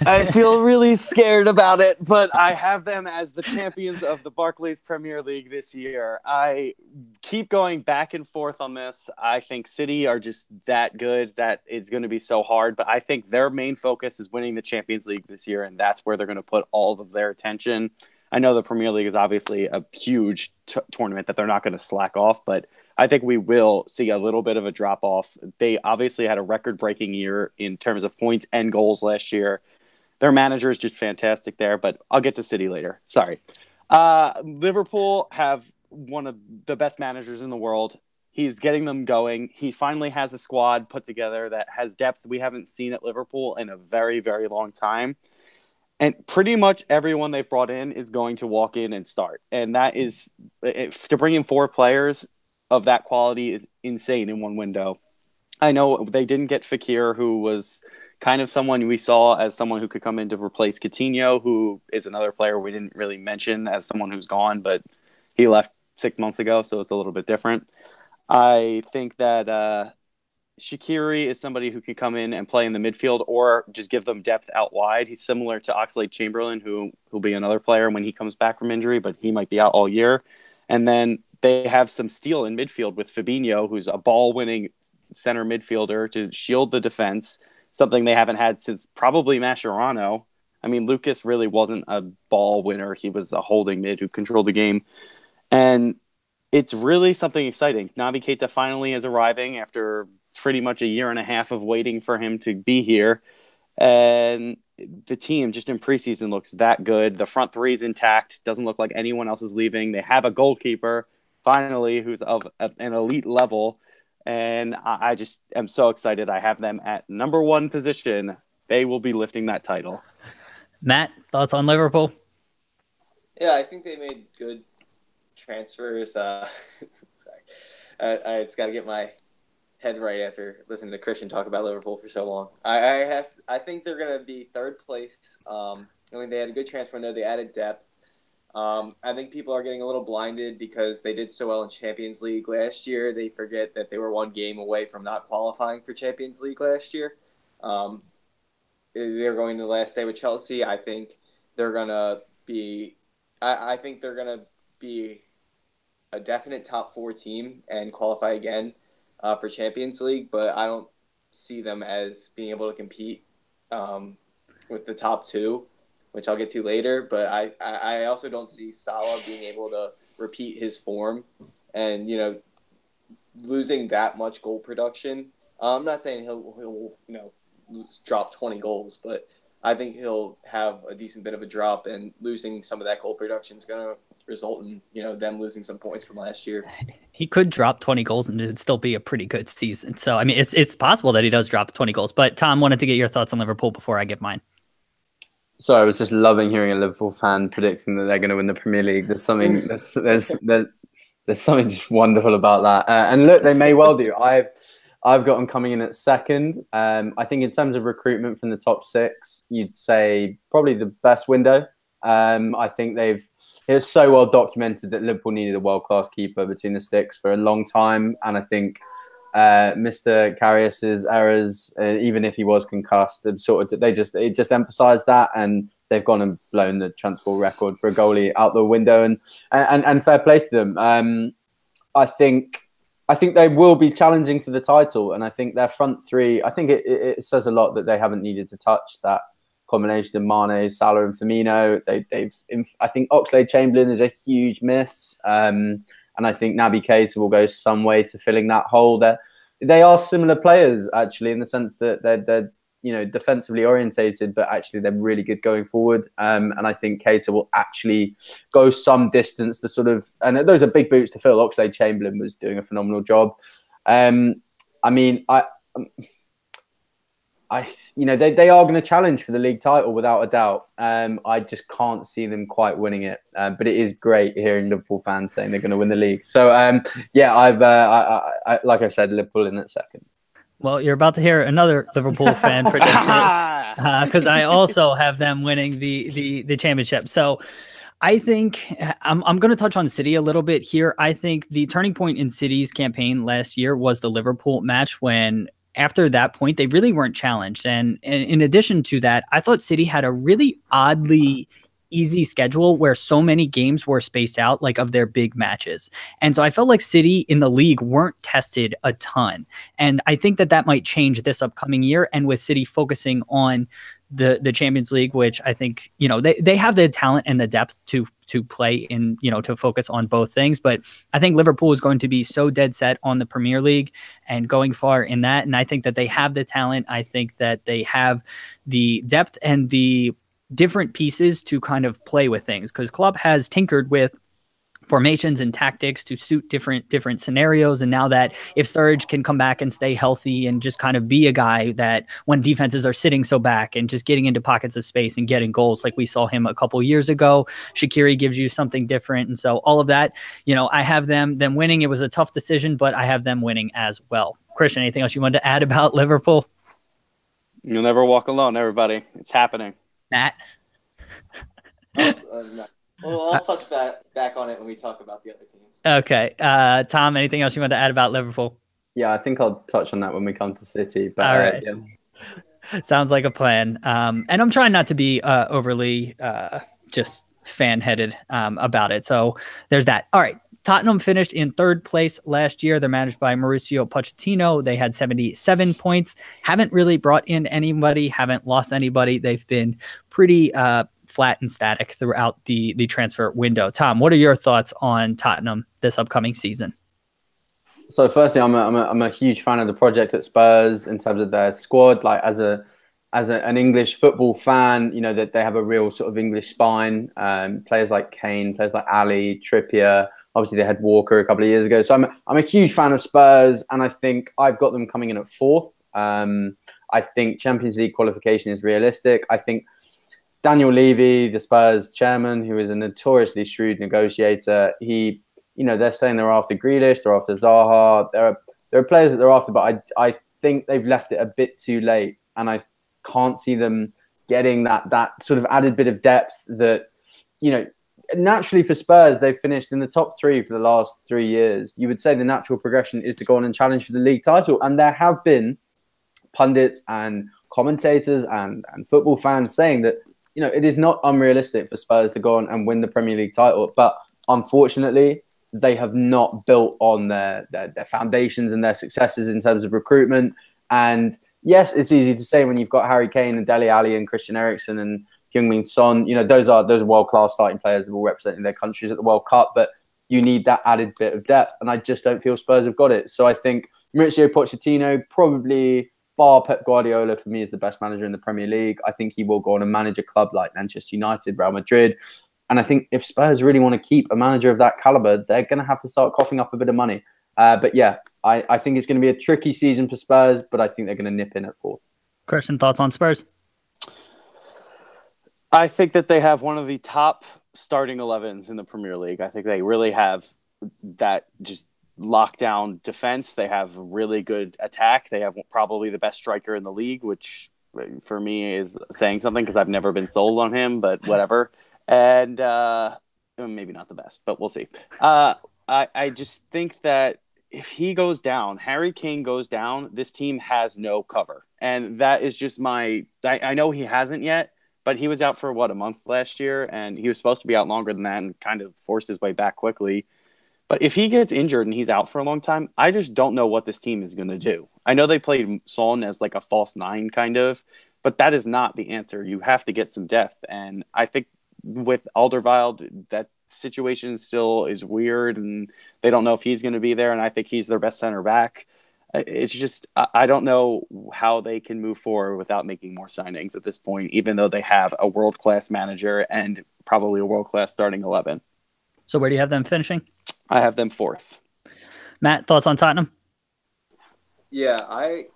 I feel really scared about it, but I have them as the champions of the Barclays Premier League this year. I keep going back and forth on this. I think City are just that good that it's going to be so hard, but I think their main focus is winning the Champions League this year, and that's where they're going to put all of their attention. I know the Premier League is obviously a huge tournament that they're not going to slack off, but I think we will see a little bit of a drop off. They obviously had a record-breaking year in terms of points and goals last year. Their manager is just fantastic there, but I'll get to City later. Sorry. Liverpool have one of the best managers in the world. He's getting them going. He finally has a squad put together that has depth we haven't seen at Liverpool in a very, very long time. And pretty much everyone they've brought in is going to walk in and start. And that is, to bring in 4 players of that quality is insane in one window. I know they didn't get Fekir, who was kind of someone we saw as someone who could come in to replace Coutinho, who is another player we didn't really mention as someone who's gone, but he left 6 months ago, so it's a little bit different. I think that Shaqiri is somebody who can come in and play in the midfield or just give them depth out wide. He's similar to Oxlade-Chamberlain, who will be another player when he comes back from injury, but he might be out all year. And then they have some steel in midfield with Fabinho, who's a ball-winning center midfielder to shield the defense, something they haven't had since probably Mascherano. I mean, Lucas really wasn't a ball winner. He was a holding mid who controlled the game. And it's really something exciting. Naby Keita finally is arriving after pretty much a year and a half of waiting for him to be here. And the team just in preseason looks that good. The front 3 is intact. Doesn't look like anyone else is leaving. They have a goalkeeper, finally, who's of an elite level. And I just am so excited. I have them at number 1 position. They will be lifting that title. Matt, thoughts on Liverpool? Yeah, I think they made good transfers. Sorry. I just got to get my head right after listening to Christian talk about Liverpool for so long. I think they're going to be 3rd place. I mean, they had a good transfer window. They added depth. I think people are getting a little blinded because they did so well in Champions League last year. They forget that they were one game away from not qualifying for Champions League last year. Um, they're going to the last day with Chelsea. I think they're gonna be. I think they're gonna be a definite top four team and qualify again for Champions League. But I don't see them as being able to compete with the top two, which I'll get to later. But I also don't see Salah being able to repeat his form, and losing that much goal production. I'm not saying he'll drop 20 goals, but I think he'll have a decent bit of a drop, and losing some of that goal production is going to result in them losing some points from last year. He could drop 20 goals and it'd still be a pretty good season. So I mean, it's possible that he does drop 20 goals. But Tom, wanted to get your thoughts on Liverpool before I give mine. So I was just loving hearing a Liverpool fan predicting that they're going to win the Premier League. There's something there's something just wonderful about that. And look, they may well do. I've got them coming in at second. I think in terms of recruitment from the top six, you'd say probably the best window. I think it's so well documented that Liverpool needed a world-class keeper between the sticks for a long time. And I think Mr. Karius's errors, even if he was concussed, it just emphasised that, and they've gone and blown the transfer record for a goalie out the window, and fair play to them. I think they will be challenging for the title, and I think their front three. I think it says a lot that they haven't needed to touch that combination of Mane, Salah, and Firmino. I think Oxlade-Chamberlain is a huge miss. And I think Naby Keita will go some way to filling that hole. They are similar players, actually, in the sense that they're defensively orientated, but actually they're really good going forward. And I think Keita will actually go some distance to sort of, and those are big boots to fill. Oxlade-Chamberlain was doing a phenomenal job. They are going to challenge for the league title without a doubt. I just can't see them quite winning it. But it is great hearing Liverpool fans saying they're going to win the league. So like I said, Liverpool in at second. Well, you're about to hear another Liverpool fan prediction because I also have them winning the championship. So I think I'm going to touch on City a little bit here. I think the turning point in City's campaign last year was the Liverpool match when, after that point, they really weren't challenged. And in addition to that, I thought City had a really oddly easy schedule where so many games were spaced out, like of their big matches. And so I felt like City in the league weren't tested a ton. And I think that might change this upcoming year. And with City focusing on the Champions League, which I think, they have the talent and the depth to play in, to focus on both things. But I think Liverpool is going to be so dead set on the Premier League and going far in that. And I think that they have the talent. I think that they have the depth and the different pieces to kind of play with things, because Klopp has tinkered with formations and tactics to suit different scenarios. And now that if Sturridge can come back and stay healthy and just kind of be a guy that when defenses are sitting so back and just getting into pockets of space and getting goals like we saw him a couple years ago, Shaqiri gives you something different. And so all of that, I have them winning. It was a tough decision, but I have them winning as well. Christian, anything else you wanted to add about Liverpool? You'll never walk alone, everybody. It's happening. Matt? No. Well, I'll touch back on it when we talk about the other teams. Okay. Tom, anything else you want to add about Liverpool? Yeah, I think I'll touch on that when we come to City. But, all right. Yeah. Sounds like a plan. And I'm trying not to be overly just fan-headed about it. So there's that. All right. Tottenham finished in third place last year. They're managed by Mauricio Pochettino. They had 77 points. Haven't really brought in anybody. Haven't lost anybody. They've been pretty flat and static throughout the transfer window. Tom, what are your thoughts on Tottenham this upcoming season? So firstly, I'm a huge fan of the project at Spurs in terms of their squad. Like as an English football fan, that they have a real sort of English spine. Players like Kane, players like Ali, Trippier. Obviously, they had Walker a couple of years ago. So I'm a huge fan of Spurs, and I think I've got them coming in at fourth. I think Champions League qualification is realistic. I think Daniel Levy, the Spurs chairman, who is a notoriously shrewd negotiator, they're saying they're after Grealish, they're after Zaha. There are players that they're after, but I think they've left it a bit too late, and I can't see them getting that sort of added bit of depth that naturally for Spurs, they've finished in the top 3 for the last 3 years. You would say the natural progression is to go on and challenge for the league title. And there have been pundits and commentators and football fans saying that, it is not unrealistic for Spurs to go on and win the Premier League title. But unfortunately, they have not built on their foundations and their successes in terms of recruitment. And yes, it's easy to say when you've got Harry Kane and Dele Alli and Christian Eriksen and Heung-min Son. Those are world-class starting players that will represent their countries at the World Cup. But you need that added bit of depth. And I just don't feel Spurs have got it. So I think Mauricio Pochettino, probably bar Pep Guardiola, for me, is the best manager in the Premier League. I think he will go on and manage a club like Manchester United, Real Madrid. And I think if Spurs really want to keep a manager of that caliber, they're going to have to start coughing up a bit of money. But yeah, I think it's going to be a tricky season for Spurs, but I think they're going to nip in at 4th. Christian, thoughts on Spurs? I think that they have one of the top starting 11s in the Premier League. I think they really have that just lockdown defense. They have really good attack. They have probably the best striker in the league, which for me is saying something because I've never been sold on him, but whatever. And maybe not the best, but we'll see. I just think that if he goes down, Harry Kane goes down, this team has no cover. And that is just I know he hasn't yet, but he was out for, a month last year, and he was supposed to be out longer than that and kind of forced his way back quickly. But if he gets injured and he's out for a long time, I just don't know what this team is going to do. I know they played Son as like a false 9 kind of, but that is not the answer. You have to get some depth. And I think with Alderweireld, that situation still is weird, and they don't know if he's going to be there, and I think he's their best center back. It's just, I don't know how they can move forward without making more signings at this point, even though they have a world-class manager and probably a world-class starting 11. So where do you have them finishing? I have them 4th. Matt, thoughts on Tottenham? Yeah, I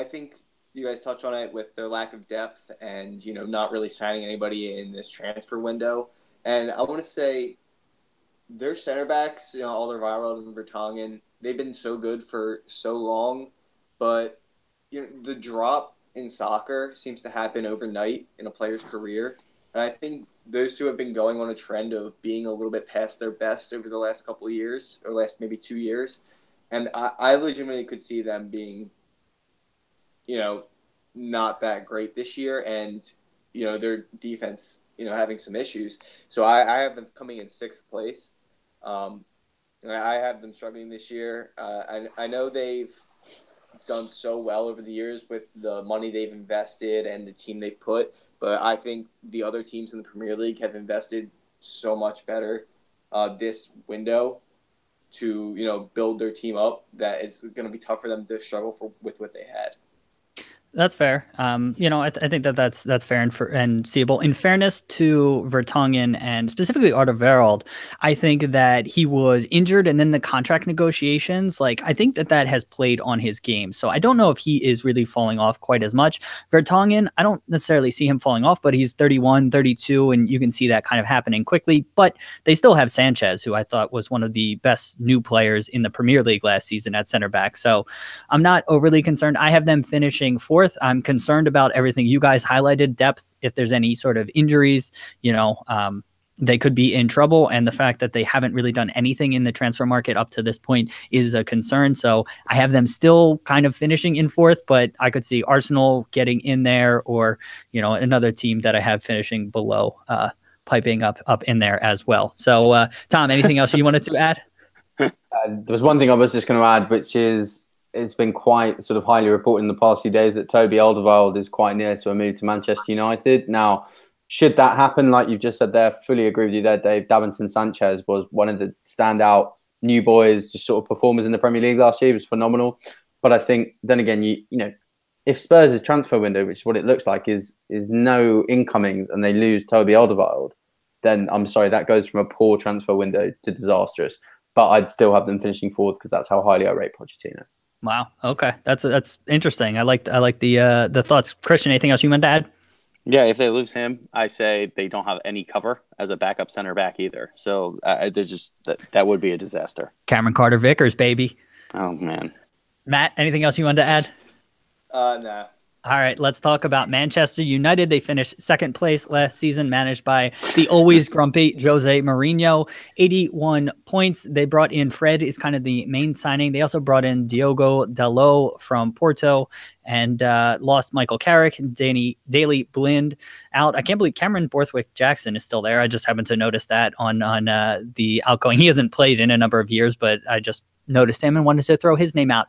think you guys touched on it with their lack of depth and, not really signing anybody in this transfer window. And I want to say their center backs, Alderweireld and Vertonghen, they've been so good for so long, but the drop in soccer seems to happen overnight in a player's career. And I think those two have been going on a trend of being a little bit past their best over the last couple of years, or last maybe 2 years. And I legitimately could see them being, not that great this year, and, their defense, having some issues. So I have them coming in 6th place. And I have them struggling this year. I know they've done so well over the years with the money they've invested and the team they've put, but I think the other teams in the Premier League have invested so much better this window to build their team up that it's going to be tough for them to struggle with what they had. That's fair. I think that's fair and seeable. In fairness to Vertonghen and specifically Alderweireld, I think that he was injured, and then the contract negotiations, I think that has played on his game. So I don't know if he is really falling off quite as much. Vertonghen, I don't necessarily see him falling off, but he's 31, 32, and you can see that kind of happening quickly. But they still have Sanchez, who I thought was one of the best new players in the Premier League last season at center back. So I'm not overly concerned. I have them finishing 4th. I'm concerned about everything you guys highlighted, depth. If there's any sort of injuries, they could be in trouble. And the fact that they haven't really done anything in the transfer market up to this point is a concern. So I have them still kind of finishing in 4th, but I could see Arsenal getting in there, or, another team that I have finishing below, piping up in there as well. So Tom, anything else you wanted to add? There was one thing I was just going to add, which is, it's been quite sort of highly reported in the past few days that Toby Alderweireld is quite near to a move to Manchester United. Now, should that happen, like you've just said there, fully agree with you there, Dave. Davinson Sanchez was one of the standout new boys, just sort of performers in the Premier League last year. He was phenomenal. But I think, then again, if Spurs' transfer window, which is what it looks like, is no incomings and they lose Toby Alderweireld, then I'm sorry, that goes from a poor transfer window to disastrous. But I'd still have them finishing 4th because that's how highly I rate Pochettino. Wow. Okay. That's interesting. I like the thoughts. Christian, anything else you meant to add? Yeah, if they lose him, I say they don't have any cover as a backup center back either. So there's just that would be a disaster. Cameron Carter-Vickers, baby. Oh man. Matt, anything else you wanted to add? Nah. All right, let's talk about Manchester United. They finished second place last season, managed by the always grumpy Jose Mourinho, 81 points. They brought in Fred, is kind of the main signing. They also brought in Diogo Dalot from Porto and lost Michael Carrick and Daley Blind out. I can't believe Cameron Borthwick Jackson is still there. I just happened to notice that on the outgoing. He hasn't played in a number of years, but I just noticed him and wanted to throw his name out.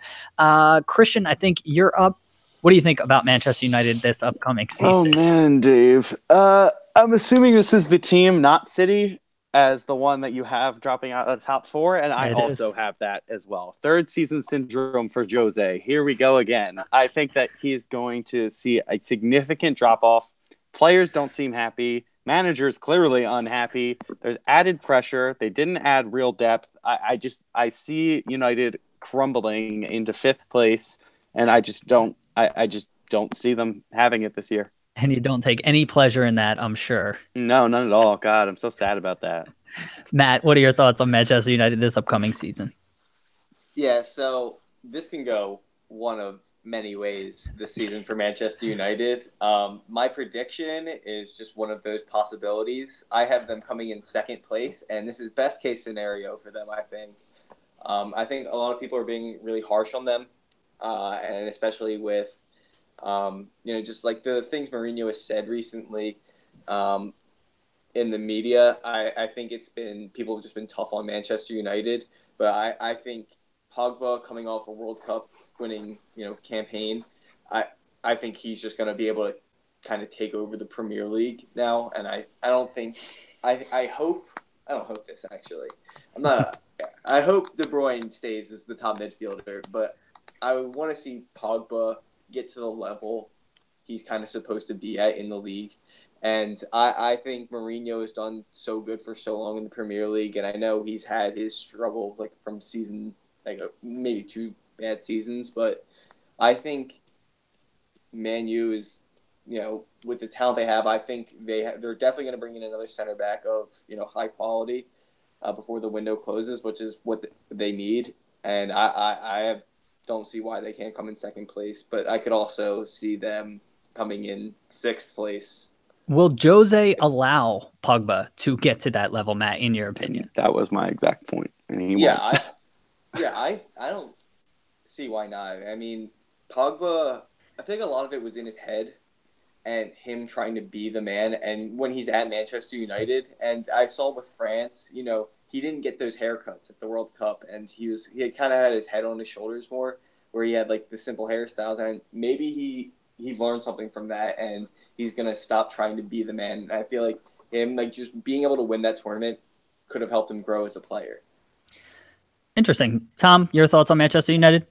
Christian, I think you're up. What do you think about Manchester United this upcoming season? Oh man, Dave. I'm assuming this is the team, not City, as the one that you have dropping out of the top four, and I also have that as well. Third season syndrome for Jose. Here we go again. I think that he is going to see a significant drop off. Players don't seem happy. Managers clearly unhappy. There's added pressure. They didn't add real depth. I see United crumbling into fifth place, and I just don't see them having it this year. And you don't take any pleasure in that, I'm sure. No, none at all. God, I'm so sad about that. Matt, what are your thoughts on Manchester United this upcoming season? Yeah, so this can go one of many ways this season for Manchester United. My prediction is just one of those possibilities. I have them coming in second place, and this is best case scenario for them, I think. I think a lot of people are being really harsh on them, and especially with just like the things Mourinho has said recently in the media. I think people have just been tough on Manchester United, but I think Pogba coming off a World Cup winning campaign, I think he's just going to be able to kind of take over the Premier League now, and I don't hope this actually. I hope De Bruyne stays as the top midfielder, but I want to see Pogba get to the level he's kind of supposed to be at in the league. And I think Mourinho has done so good for so long in the Premier League, and I know he's had his struggle from season, maybe 2 bad seasons, but I think Man U is, with the talent they have, I think they're definitely going to bring in another center back of, high quality before the window closes, which is what they need. And I don't see why they can't come in second place, but I could also see them coming in sixth place. Will Jose allow Pogba to get to that level, Matt, in your opinion? That was my exact point. I don't see why not. I mean, Pogba, I think a lot of it was in his head and him trying to be the man. And when he's at Manchester United, and I saw with France, he didn't get those haircuts at the World Cup, and he had kind of had his head on his shoulders more, where he had the simple hairstyles, and maybe he learned something from that, and he's gonna stop trying to be the man. And I feel like him just being able to win that tournament could have helped him grow as a player. Interesting. Tom, your thoughts on Manchester United?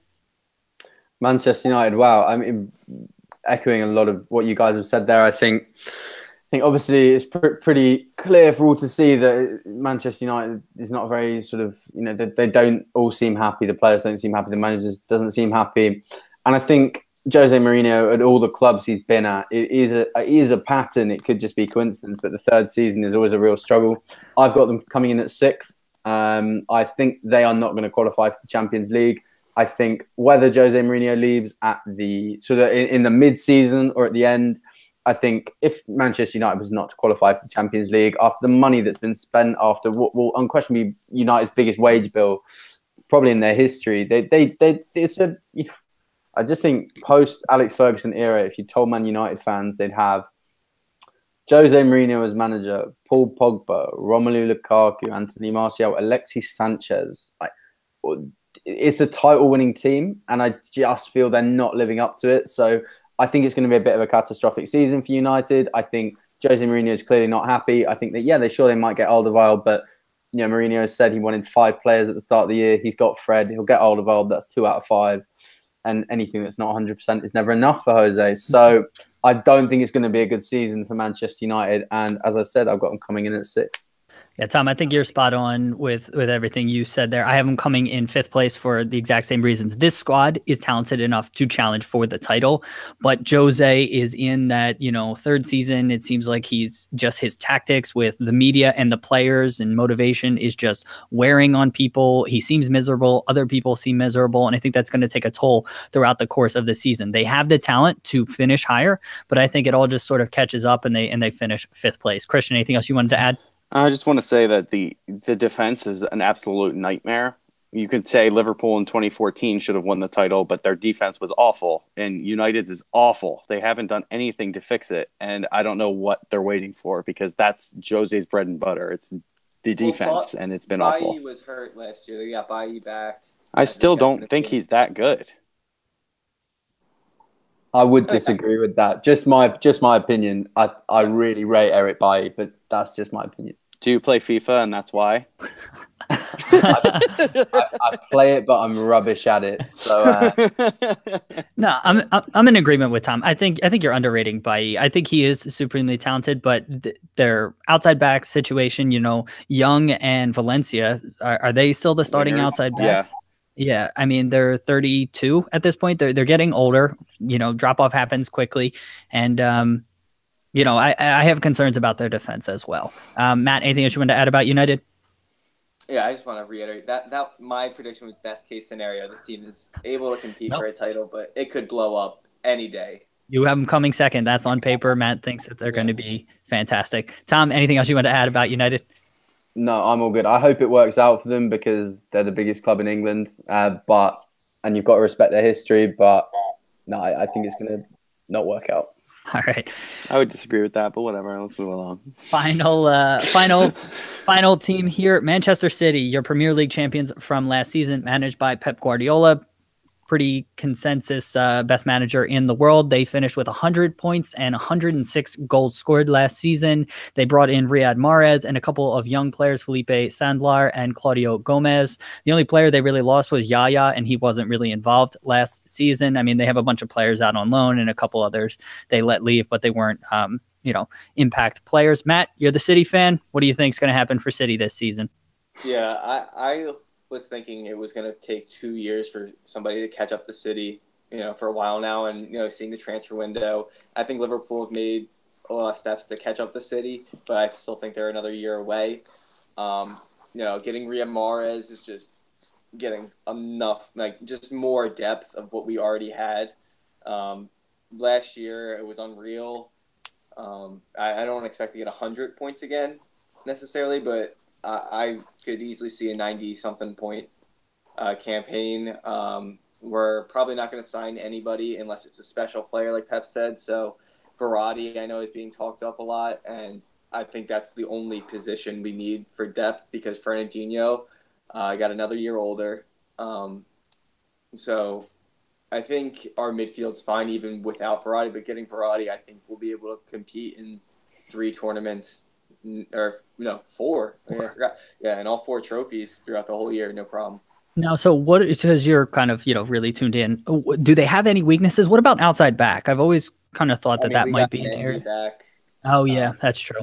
Manchester United, wow. I mean, echoing a lot of what you guys have said there, I think obviously it's pretty clear for all to see that Manchester United is not very sort of, they don't all seem happy. The players don't seem happy. The manager doesn't seem happy. And I think Jose Mourinho, at all the clubs he's been at, it is a pattern. It could just be coincidence, but the third season is always a real struggle. I've got them coming in at sixth. I think they are not going to qualify for the Champions League. I think whether Jose Mourinho leaves at the sort of in the mid-season or at the end, I think if Manchester United was not to qualify for the Champions League, after the money that's been spent, after what will unquestionably be United's biggest wage bill, probably in their history, I just think post Alex Ferguson era, if you told Man United fans they'd have Jose Mourinho as manager, Paul Pogba, Romelu Lukaku, Anthony Martial, Alexis Sanchez, it's a title-winning team, and I just feel they're not living up to it. So I think it's going to be a bit of a catastrophic season for United. I think Jose Mourinho is clearly not happy. I think that, they might get Alderweireld, but Mourinho has said he wanted 5 players at the start of the year. He's got Fred. He'll get Alderweireld. That's 2 out of 5. And anything that's not 100% is never enough for Jose. So I don't think it's going to be a good season for Manchester United. And as I said, I've got them coming in at 6. Yeah, Tom, I think you're spot on with everything you said there. I have them coming in 5th place for the exact same reasons. This squad is talented enough to challenge for the title, but Jose is in that, 3rd season. It seems like he's just his tactics with the media and the players and motivation is just wearing on people. He seems miserable. Other people seem miserable. And I think that's going to take a toll throughout the course of the season. They have the talent to finish higher, but I think it all just sort of catches up and they finish 5th place. Christian, anything else you wanted to add? I just want to say that the defense is an absolute nightmare. You could say Liverpool in 2014 should have won the title, but their defense was awful, and United's is awful. They haven't done anything to fix it, and I don't know what they're waiting for because that's Jose's bread and butter. It's the defense, and it's been awful. Bailly was hurt last year. They got Bailly back. I still don't think he's that good. I would disagree with that. Just my opinion. I really rate Eric Bailly, but that's just my opinion. Do you play FIFA and that's why? I play it, but I'm rubbish at it. So no, I'm in agreement with Tom. I think you're underrating Bailly. I think he is supremely talented, but their outside back situation, Young and Valencia, are they still the starting outside backs? Yeah, I mean they're 32 at this point. They're getting older. Drop off happens quickly, and I have concerns about their defense as well. Matt, anything else you want to add about United? Yeah, I just want to reiterate that my prediction was best case scenario. This team is able to compete for a title, but it could blow up any day. You have them coming second. That's on paper. Matt thinks that they're going to be fantastic. Tom, anything else you want to add about United? No, I'm all good. I hope it works out for them because they're the biggest club in England. And you've got to respect their history. But no, I think it's going to not work out. All right. I would disagree with that, but whatever. Let's move along. Final team here. Manchester City, your Premier League champions from last season, managed by Pep Guardiola. Pretty consensus best manager in the world. They finished with 100 points and 106 goals scored last season. They brought in Riyad Mahrez and a couple of young players, Felipe Sandlar and Claudio Gomez. The only player they really lost was Yaya, and he wasn't really involved last season. I mean, they have a bunch of players out on loan and a couple others they let leave, but they weren't, impact players. Matt, you're the City fan. What do you think is going to happen for City this season? Yeah, I was thinking it was going to take 2 years for somebody to catch up the City, for a while now. And, seeing the transfer window, I think Liverpool have made a lot of steps to catch up the City, but I still think they're another year away. Getting Riyad Mahrez is just getting enough, just more depth of what we already had. Last year, it was unreal. I don't expect to get 100 points again necessarily, but I could easily see a 90-something point campaign. We're probably not going to sign anybody unless it's a special player, like Pep said. So Verratti, I know, is being talked up a lot, and I think that's the only position we need for depth because Fernandinho got another year older. So I think our midfield's fine even without Verratti, but getting Verratti, I think we'll be able to compete in 3 tournaments. Or 4. I forgot. Yeah, and all 4 trophies throughout the whole year, no problem. Now, so what? Because you're kind of really tuned in. Do they have any weaknesses? What about outside back? I've always kind of thought that might be an area. Back. Oh yeah, that's true.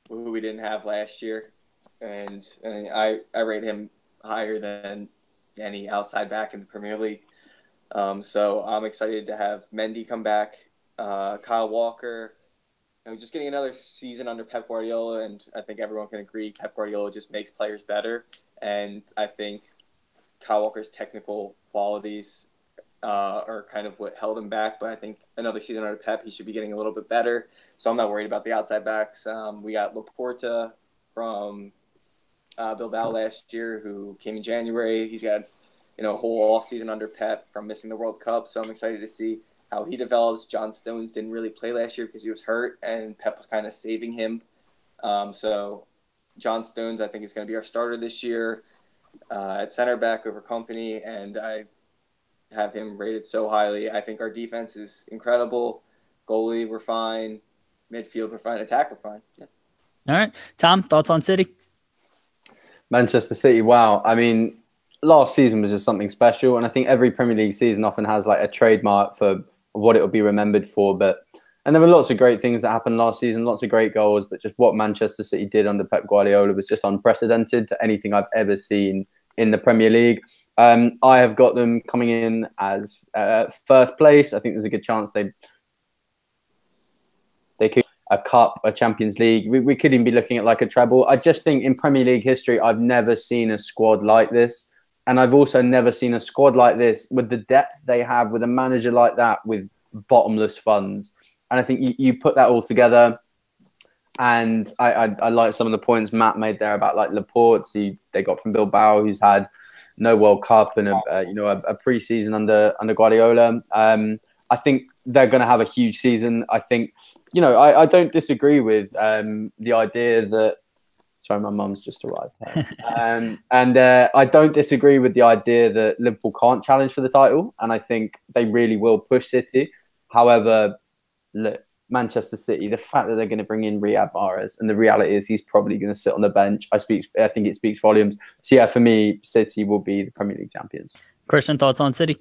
Who we didn't have last year, and I rate him higher than any outside back in the Premier League. So I'm excited to have Mendy come back, Kyle Walker. Just getting another season under Pep Guardiola, and I think everyone can agree Pep Guardiola just makes players better. And I think Kyle Walker's technical qualities are kind of what held him back. But I think another season under Pep, he should be getting a little bit better. So I'm not worried about the outside backs. We got Laporta from Bilbao last year, who came in January. He's got a whole offseason under Pep from missing the World Cup. So I'm excited to see how he develops. John Stones didn't really play last year because he was hurt, and Pep was kind of saving him. So John Stones, I think, is going to be our starter this year at center back over Company, and I have him rated so highly. I think our defense is incredible. Goalie, we're fine. Midfield, we're fine. Attack, we're fine. Yeah. All right. Tom, thoughts on City? Manchester City, wow. I mean, last season was just something special, and I think every Premier League season often has a trademark for what it will be remembered for. But And there were lots of great things that happened last season, lots of great goals, but just what Manchester City did under Pep Guardiola was just unprecedented to anything I've ever seen in the Premier League. I have got them coming in as first place. I think there's a good chance they could a cup, a Champions League. We could even be looking at like a treble. I just think in Premier League history, I've never seen a squad like this. And I've also never seen a squad like this with the depth they have, with a manager like that, with bottomless funds. And I think you put that all together. And I like some of the points Matt made there about like Laporte, they got from Bilbao, who's had no World Cup and a pre-season under Guardiola. I think they're going to have a huge season. I think, I don't disagree with the idea that. Sorry, my mum's just arrived. I don't disagree with the idea that Liverpool can't challenge for the title, and I think they really will push City. However, look, Manchester City, the fact that they're going to bring in Riyad Mahrez, and the reality is he's probably going to sit on the bench. I think it speaks volumes. So yeah, for me, City will be the Premier League champions. Christian, thoughts on City?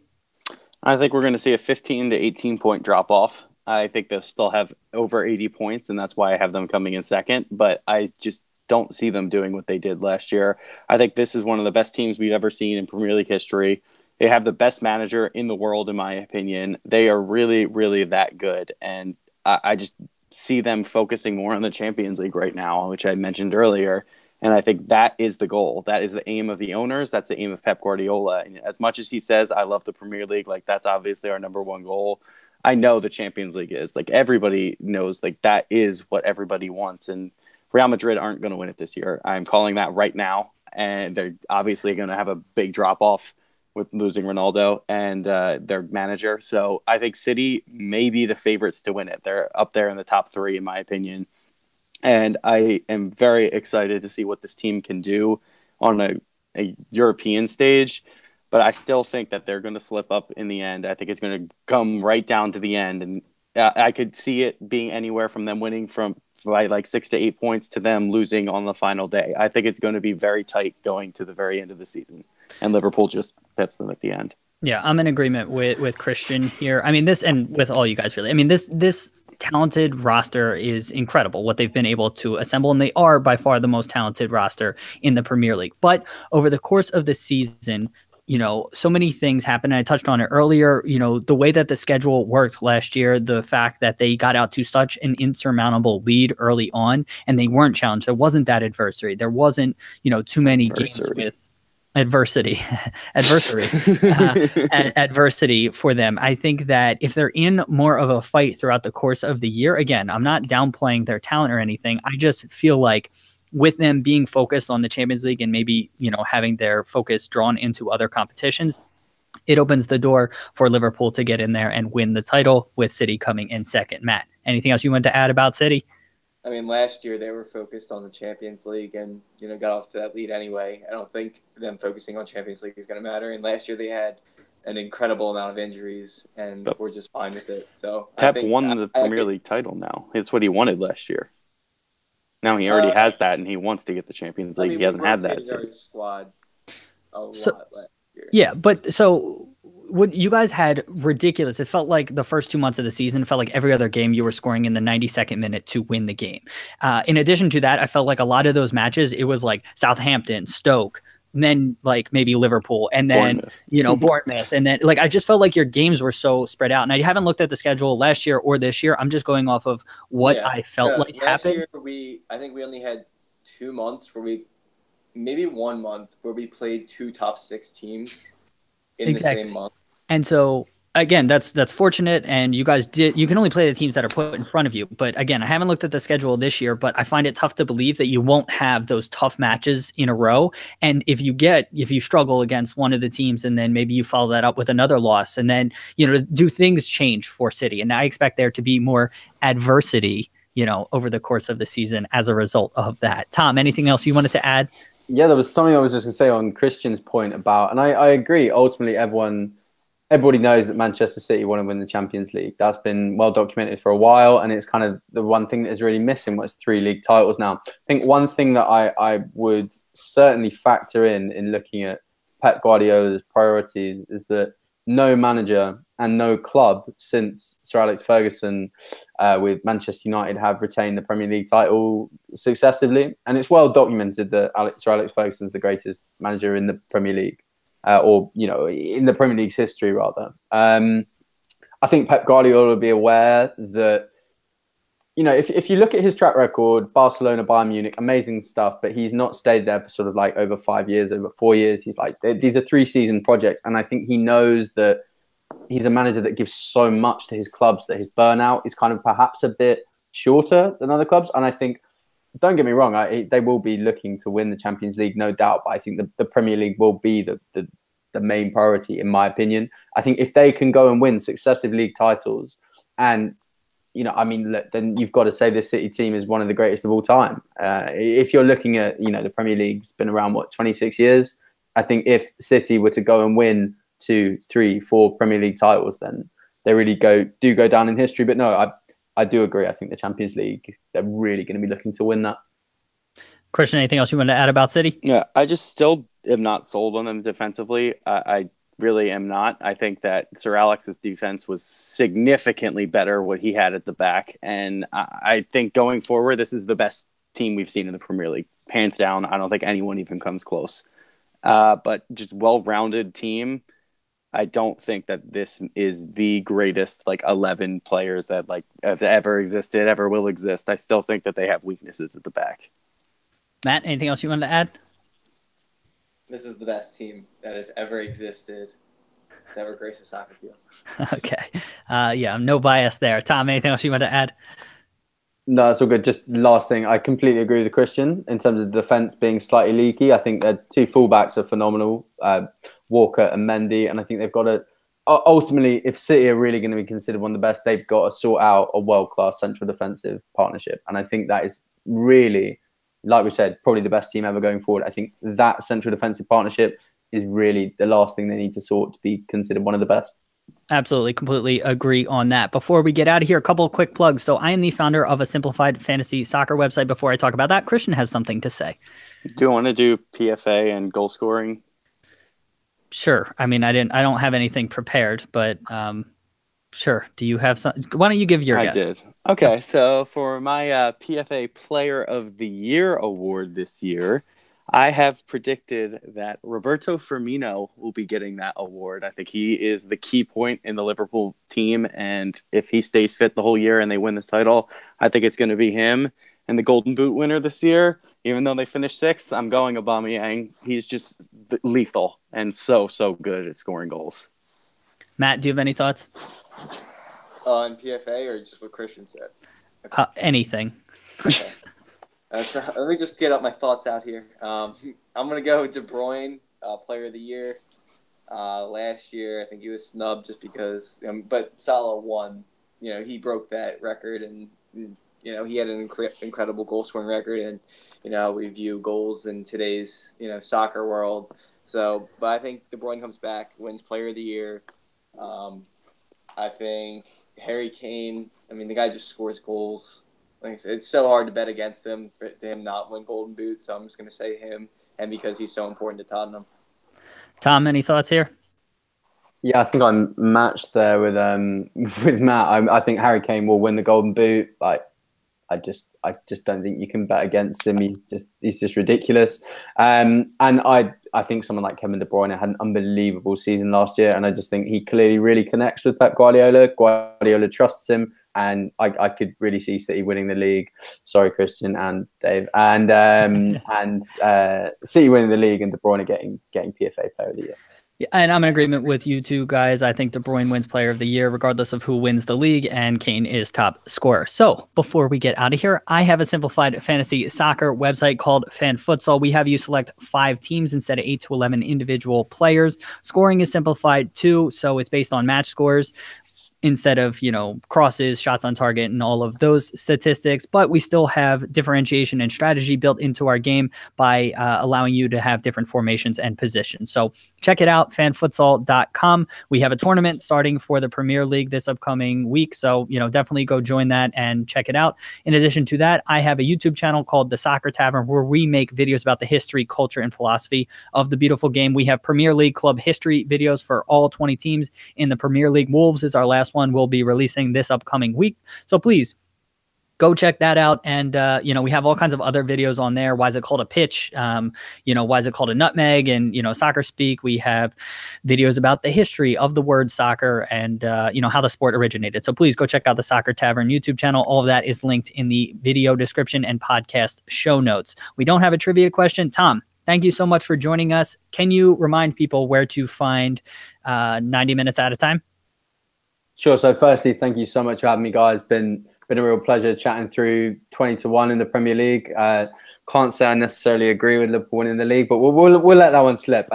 I think we're going to see a 15 to 18 point drop off. I think they'll still have over 80 points, and that's why I have them coming in second. But I just don't see them doing what they did last year. I think this is one of the best teams we've ever seen in Premier League history. They have the best manager in the world, in my opinion. They are really, really that good. And I just see them focusing more on the Champions League right now, which I mentioned earlier. And I think that is the goal. That is the aim of the owners. That's the aim of Pep Guardiola. And as much as he says, I love the Premier League, like that's obviously our number one goal. I know the Champions League is. Like everybody knows like that is what everybody wants. And Real Madrid aren't going to win it this year. I'm calling that right now. And they're obviously going to have a big drop-off with losing Ronaldo and their manager. So I think City may be the favorites to win it. They're up there in the top three, in my opinion. And I am very excited to see what this team can do on a European stage. But I still think that they're going to slip up in the end. I think it's going to come right down to the end. And I could see it being anywhere from them winning by like 6 to 8 points to them losing on the final day. I think it's going to be very tight going to the very end of the season. And Liverpool just pips them at the end. Yeah, I'm in agreement with Christian here. I mean, this, and with all you guys, really. I mean, this talented roster is incredible, what they've been able to assemble, and they are by far the most talented roster in the Premier League. But over the course of the season, so many things happen. I touched on it earlier, the way that the schedule worked last year, the fact that they got out to such an insurmountable lead early on and they weren't challenged. There wasn't that adversity. There wasn't, too many games with adversity for them. I think that if they're in more of a fight throughout the course of the year, again, I'm not downplaying their talent or anything. I just feel like with them being focused on the Champions League and maybe, having their focus drawn into other competitions, it opens the door for Liverpool to get in there and win the title, with City coming in second. Matt, anything else you want to add about City? I mean, last year they were focused on the Champions League and, got off to that lead anyway. I don't think them focusing on Champions League is going to matter. And last year they had an incredible amount of injuries and we're just fine with it. So Pep won the Premier League title now. It's what he wanted last year. Now he already has that, and he wants to get the Champions League. He hasn't had that. Our squad a lot last year. Yeah, but so what you guys had ridiculous. It felt like the first 2 months of the season, it felt like every other game you were scoring in the 92nd minute to win the game. In addition to that, I felt like a lot of those matches, it was like Southampton, Stoke, and then like maybe Liverpool, and then Bournemouth, and then like I just felt like your games were so spread out. And I haven't looked at the schedule last year or this year. I'm just going off of what I felt like last happened. Year I think we only had 2 months maybe 1 month where we played 2 top 6 teams in the same month. And so again, that's fortunate, and you guys you can only play the teams that are put in front of you. But again, I haven't looked at the schedule this year, but I find it tough to believe that you won't have those tough matches in a row. And if you struggle against one of the teams and then maybe you follow that up with another loss, and then, do things change for City? And I expect there to be more adversity, over the course of the season as a result of that. Tom, anything else you wanted to add? Yeah, there was something I was just going to say on Christian's point about, and I agree, ultimately everybody knows that Manchester City want to win the Champions League. That's been well documented for a while, and it's kind of the one thing that is really missing. What's 3 league titles now? I think one thing that I would certainly factor in looking at Pep Guardiola's priorities is that no manager and no club since Sir Alex Ferguson with Manchester United have retained the Premier League title successively. And it's well documented that Sir Alex Ferguson is the greatest manager in the Premier League, or in the Premier League's history rather. I think Pep Guardiola will be aware that, if you look at his track record, Barcelona, Bayern Munich, amazing stuff, but he's not stayed there for sort of like over 5 years, over 4 years. He's like, these are 3-season projects. And I think he knows that he's a manager that gives so much to his clubs that his burnout is kind of perhaps a bit shorter than other clubs. And I think, don't get me wrong, they will be looking to win the Champions League, no doubt. But I think the Premier League will be the main priority, in my opinion. I think if they can go and win successive league titles, and look, then you've got to say this City team is one of the greatest of all time. If you're looking at, the Premier League's been around, 26 years? I think if City were to go and win 2, 3, 4 Premier League titles, then they really do go down in history. But no, I do agree. I think the Champions League, they're really going to be looking to win that. Christian, anything else you want to add about City? Yeah, I just still am not sold on them defensively. I really am not. I think that Sir Alex's defense was significantly better what he had at the back. And I think going forward, this is the best team we've seen in the Premier League. Hands down, I don't think anyone even comes close. But just well-rounded team. I don't think that this is the greatest 11 players that have ever existed, ever will exist. I still think that they have weaknesses at the back. Matt, anything else you wanted to add? This is the best team that has ever existed to ever grace a soccer field. Okay. Yeah, no bias there. Tom, anything else you want to add? No, that's all good. Just last thing, I completely agree with Christian in terms of the defence being slightly leaky. I think their 2 fullbacks are phenomenal, Walker and Mendy, and I think they've got to ultimately, if City are really going to be considered one of the best, they've got to sort out a world-class central defensive partnership. And I think that is really, like we said, probably the best team ever going forward. I think that central defensive partnership is really the last thing they need to sort to be considered one of the best. Absolutely, completely agree on that. Before we get out of here, a couple of quick plugs. So I am the founder of a simplified fantasy soccer website. Before I talk about that, Christian has something to say. Do you want to do PFA and goal scoring? Sure. I mean, I don't have anything prepared, but sure. Do you have some? Why don't you give your guess? I did. Okay, so for my PFA Player of the Year award this year, I have predicted that Roberto Firmino will be getting that award. I think he is the key point in the Liverpool team, and if he stays fit the whole year and they win this title, I think it's going to be him. And the Golden Boot winner this year, even though they finished 6th, I'm going Aubameyang. He's just lethal and so good at scoring goals. Matt, do you have any thoughts? On PFA or just what Christian said? Anything. Okay. So let me just get up my thoughts out here. I'm going to go De Bruyne, Player of the Year. Last year, I think he was snubbed just because, but Salah won. He broke that record, and he had an incredible goal scoring record, and we view goals in today's soccer world. So, but I think De Bruyne comes back, wins Player of the Year. I think Harry Kane. I mean, the guy just scores goals. Like I said, it's so hard to bet against him for him not win Golden Boot, so I'm just going to say him, and because he's so important to Tottenham. Tom, any thoughts here? Yeah, I think I'm matched there with Matt. I think Harry Kane will win the Golden Boot. I just don't think you can bet against him. He's just ridiculous. And I think someone like Kevin De Bruyne had an unbelievable season last year, and I just think he clearly really connects with Pep Guardiola. Guardiola trusts him. And I could really see City winning the league. Sorry, Christian and Dave. And City winning the league and De Bruyne getting PFA Player of the Year. Yeah, and I'm in agreement with you two guys. I think De Bruyne wins Player of the Year regardless of who wins the league, and Kane is top scorer. So before we get out of here, I have a simplified fantasy soccer website called Fan Futsal. We have you select 5 teams instead of 8 to 11 individual players. Scoring is simplified too, so it's based on match scores. instead of, you know, crosses, shots on target, and all of those statistics. But we still have differentiation and strategy built into our game by allowing you to have different formations and positions. So check it out, fanfutsal.com. We have a tournament starting for the Premier League this upcoming week. So, you know, definitely go join that and check it out. In addition to that, I have a YouTube channel called The Soccer Tavern where we make videos about the history, culture, and philosophy of the beautiful game. We have Premier League club history videos for all 20 teams in the Premier League. Wolves is our last one we'll be releasing this upcoming week. So please go check that out. And, you know, we have all kinds of other videos on there. Why is it called a pitch? You know, why is it called a nutmeg? And, you know, soccer speak. We have videos about the history of the word soccer and, you know, how the sport originated. So please go check out the Soccer Tavern YouTube channel. All of that is linked in the video description and podcast show notes. We don't have a trivia question. Tom, thank you so much for joining us. Can you remind people where to find 90 Minutes at a Time? Sure. So firstly, thank you so much for having me, guys. Been a real pleasure chatting through 20-1 in the Premier League. Can't say I necessarily agree with Liverpool winning the league, but we'll let that one slip.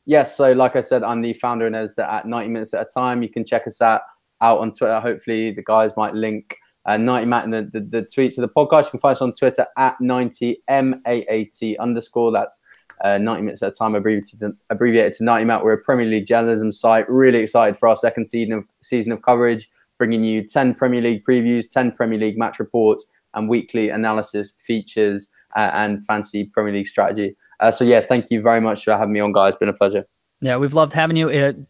Yes, so like I said, I'm the founder and editor at 90 Minutes at a Time. You can check us out on Twitter. Hopefully the guys might link 90 Matt in the tweet to the podcast. You can find us on Twitter at 90MAAT_. That's 90 Minutes at a Time, abbreviated to 90 Matt. We're a Premier League journalism site. Really excited for our second season of coverage, bringing you 10 Premier League previews, 10 Premier League match reports, and weekly analysis, features, and fancy Premier League strategy. So yeah, thank you very much for having me on, guys. Been a pleasure. Yeah, we've loved having you.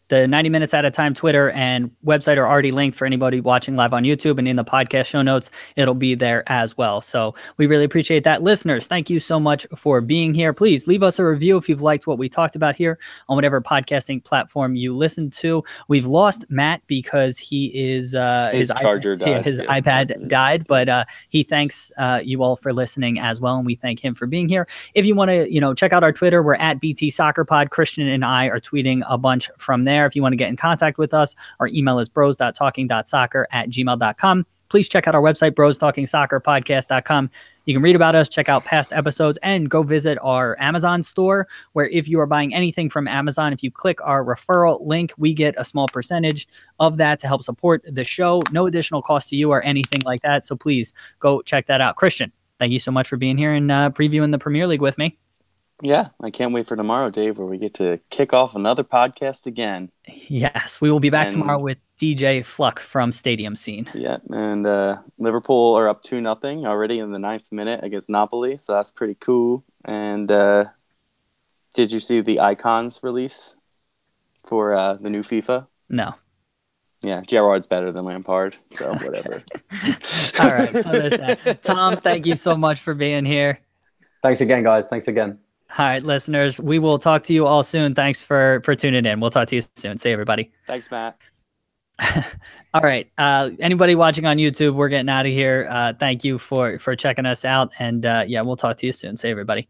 The 90 Minutes at a Time Twitter and website are already linked for anybody watching live on YouTube, and in the podcast show notes, it'll be there as well. So we really appreciate that. Listeners, thank you so much for being here. Please leave us a review if you've liked what we talked about here on whatever podcasting platform you listen to. We've lost Matt because he is his charger died. His iPad died, but he thanks you all for listening as well, and we thank him for being here. If you want to, check out our Twitter, we're at BT Soccer Pod. Christian and I are tweeting a bunch from there. If you want to get in contact with us, our email is bros.talking.soccer@gmail.com. Please check out our website, brostalkingsoccerpodcast.com. You can read about us, check out past episodes, and go visit our Amazon store, where if you are buying anything from Amazon, if you click our referral link, we get a small percentage of that to help support the show. No additional cost to you or anything like that. So please go check that out. Christian, thank you so much for being here and previewing the Premier League with me. Yeah, I can't wait for tomorrow, Dave, where we get to kick off another podcast again. Yes, we will be back tomorrow with DJ Fluck from Stadium Scene. Yeah, and Liverpool are up 2-0 already in the 9th minute against Napoli, so that's pretty cool. And did you see the icons release for the new FIFA? No. Yeah, Gerrard's better than Lampard, so whatever. All right, so there's that. Tom, thank you so much for being here. Thanks again, guys. Thanks again. All right, listeners, we will talk to you all soon. Thanks for tuning in. We'll talk to you soon. See everybody. Thanks, Matt. All right. Anybody watching on YouTube, we're getting out of here. Thank you for checking us out. And yeah, we'll talk to you soon. See everybody.